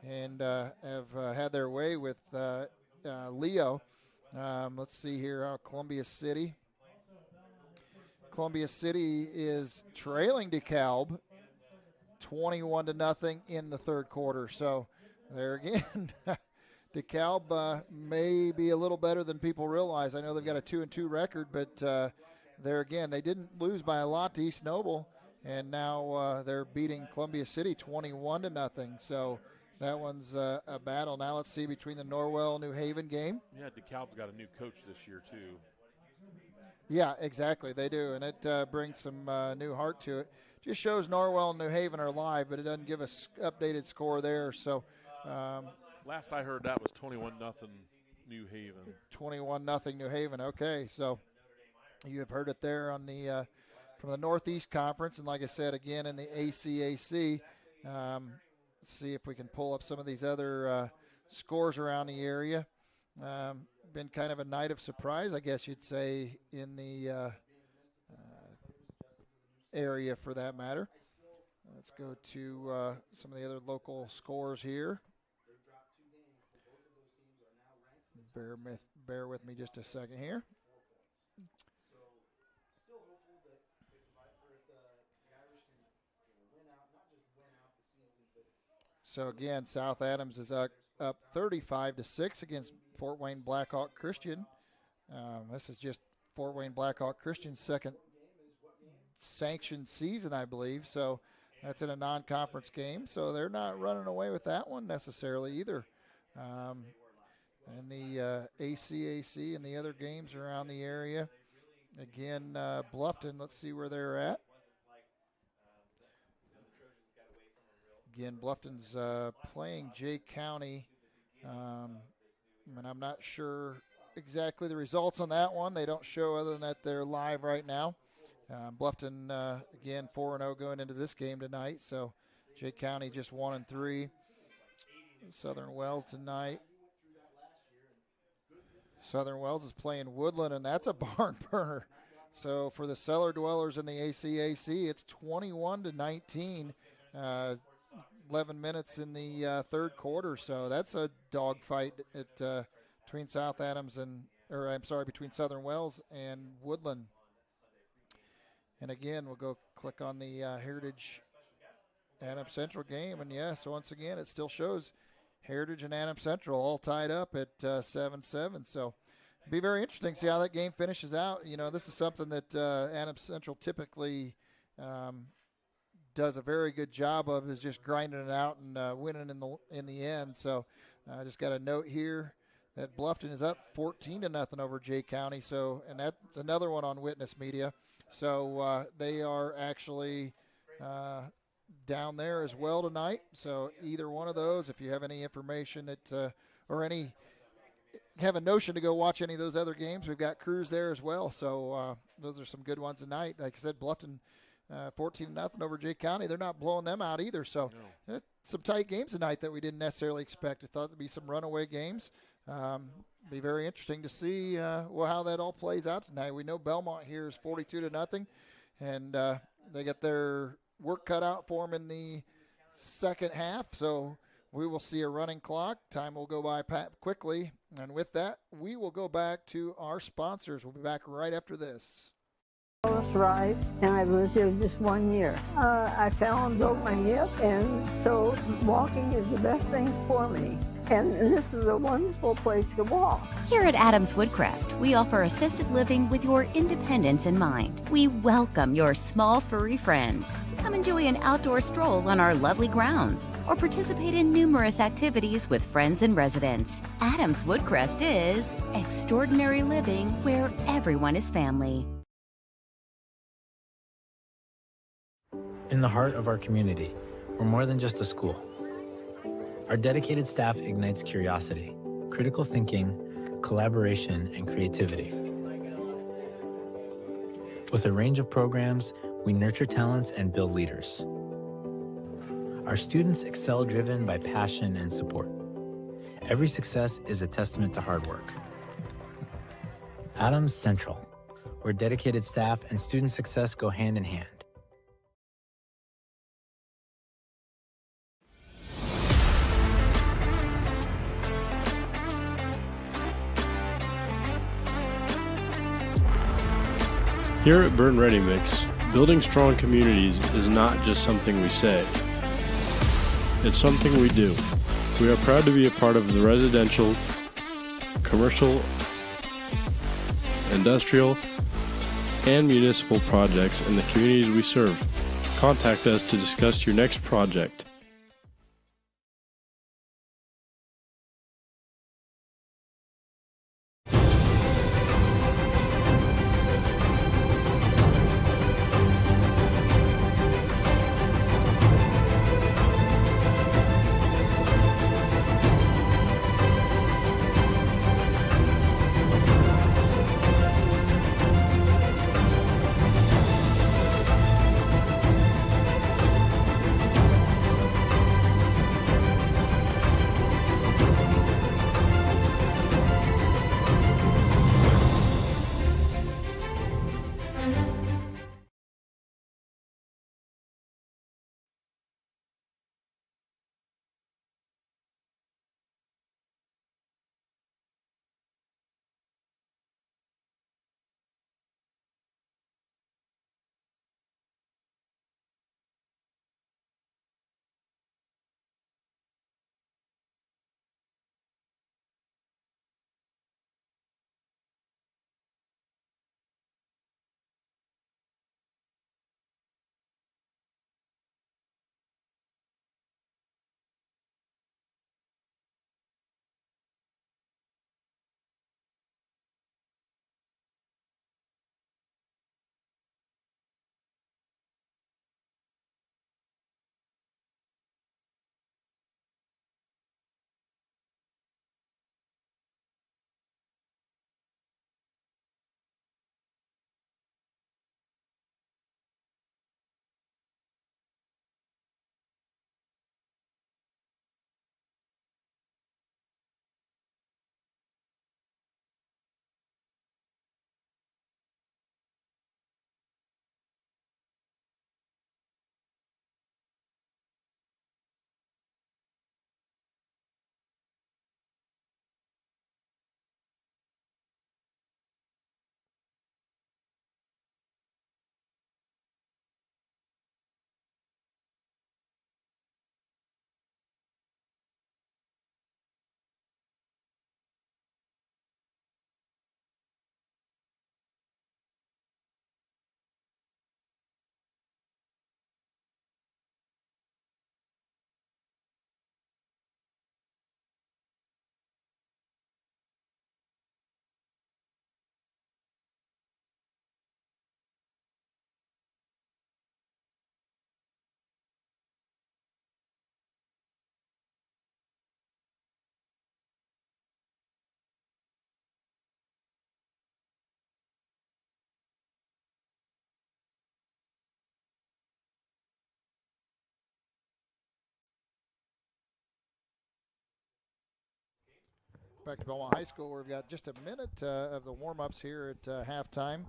and have had their way with Leo. Let's see here, Columbia City. Columbia City is trailing DeKalb 21-0 in the third quarter. So there again, DeKalb may be a little better than people realize. I know they've got a 2-2 record, but there again, they didn't lose by a lot to East Noble, and now they're beating Columbia City 21-0. So that one's a battle. Now let's see between the Norwell-New Haven game. Yeah, DeKalb's got a new coach this year too. Yeah, exactly, they do, and it brings some new heart to it. Just shows Norwell and New Haven are live, but it doesn't give us updated score there. So last I heard, that was 21-0 New Haven. 21-0 New Haven. Okay, so you have heard it there on the from the Northeast Conference, and like I said, again in the ACAC. Let's see if we can pull up some of these other scores around the area. Been kind of a night of surprise, I guess you'd say, in the area for that matter. Let's go to some of the other local scores here. Bear with me just a second here. So again, South Adams is up 35-6 against Fort Wayne Blackhawk Christian. This is just Fort Wayne Blackhawk Christian's second sanctioned season, I believe. So that's in a non-conference game. So they're not running away with that one necessarily either. And the ACAC and the other games around the area. Again, Bluffton, let's see where they're at. Again, Bluffton's playing Jay County, and I'm not sure exactly the results on that one. They don't show other than that they're live right now. Bluffton, again, 4-0 going into this game tonight. So Jay County just 1-3. Southern Wells tonight. Southern Wells is playing Woodland, and that's a barn burner. So for the Cellar Dwellers in the ACAC, it's 21-19. 11 minutes in the third quarter, so that's a dogfight between South Adams between Southern Wells and Woodland. And again, we'll go click on the Heritage Adams Central game, and yes, once again, it still shows Heritage and Adams Central all tied up at 7-7. So it'll be very interesting to see how that game finishes out. This is something that Adams Central typically does a very good job of, is just grinding it out and winning in the end. So I just got a note here that Bluffton is up 14-0 over Jay County. So, and that's another one on Witness Media. So they are actually down there as well tonight. So either one of those, if you have any information that have a notion to go watch any of those other games, we've got crews there as well. So those are some good ones tonight. Like I said, Bluffton 14-0 over Jay County. They're not blowing them out either. So some tight games tonight that we didn't necessarily expect. I thought there'd be some runaway games. Be very interesting to see how that all plays out tonight. We know Bellmont here is 42-0, and they got their work cut out for them in the second half. So we will see a running clock. Time will go by quickly. And with that, we will go back to our sponsors. We'll be back right after this. Right, and I've lived here just 1 year. I fell and broke my hip, and so walking is the best thing for me. And this is a wonderful place to walk. Here at Adams Woodcrest, we offer assisted living with your independence in mind. We welcome your small furry friends. Come enjoy an outdoor stroll on our lovely grounds or participate in numerous activities with friends and residents. Adams Woodcrest is extraordinary living where everyone is family. In the heart of our community, we're more than just a school. Our dedicated staff ignites curiosity, critical thinking, collaboration, and creativity. With a range of programs, we nurture talents and build leaders. Our students excel driven by passion and support. Every success is a testament to hard work. Adams Central, where dedicated staff and student success go hand in hand. Here at Berne Ready Mix, building strong communities is not just something we say. It's something we do. We are proud to be a part of the residential, commercial, industrial, and municipal projects in the communities we serve. Contact us to discuss your next project. Back to Belmont High School, where we've got just a minute of the warm-ups here at halftime.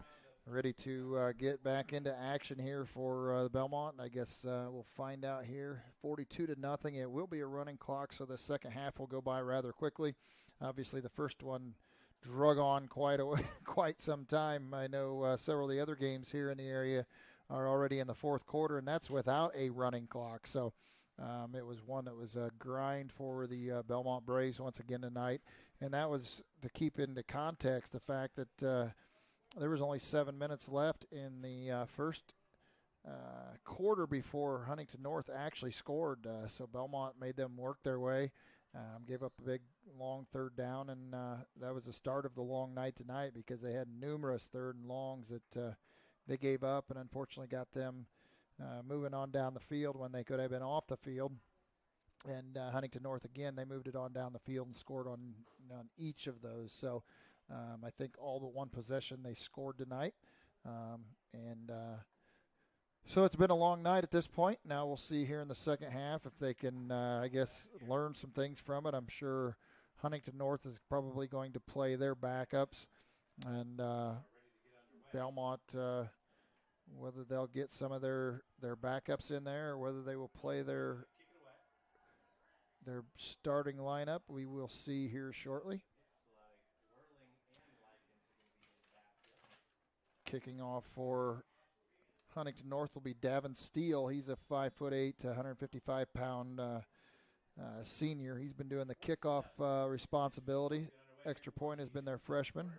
Ready to get back into action here for the Bellmont. I guess we'll find out here. 42-0. It will be a running clock, so the second half will go by rather quickly. Obviously, the first one drug on quite some time. I know several of the other games here in the area are already in the fourth quarter, and that's without a running clock. So it was one that was a grind for the Bellmont Braves once again tonight. And that was to keep into context the fact that there was only 7 minutes left in the first quarter before Huntington North actually scored. So Bellmont made them work their way, gave up a big, long third down, and that was the start of the long night tonight because they had numerous third and longs that they gave up and unfortunately got them moving on down the field when they could have been off the field. And Huntington North, again, they moved it on down the field and scored on each of those. So I think all but one possession they scored tonight. So it's been a long night at this point. Now we'll see here in the second half if they can, I guess, learn some things from it. I'm sure Huntington North is probably going to play their backups. And Bellmont, whether they'll get some of their backups in there or whether they will play their starting lineup, we will see here shortly. Kicking off for Huntington North will be Davin Steele. He's a 5'8", 155-pound senior. He's been doing the kickoff responsibility. Extra point has been their freshman.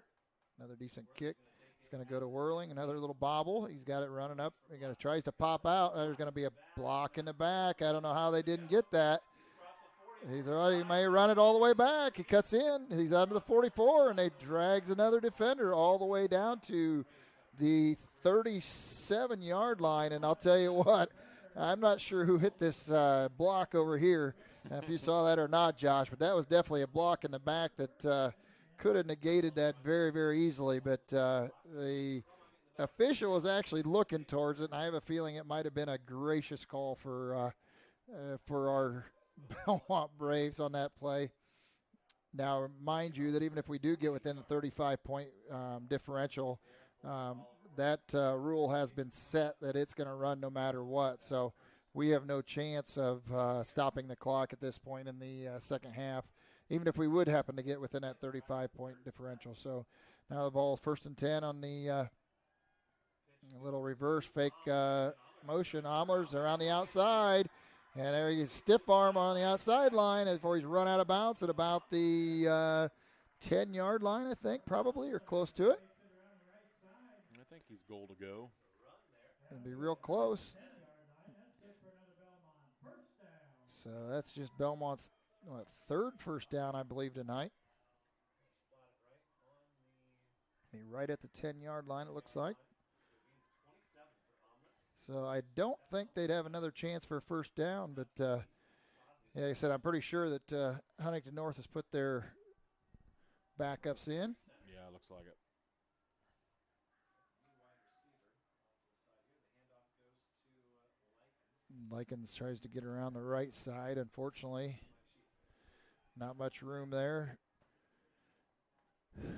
Another decent kick. It's going to go to Whirling. Another little bobble. He's got it running up. He tries to pop out. There's going to be a block in the back. I don't know how they didn't get that. He may run it all the way back. He cuts in. He's out to the 44, and they drags another defender all the way down to the 37-yard line. And I'll tell you what, I'm not sure who hit this block over here, if you saw that or not, Josh, but that was definitely a block in the back that could have negated that very, very easily. But the official was actually looking towards it, and I have a feeling it might have been a gracious call for our Bellmont Braves on that play. Now, mind you that even if we do get within the 35-point differential, that rule has been set that it's going to run no matter what. So we have no chance of stopping the clock at this point in the second half, even if we would happen to get within that 35-point differential. So now the ball is 1st and 10 on the little reverse fake motion. Omler's around the outside. And there he is, stiff arm on the outside line before he's run out of bounds at about the 10-yard line, I think, probably, or close to it. I think he's goal to go. It'll be real close. So that's just Belmont's third first down, I believe, tonight. Be right at the 10-yard line, it looks like. So I don't think they'd have another chance for a first down, but like I said, I'm pretty sure that Huntington North has put their backups in. Yeah, it looks like it. Likens tries to get around the right side. Unfortunately, not much room there.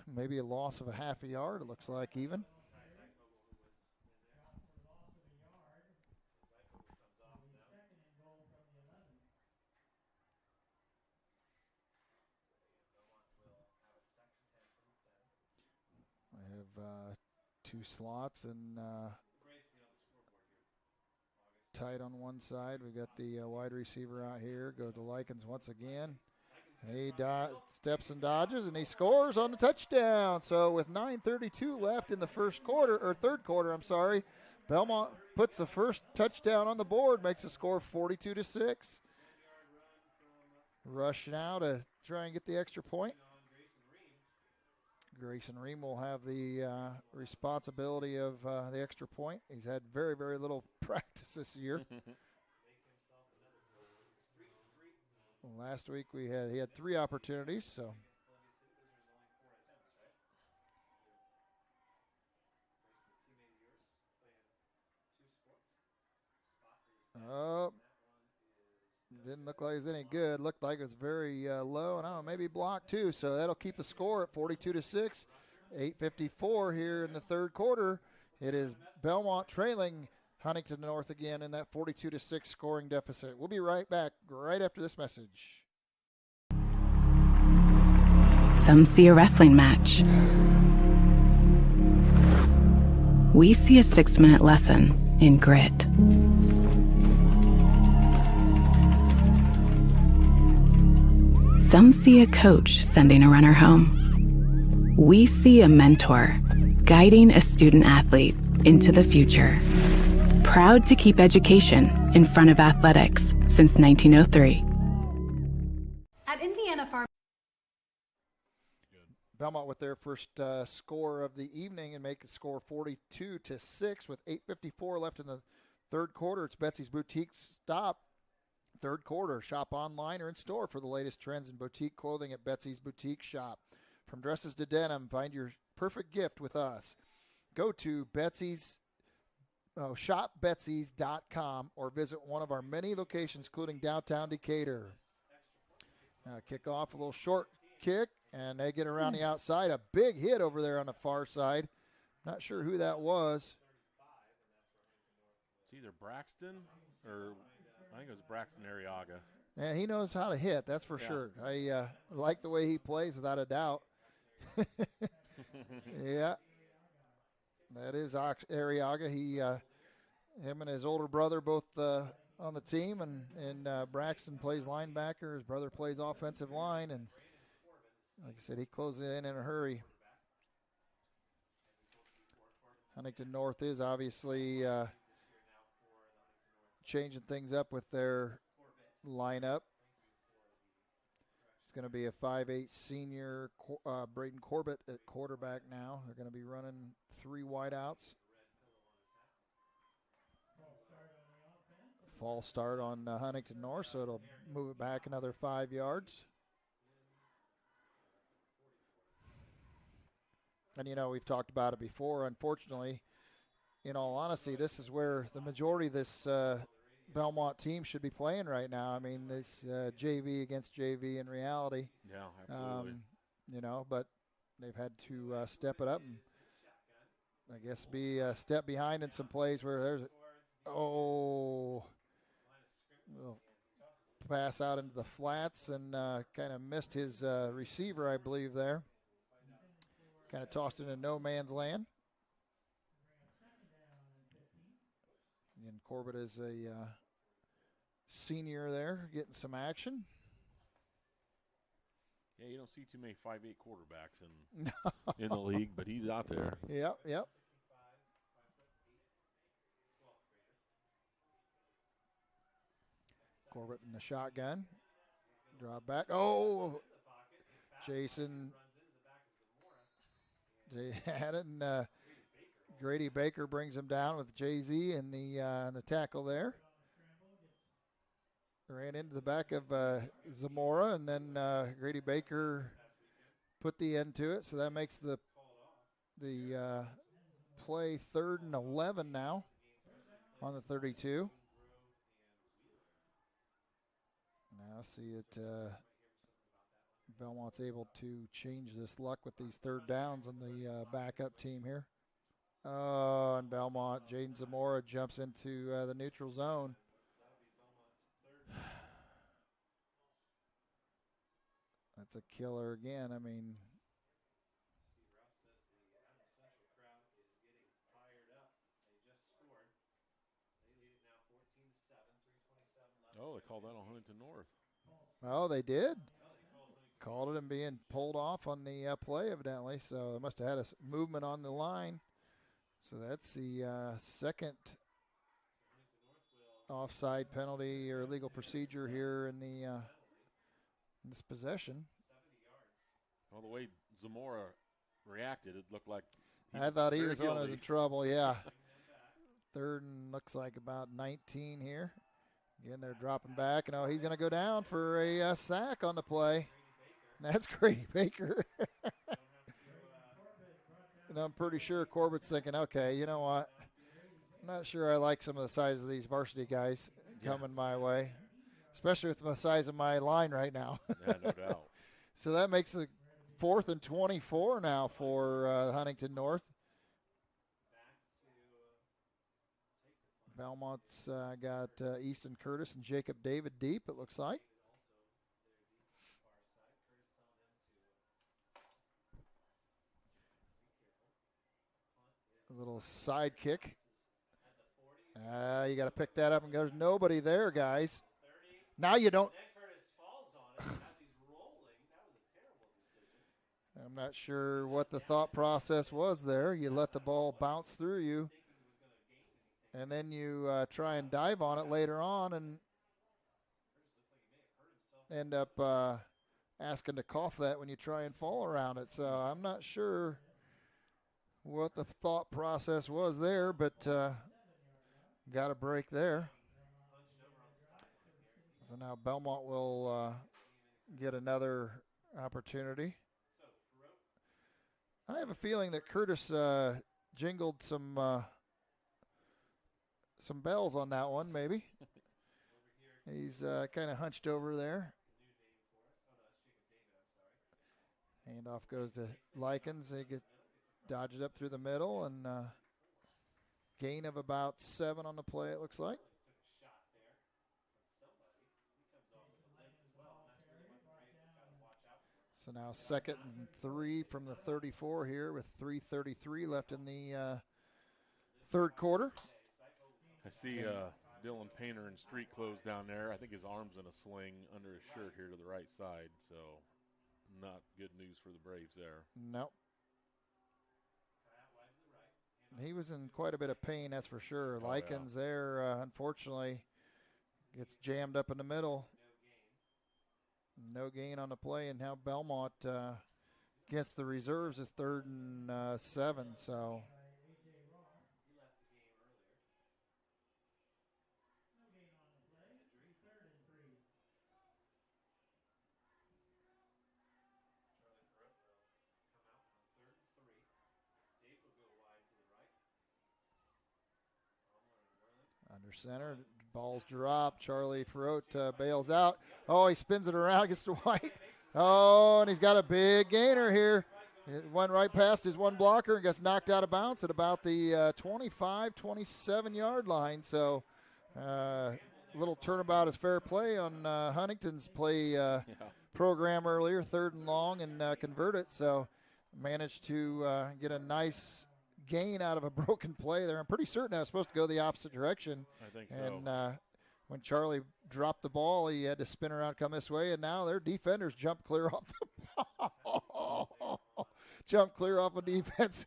Maybe a loss of a half a yard, it looks like, even. We have two slots and tight on one side. We got the wide receiver out here. Go to Likens once again. And he steps and dodges, and he scores on the touchdown. So with 9:32 left in the third quarter, Bellmont puts the first touchdown on the board, makes the score 42-6. Rush now to try and get the extra point. Grayson Ream will have the responsibility of the extra point. He's had very, very little practice this year. Last week he had 3 opportunities. So didn't look like it was any good. Looked like it was very low, and I don't know, maybe blocked too. So that'll keep the score at 42-6. 8:54 here in the third quarter. It is Bellmont trailing Huntington North again in that 42-6 scoring deficit. We'll be right back right after this message. Some see a wrestling match. We see a 6-minute lesson in grit. Some see a coach sending a runner home. We see a mentor guiding a student athlete into the future. Proud to keep education in front of athletics since 1903. At Indiana Farm. Bellmont with their first score of the evening and make the score 42-6 with 8:54 left in the third quarter. It's Betsy's Boutique Stop. Third quarter. Shop online or in store for the latest trends in boutique clothing at Betsy's Boutique Shop. From dresses to denim, find your perfect gift with us. Go to shopbetsys.com or visit one of our many locations, including downtown Decatur. Kick off a little short kick, and they get around the outside. A big hit over there on the far side. Not sure who that was. It's either Braxton or I think it was Braxton Arriaga. Yeah, he knows how to hit, that's for sure. I like the way he plays, without a doubt. Yeah. That is Arriaga. Him and his older brother both on the team, and Braxton plays linebacker. His brother plays offensive line, and like I said, he closes it in a hurry. Huntington North is obviously changing things up with their lineup. It's going to be a 5'8" senior, Braden Corbett at quarterback now. They're going to be running 3 wideouts. False start on Huntington North, so it'll move it back another 5 yards. And, you know, we've talked about it before. Unfortunately, in all honesty, this is where the majority of this Bellmont team should be playing right now. I mean, this JV against JV in reality. Yeah, absolutely. You know, but they've had to step it up and I guess be a step behind in some plays where there's little pass out into the flats and kind of missed his receiver, I believe, there. Kind of tossed into no man's land. And Corbett is a senior there, getting some action. Yeah, you don't see too many 5'8" quarterbacks in the league, but he's out there. Yep. Corbett in the shotgun. Drop back. Oh, Jason had it, and Grady Baker brings him down with Jay-Z in the tackle there. Ran into the back of Zamora, and then Grady Baker put the end to it, so that makes the play 3rd and 11 now on the 32. Now see that Bellmont's able to change this luck with these 3rd downs on the backup team here. Oh, and Bellmont, Jaden Zamora jumps into the neutral zone. That's a killer again. I mean, oh, they called that on Huntington North. Oh, they did? Called it and being pulled off on the play, evidently. So they must have had a movement on the line. So that's the second offside penalty or legal procedure here in the in this possession. Well, the way Zamora reacted, it looked like I thought he was one who was in trouble, yeah. 3rd and looks like about 19 here. Again, they're dropping back. And he's going to go down for a sack on the play. And that's Grady Baker. And I'm pretty sure Corbett's thinking, okay, you know what? I'm not sure I like some of the size of these varsity guys coming my way. especially with the size of my line right now. Yeah, no doubt. So that makes it 4th and 24 now for Huntington North. Belmont's got Easton Curtis and Jacob David deep, it looks like. A little side kick. You got to pick that up, and there's nobody there, guys. Now you don't. I'm not sure what the thought process was there. You let the ball bounce through you, and then you try and dive on it later on and end up asking to cough that when you try and fall around it. So I'm not sure what the thought process was there, but got a break there. So now Bellmont will get another opportunity. I have a feeling that Curtis jingled some bells on that one, maybe. He's kind of hunched over there. Handoff goes to Likens. They get dodged up through the middle, and gain of about 7 on the play, it looks like. So now 2nd and 3 from the 34 here with 3:33 left in the third quarter. I see Dylan Painter in street clothes down there. I think his arm's in a sling under his shirt here to the right side, so not good news for the Braves there. Nope. He was in quite a bit of pain, that's for sure. Likens there, unfortunately, gets jammed up in the middle. No gain on the play, and now Bellmont against the reserves is 3rd and 7. So under center, ball's dropped. Charlie Ferrot bails out. Oh, he spins it around, gets to White. Oh, and he's got a big gainer here. It went right past his one blocker and gets knocked out of bounds at about the 25, 27-yard line. So a little turnabout is fair play on Huntington's play program earlier, 3rd and long, and convert it. So managed to get a nice gain out of a broken play there. I'm pretty certain I was supposed to go the opposite direction. I think so. And when Charlie dropped the ball, he had to spin around, come this way, and now their defenders jump clear off the ball. Jump clear off of defense.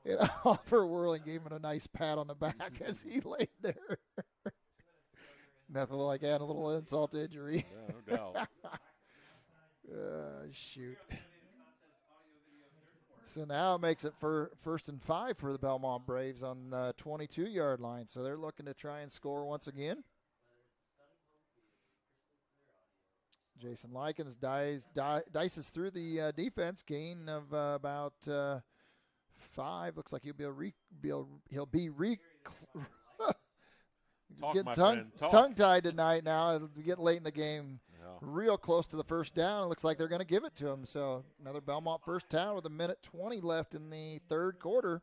And Oliver Whirling gave him a nice pat on the back as he laid there. Nothing like adding a little insult to injury. Yeah, no doubt. Shoot. So now it makes it for 1st and 5 for the Bellmont Braves on the 22-yard line. So they're looking to try and score once again. Jason Likens dices through the defense, gain of about 5. Looks like he'll be getting tongue-tied tonight now. It'll get late in the game. Real close to the first down. It looks like they're going to give it to him. So another Bellmont first down with 1:20 left in the third quarter.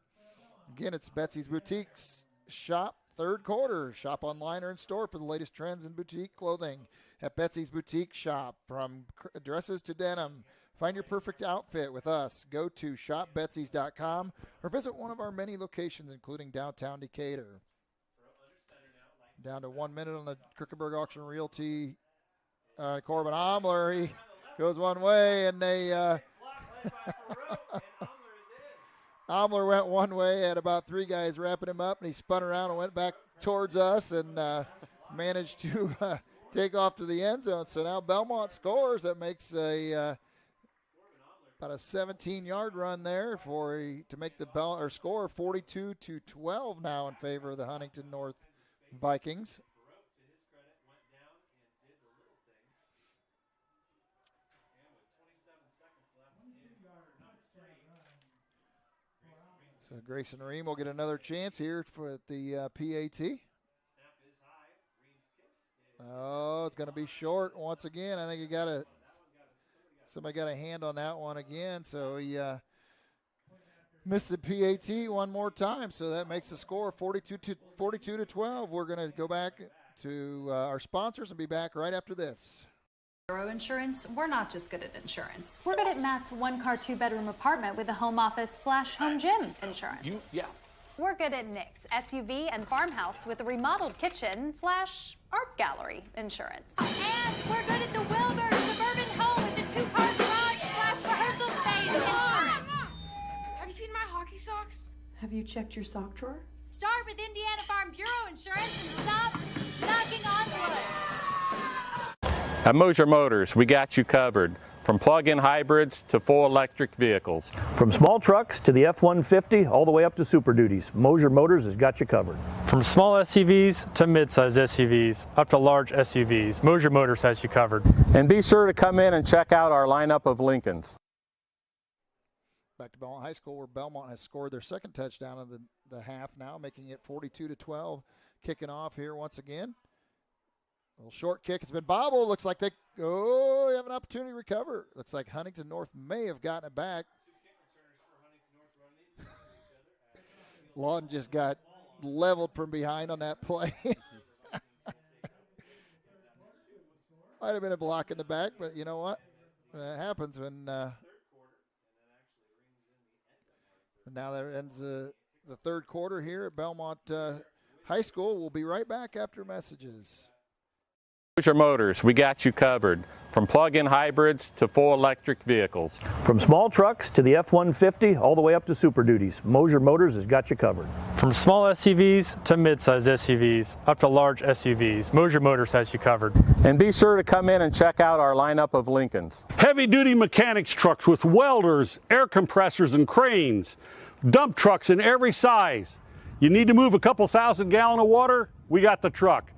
Again, it's Betsy's Boutique's shop, third quarter. Shop online or in store for the latest trends in boutique clothing at Betsy's Boutique Shop. From dresses to denim, find your perfect outfit with us. Go to shopbetsys.com or visit one of our many locations, including downtown Decatur. Down to 1 minute on the Kirkenberg Auction Realty. Corbin Omler, he goes one way, and they Omler went one way, had about 3 guys wrapping him up, and he spun around and went back towards us and managed to take off to the end zone. So now Bellmont scores. That makes about a 17-yard run there to make the score 42-12 now in favor of the Huntington North Vikings. So Grayson Ream will get another chance here for the PAT. Oh, it's going to be short once again. I think somebody got a hand on that one again, so he missed the PAT one more time, so that makes the score 42 to 12. We're going to go back to our sponsors and be back right after this. Bureau Insurance, we're not just good at insurance. We're good at Matt's one-car, two-bedroom apartment with a home office / home gym insurance. We're good at Nick's SUV and farmhouse with a remodeled kitchen / art gallery insurance. And we're good at the Wilbur suburban home with the two-car garage / rehearsal space insurance. Have you seen my hockey socks? Have you checked your sock drawer? Start with Indiana Farm Bureau Insurance and stop knocking on wood. At Mosier Motors, we got you covered. From plug-in hybrids to full electric vehicles. From small trucks to the F-150, all the way up to Super Duties, Mosier Motors has got you covered. From small SUVs to mid-size SUVs, up to large SUVs, Mosier Motors has you covered. And be sure to come in and check out our lineup of Lincolns. Back to Bellmont High School, where Bellmont has scored their second touchdown of the half now, making it 42 to 12. Kicking off here once again. A little short kick. It's been bobbled. Looks like they have an opportunity to recover. Looks like Huntington North may have gotten it back. Lawton just got leveled from behind on that play. Might have been a block in the back, but you know what? It happens when now that ends the third quarter here at Bellmont High School. We'll be right back after messages. Mosier Motors, we got you covered. From plug-in hybrids to full electric vehicles. From small trucks to the F-150, all the way up to Super Duties, Mosier Motors has got you covered. From small SUVs to mid-size SUVs, up to large SUVs, Mosier Motors has you covered. And be sure to come in and check out our lineup of Lincolns. Heavy-duty mechanics trucks with welders, air compressors, and cranes. Dump trucks in every size. You need to move a couple thousand gallons of water? We got the truck.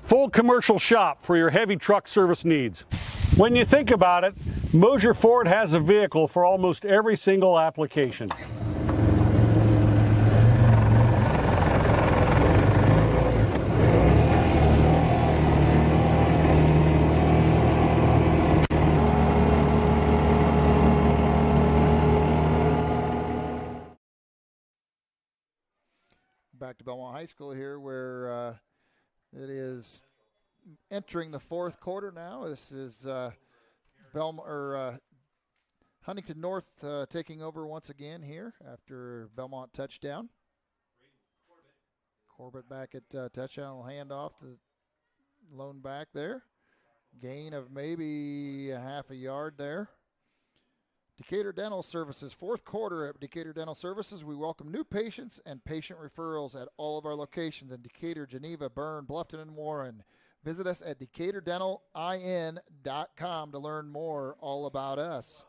Full commercial shop for your heavy truck service needs. When you think about it, Mosier Ford has a vehicle for almost every single application. Back to Bellmont High School here, where it is entering the fourth quarter now. This is Huntington North taking over once again here after Bellmont touchdown. Corbett back at touchdown, will hand off to lone back there. Gain of maybe a half a yard there. Decatur Dental Services, fourth quarter at Decatur Dental Services. We welcome new patients and patient referrals at all of our locations in Decatur, Geneva, Berne, Bluffton, and Warren. Visit us at DecaturDentalIN.com to learn more all about us.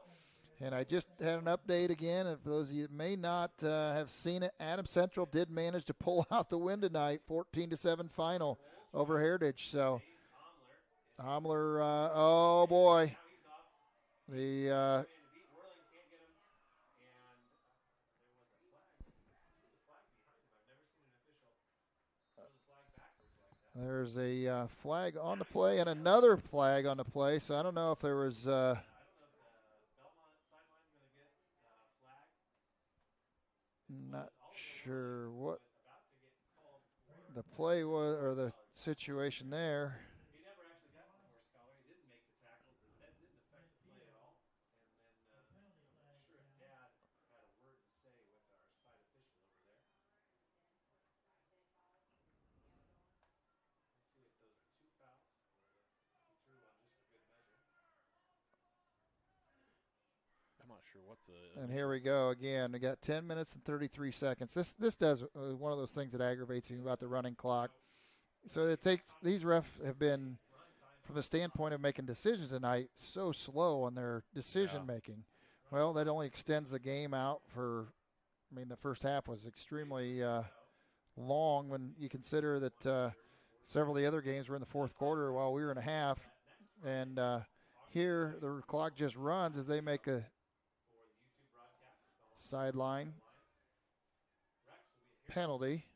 And I just had an update again. If those of you may not have seen it, Adams Central did manage to pull out the win tonight, 14-7 final over Heritage. So, Homler, oh boy. There's a flag on the play and another flag on the play, so I don't know if there was not sure what the play was or the situation there. And here we go again. We got 10 minutes and 33 seconds. This does one of those things that aggravates me about the running clock. So it takes these refs have been, from the standpoint of making decisions tonight, so slow on their decision making. Well, that only extends the game out for. I mean, the first half was extremely long when you consider that several of the other games were in the fourth quarter while we were in a half, and here the clock just runs as they make a sideline penalty.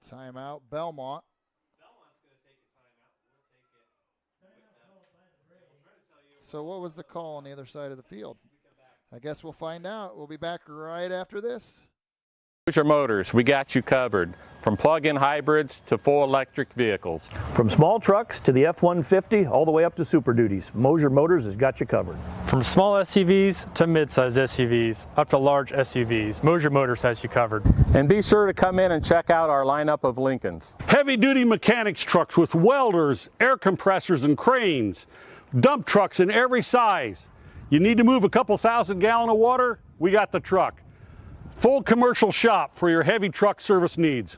Timeout, Bellmont. Bellmont's going to take a timeout. We'll take it with them. We'll try to tell you. So what was the call on the other side of the field? I guess we'll find out. We'll be back right after this. Moser Motors, we got you covered. From plug-in hybrids to full electric vehicles. From small trucks to the F-150, all the way up to Super Duties, Moser Motors has got you covered. From small SUVs to mid-size SUVs, up to large SUVs, Moser Motors has you covered. And be sure to come in and check out our lineup of Lincolns. Heavy-duty mechanics trucks with welders, air compressors, and cranes. Dump trucks in every size. You need to move a couple thousand gallons of water? We got the truck. Full commercial shop for your heavy truck service needs.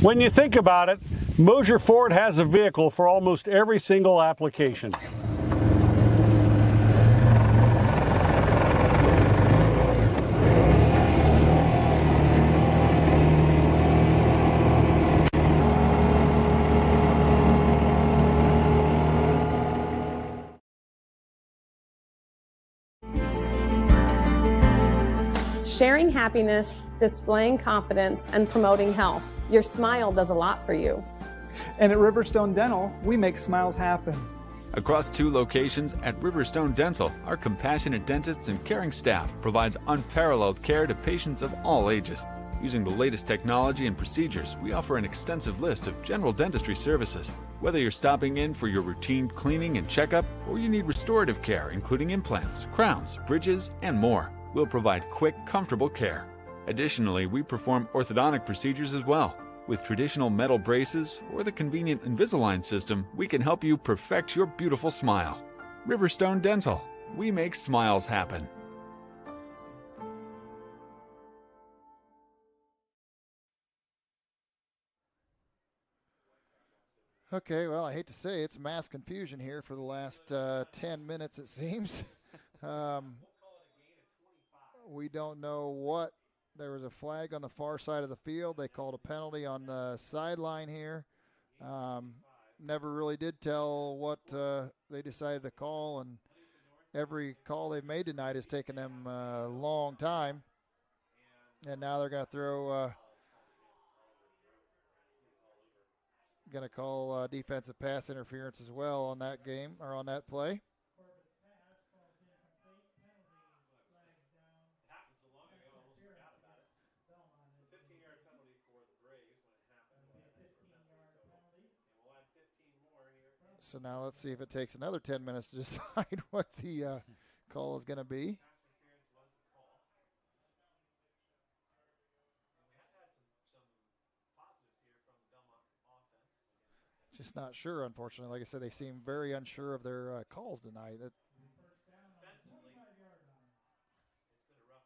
When you think about it, Moser Ford has a vehicle for almost every single application. Sharing happiness, displaying confidence, and promoting health. Your smile does a lot for you. And at Riverstone Dental, we make smiles happen. Across 2 locations at Riverstone Dental, our compassionate dentists and caring staff provides unparalleled care to patients of all ages. Using the latest technology and procedures, we offer an extensive list of general dentistry services. Whether you're stopping in for your routine cleaning and checkup, or you need restorative care, including implants, crowns, bridges, and more, we'll provide quick, comfortable care. Additionally, we perform orthodontic procedures as well. With traditional metal braces or the convenient Invisalign system, we can help you perfect your beautiful smile. Riverstone Dental. We make smiles happen. Okay, well, I hate to say it's mass confusion here for the last 10 minutes, it seems. We don't know what. There was a flag on the far side of the field. They called a penalty on the sideline here. Never really did tell what they decided to call, and every call they've made tonight has taken them a long time. And now they're going to throw, going to call defensive pass interference as well on that game, or on that play. So now let's see if it takes another 10 minutes to decide what the call is going to be. Just not sure, unfortunately. Like I said, they seem very unsure of their calls tonight.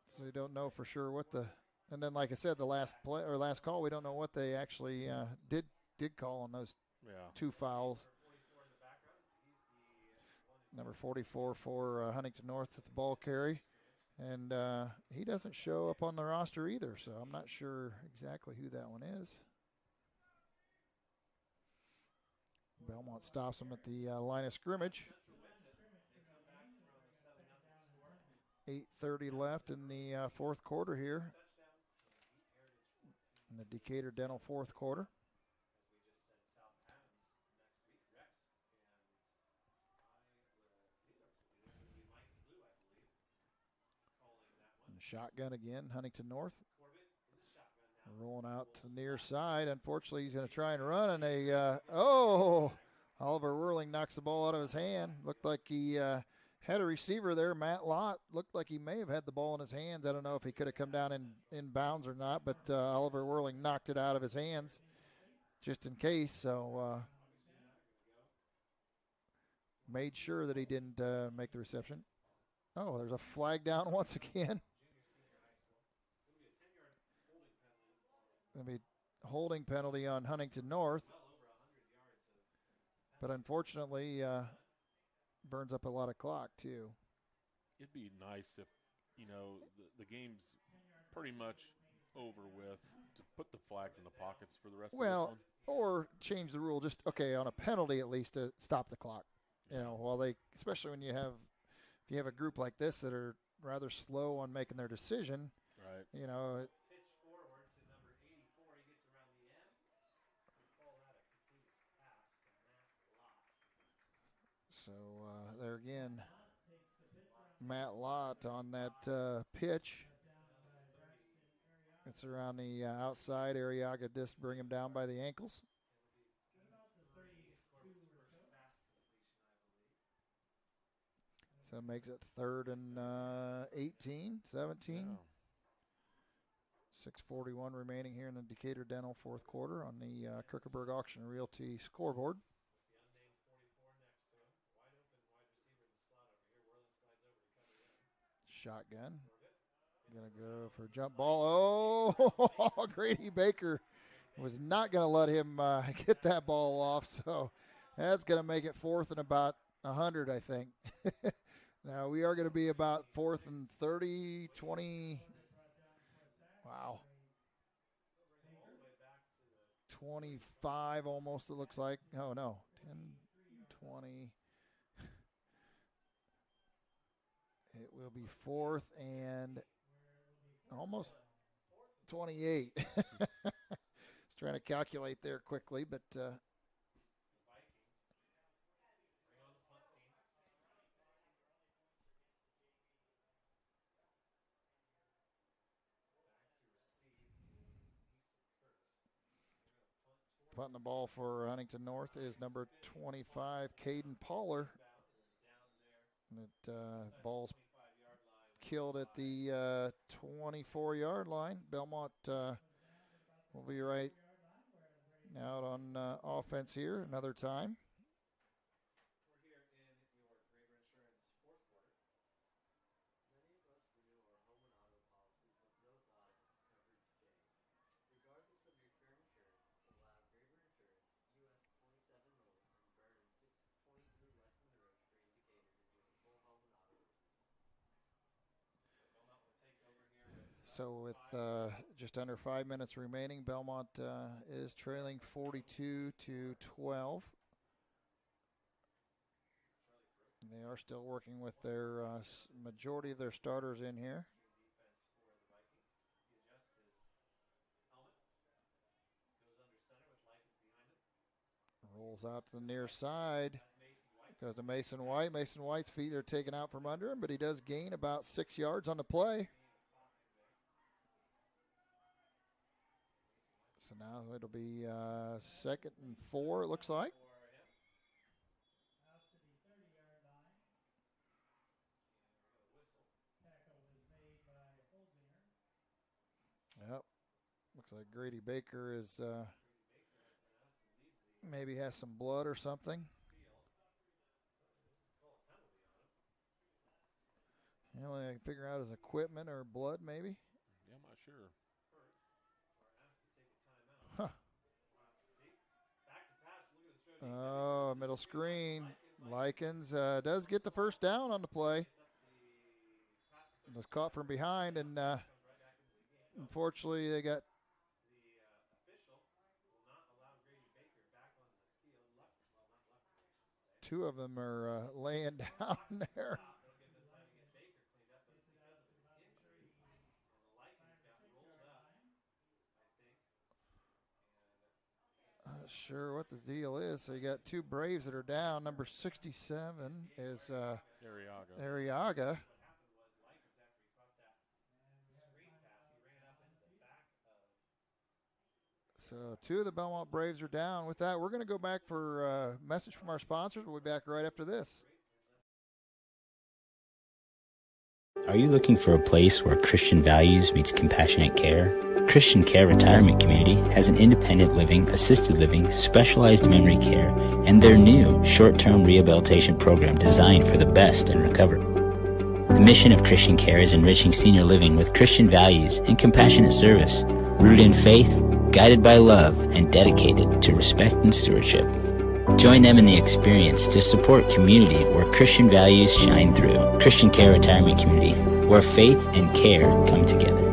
So we don't know for sure what the. And then, like I said, the last play or last call, we don't know what they actually did call on those 2 fouls. Number 44 for Huntington North at the ball carry. And he doesn't show up on the roster either, so I'm not sure exactly who that one is. Bellmont stops him at the line of scrimmage. 8:30 left in the fourth quarter here. In the Decatur Dental fourth quarter. Shotgun again, Huntington North. Rolling out to the near side. Unfortunately, he's going to try and run, and Oliver Whirling knocks the ball out of his hand. Looked like he had a receiver there, Matt Lott. Looked like he may have had the ball in his hands. I don't know if he could have come down in bounds or not, but Oliver Whirling knocked it out of his hands just in case. So made sure that he didn't make the reception. Oh, there's a flag down once again. Going to be holding penalty on Huntington North. But unfortunately, burns up a lot of clock, too. It'd be nice if, the game's pretty much over with, to put the flags in the pockets for the rest of this one. Or change the rule, just, on a penalty at least, to stop the clock. While especially when if you have a group like this that are rather slow on making their decision, right. So there again, Matt Lott on that pitch. It's around the outside. Arriaga just bring him down by the ankles. So it makes it 3rd and 18, 17. Yeah. 6:41 remaining here in the Decatur Dental fourth quarter on the Kirkeberg Auction Realty scoreboard. Shotgun. Gonna go for a jump ball. Oh, Grady Baker was not gonna let him get that ball off. So that's gonna make it 4th and about 100, I think. Now we are gonna be about 4th and 30, 20. Wow. 25 almost, it looks like. Oh, no. 10, 20. It will be 4th and almost 28. Just trying to calculate there quickly, but punting the ball for Huntington North is number 25, Caden Poller. And it ball's killed at the 24-yard line. Bellmont will be right out on offense here another time. So with just under 5 minutes remaining, Bellmont is trailing 42-12. They are still working with their majority of their starters in here. Rolls out to the near side. Goes to Mason White. Mason White's feet are taken out from under him, but he does gain about 6 yards on the play. So now it'll be 2nd and 4, it looks like. Yep. Looks like Grady Baker is maybe has some blood or something. The only thing I can figure out is equipment or blood, maybe. Yeah, I'm not sure. Huh. Oh, middle screen. Likens does get the first down on the play. Was caught from behind, and unfortunately they got two of them are laying down there. Not sure what the deal is. So you got two Braves that are down. Number 67 is Arriaga. So two of the Bellmont Braves are down. With that, we're going to go back for a message from our sponsors. We'll be back right after this. Are you looking for a place where Christian values meets compassionate care? Christian Care Retirement Community has an independent living, assisted living, specialized memory care, and their new short-term rehabilitation program designed for the best in recovery. The mission of Christian Care is enriching senior living with Christian values and compassionate service, rooted in faith, guided by love, and dedicated to respect and stewardship. Join them in the experience to support community where Christian values shine through. Christian Care Retirement Community, where faith and care come together.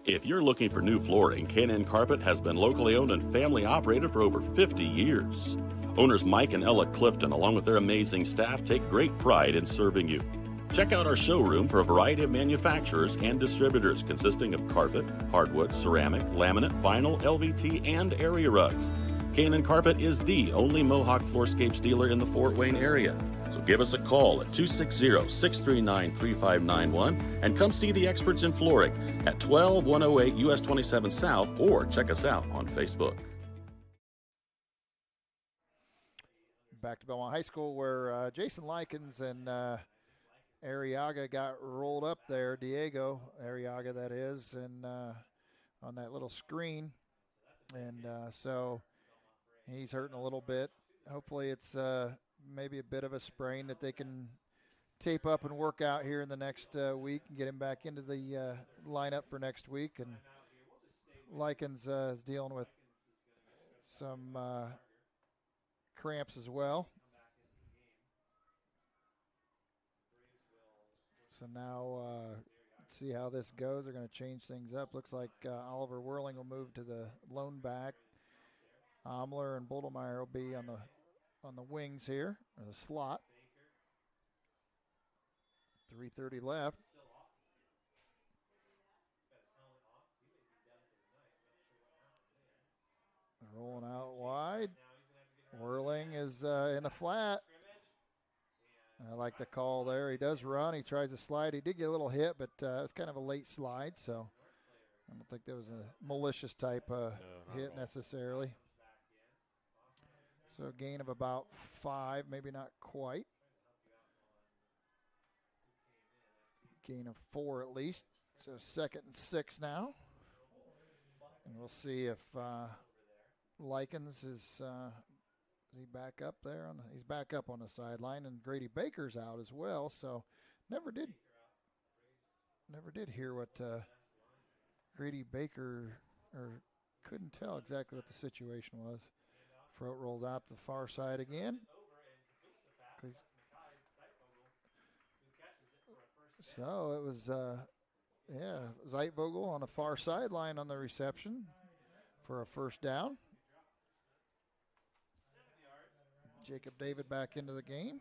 If you're looking for new flooring, K&N Carpet has been locally owned and family operated for over 50 years. Owners Mike and Ella Clifton, along with their amazing staff, take great pride in serving you. Check out our showroom for a variety of manufacturers and distributors consisting of carpet, hardwood, ceramic, laminate, vinyl, LVT, and area rugs. K&N Carpet is the only Mohawk Floorscapes dealer in the Fort Wayne area. So give us a call at 260-639-3591 and come see the experts in flooring at 12108 US 27 South, or check us out on Facebook. Back to Bellmont High School, where Jason Likens and Arriaga got rolled up there. Diego Arriaga, that is, and on that little screen. And so he's hurting a little bit. Hopefully it's maybe a bit of a sprain that they can tape up and work out here in the next week and get him back into the lineup for next week. And Likens is dealing with some cramps as well. So now let's see how this goes. They're going to change things up. Looks like Oliver Whirling will move to the lone back. Omler and Bodelmeyer will be on the wings here, or the slot. 3:30 left. Rolling out wide. Whirling is in the flat. I like the call there. He does run. He tries to slide. He did get a little hit, but it was kind of a late slide, so I don't think there was a malicious type hit necessarily. So a gain of about 5, maybe not quite. Gain of 4 at least. So 2nd and 6 now. And we'll see if Likens is he back up there? He's back up on the sideline, and Grady Baker's out as well. So never did hear what Grady Baker, or couldn't tell exactly what the situation was. Froat rolls out to the far side again. So it was, Zeitvogel on the far sideline on the reception for a first down. Jacob David back into the game.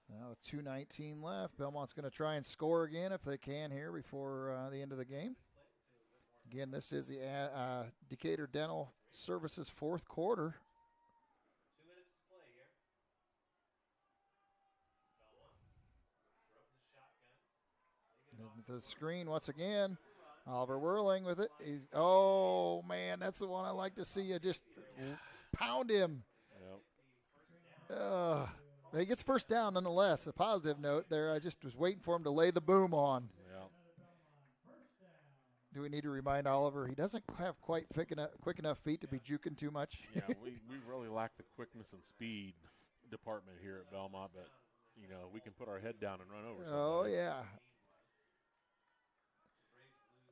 Now 2:19 left. Belmont's going to try and score again if they can here before the end of the game. Again, this is the Decatur Dental Services 4th quarter. 2 minutes to play here. Belmont. The screen once again. Oliver Whirling with it. Oh, man, that's the one I like to see. You just pound him. Yep. He gets first down nonetheless. A positive note there. I just was waiting for him to lay the boom on. Yep. Do we need to remind Oliver he doesn't have quite quick enough feet to be juking too much? Yeah, we really lack the quickness and speed department here at Bellmont, but, we can put our head down and run over somebody. Oh, yeah.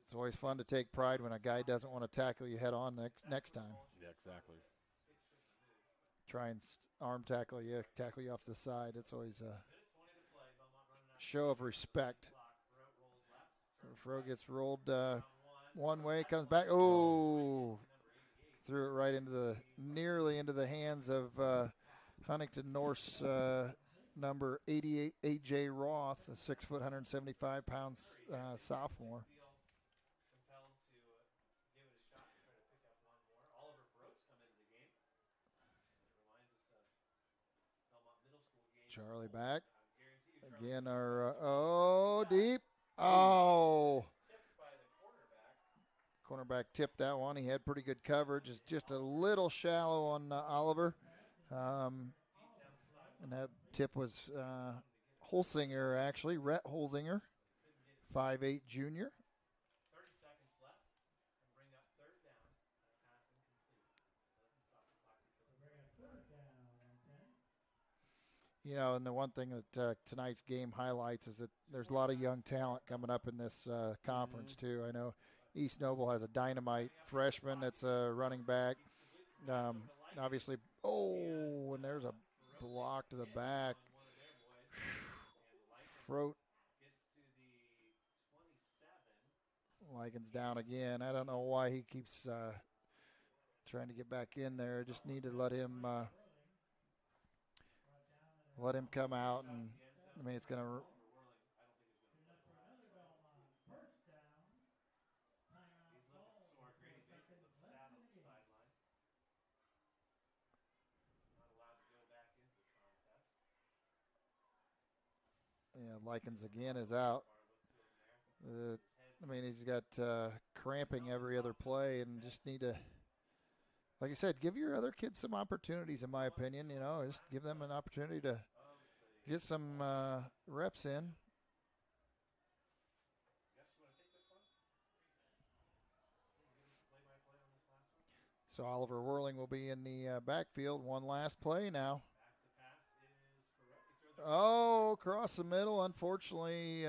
It's always fun to take pride when a guy doesn't want to tackle you head on next time. Yeah, exactly. Try and arm tackle you off the side. It's always a show of respect. Fro gets rolled one way, comes back. Oh, threw it right nearly into the hands of Huntington North's number 88, A.J. Roth, a 6 foot, 175 pounds sophomore. Charlie back. Again, deep. Oh. Cornerback tipped that one. He had pretty good coverage. It's just a little shallow on Oliver. And that tip was Holsinger, actually. Rhett Holsinger, 5'8" junior. 30 seconds left and bring up 3rd down. Pass incomplete. Doesn't stop the clock because And the one thing that tonight's game highlights is that there's a lot of young talent coming up in this conference, too. I know East Noble has a dynamite freshman that's a running back. Obviously, and there's a block to the back. Froat. Likens down again. I don't know why he keeps trying to get back in there. Just need to let him come out, and it's going to. Likens again is out. He's got cramping every other play, and just need to, like I said, give your other kids some opportunities, in my opinion. Just give them an opportunity to get some reps in. So Oliver Whirling will be in the backfield. One last play now. Oh, across the middle, unfortunately,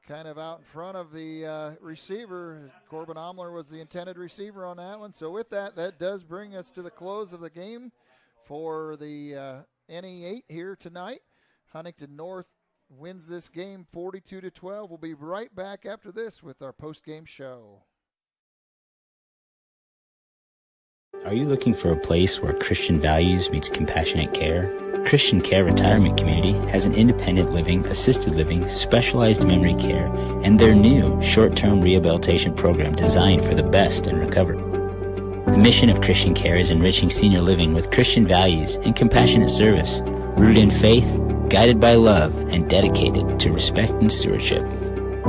kind of out in front of the receiver. Corbin Omler was the intended receiver on that one. So with that, that does bring us to the close of the game for the NE8 here tonight. Huntington North wins this game 42-12. We'll be right back after this with our post-game show. Are you looking for a place where Christian values meets compassionate care? Christian Care Retirement Community has an independent living, assisted living, specialized memory care, and their new short-term rehabilitation program designed for the best in recovery. The mission of Christian Care is enriching senior living with Christian values and compassionate service, rooted in faith, guided by love, and dedicated to respect and stewardship.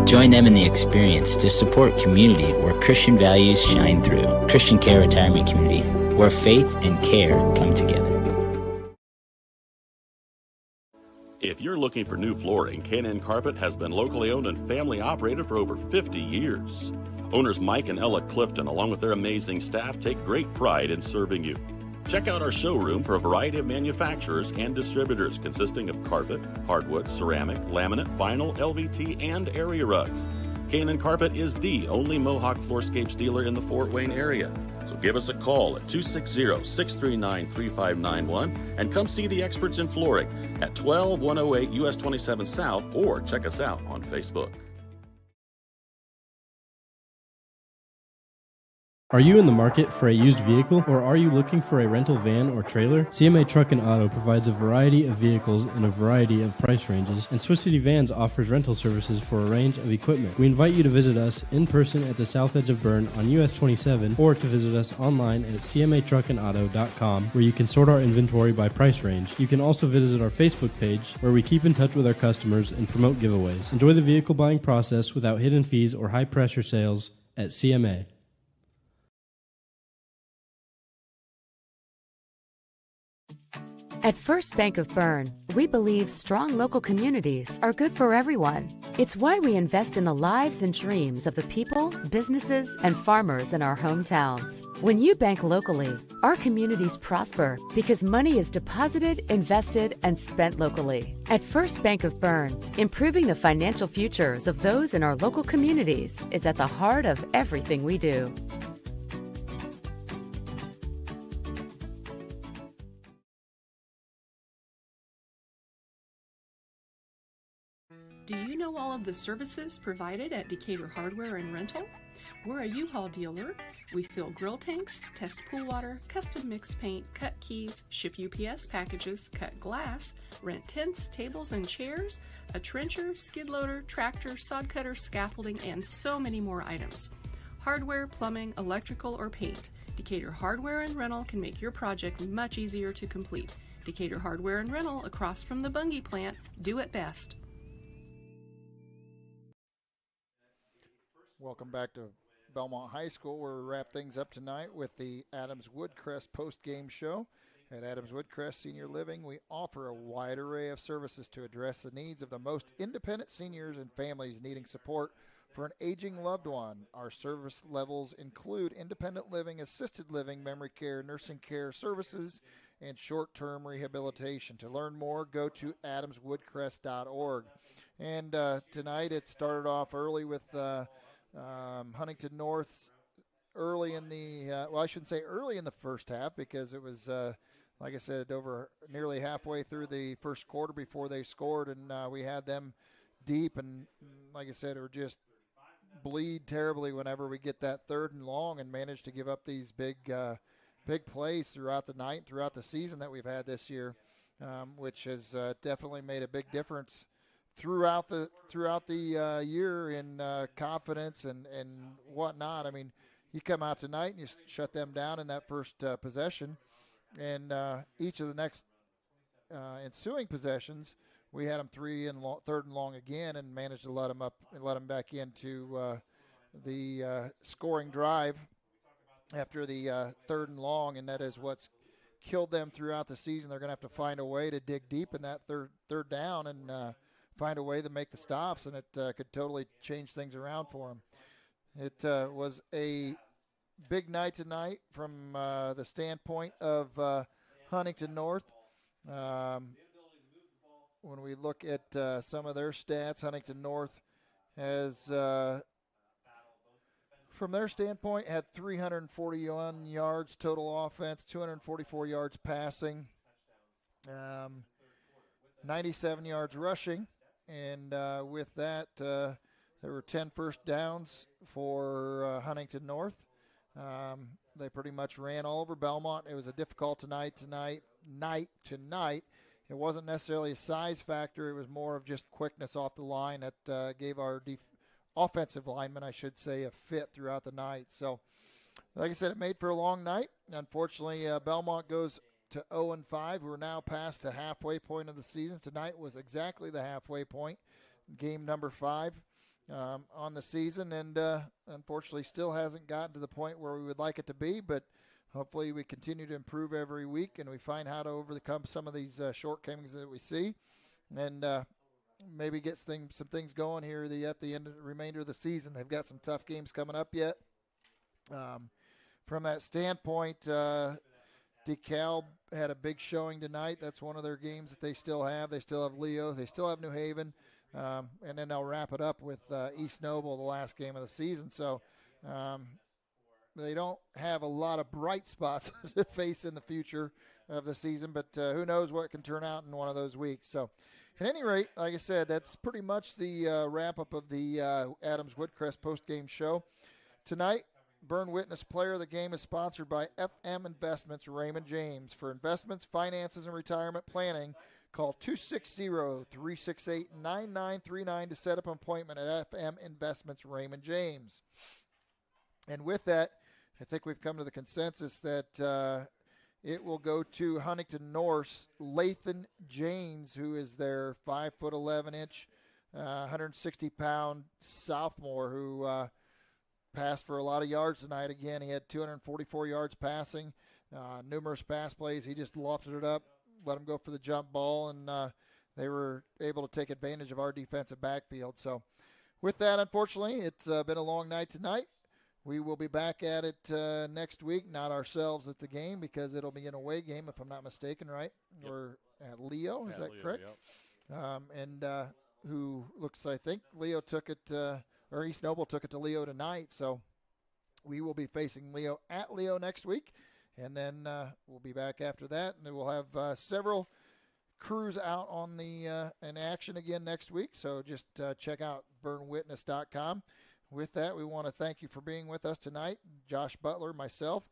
Join them in the experience to support community where Christian values shine through. Christian Care Retirement Community, where faith and care come together. If you're looking for new flooring, K&N Carpet has been locally owned and family operated for over 50 years. Owners Mike and Ella Clifton, along with their amazing staff, take great pride in serving you. Check out our showroom for a variety of manufacturers and distributors consisting of carpet, hardwood, ceramic, laminate, vinyl, LVT, and area rugs. K&N Carpet is the only Mohawk Floorscapes dealer in the Fort Wayne area. So give us a call at 260-639-3591 and come see the experts in flooring at 12108 US 27 South, or check us out on Facebook. Are you in the market for a used vehicle, or are you looking for a rental van or trailer? CMA Truck and Auto provides a variety of vehicles in a variety of price ranges, and Swiss City Vans offers rental services for a range of equipment. We invite you to visit us in person at the south edge of Berne on US 27, or to visit us online at cmatruckandauto.com, where you can sort our inventory by price range. You can also visit our Facebook page, where we keep in touch with our customers and promote giveaways. Enjoy the vehicle buying process without hidden fees or high-pressure sales at CMA. At First Bank of Berne, we believe strong local communities are good for everyone. It's why we invest in the lives and dreams of the people, businesses, and farmers in our hometowns. When you bank locally, our communities prosper because money is deposited, invested, and spent locally. At First Bank of Berne, improving the financial futures of those in our local communities is at the heart of everything we do. Do you know all of the services provided at Decatur Hardware and Rental? We're a U-Haul dealer. We fill grill tanks, test pool water, custom mix paint, cut keys, ship UPS packages, cut glass, rent tents, tables, and chairs, a trencher, skid loader, tractor, sod cutter, scaffolding, and so many more items. Hardware, plumbing, electrical, or paint. Decatur Hardware and Rental can make your project much easier to complete. Decatur Hardware and Rental, across from the Bungie plant, do it best. Welcome back to Bellmont High School, where we wrap things up tonight with the Adams Woodcrest post-game show. At Adams Woodcrest Senior Living, we offer a wide array of services to address the needs of the most independent seniors and families needing support for an aging loved one. Our service levels include independent living, assisted living, memory care, nursing care services, and short-term rehabilitation. To learn more, go to adamswoodcrest.org. And tonight it started off early with Huntington North's early in the well, I shouldn't say early in the first half, because it was like I said, over nearly halfway through the first quarter before they scored, and we had them deep, and like I said, it would just bleed terribly whenever we get that 3rd and long, and managed to give up these big plays throughout the night, throughout the season that we've had this year, which has definitely made a big difference throughout the year in confidence and whatnot. I mean, you come out tonight and you shut them down in that first possession, and each of the next ensuing possessions, we had them third and long again, and managed to let them back into the scoring drive after the third and long, and that is what's killed them throughout the season. They're going to have to find a way to dig deep in that third down and find a way to make the stops, and it could totally change things around for them. It was a big night tonight from the standpoint of Huntington North. When we look at some of their stats, Huntington North has, from their standpoint, had 341 yards total offense, 244 yards passing, 97 yards rushing, and with that, there were 10 first downs for Huntington North. They pretty much ran all over Bellmont. It was a difficult night tonight. It wasn't necessarily a size factor. It was more of just quickness off the line that gave our offensive linemen, I should say, a fit throughout the night. So, like I said, it made for a long night. Unfortunately, Bellmont goes to 0-5. We're now past the halfway point of the season. Tonight was exactly the halfway point, game number 5 on the season, and unfortunately still hasn't gotten to the point where we would like it to be, but hopefully we continue to improve every week and we find how to overcome some of these shortcomings that we see, and maybe get some things going here at the end of the remainder of the season. They've got some tough games coming up yet. From that standpoint, DeKalb had a big showing tonight. That's one of their games that they still have. They still have Leo. They still have New Haven. And then they'll wrap it up with East Noble, the last game of the season. So they don't have a lot of bright spots to face in the future of the season, but who knows what can turn out in one of those weeks. So at any rate, like I said, that's pretty much the wrap-up of the Adams Woodcrest post-game show. Tonight, Berne Witness Player of the Game is sponsored by FM Investments Raymond James. For investments, finances, and retirement planning, call 260-368-9939 to set up an appointment at FM Investments Raymond James. And with that, I think we've come to the consensus that it will go to Huntington North's Lathan Janes, who is their 5'11", 160-pound sophomore who passed for a lot of yards tonight. Again, he had 244 yards passing, numerous pass plays. He just lofted it up, let him go for the jump ball, and they were able to take advantage of our defensive backfield. So with that, unfortunately, it's been a long night tonight. We will be back at it next week, not ourselves at the game because it'll be an away game, if I'm not mistaken, right? Yep. Or at Leo, is that Leo, correct? Yep. And who looks, I think, Leo took it, or East Noble took it to Leo tonight. So we will be facing Leo at Leo next week. And then we'll be back after that, and we'll have several crews out on the in action again next week. So just check out BerneWitness.com. With that, we want to thank you for being with us tonight, Josh Butler, myself,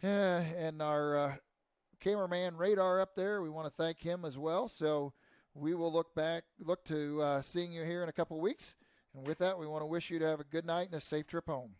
and our cameraman Radar up there. We want to thank him as well. So we will look to seeing you here in a couple of weeks. And with that, we want to wish you to have a good night and a safe trip home.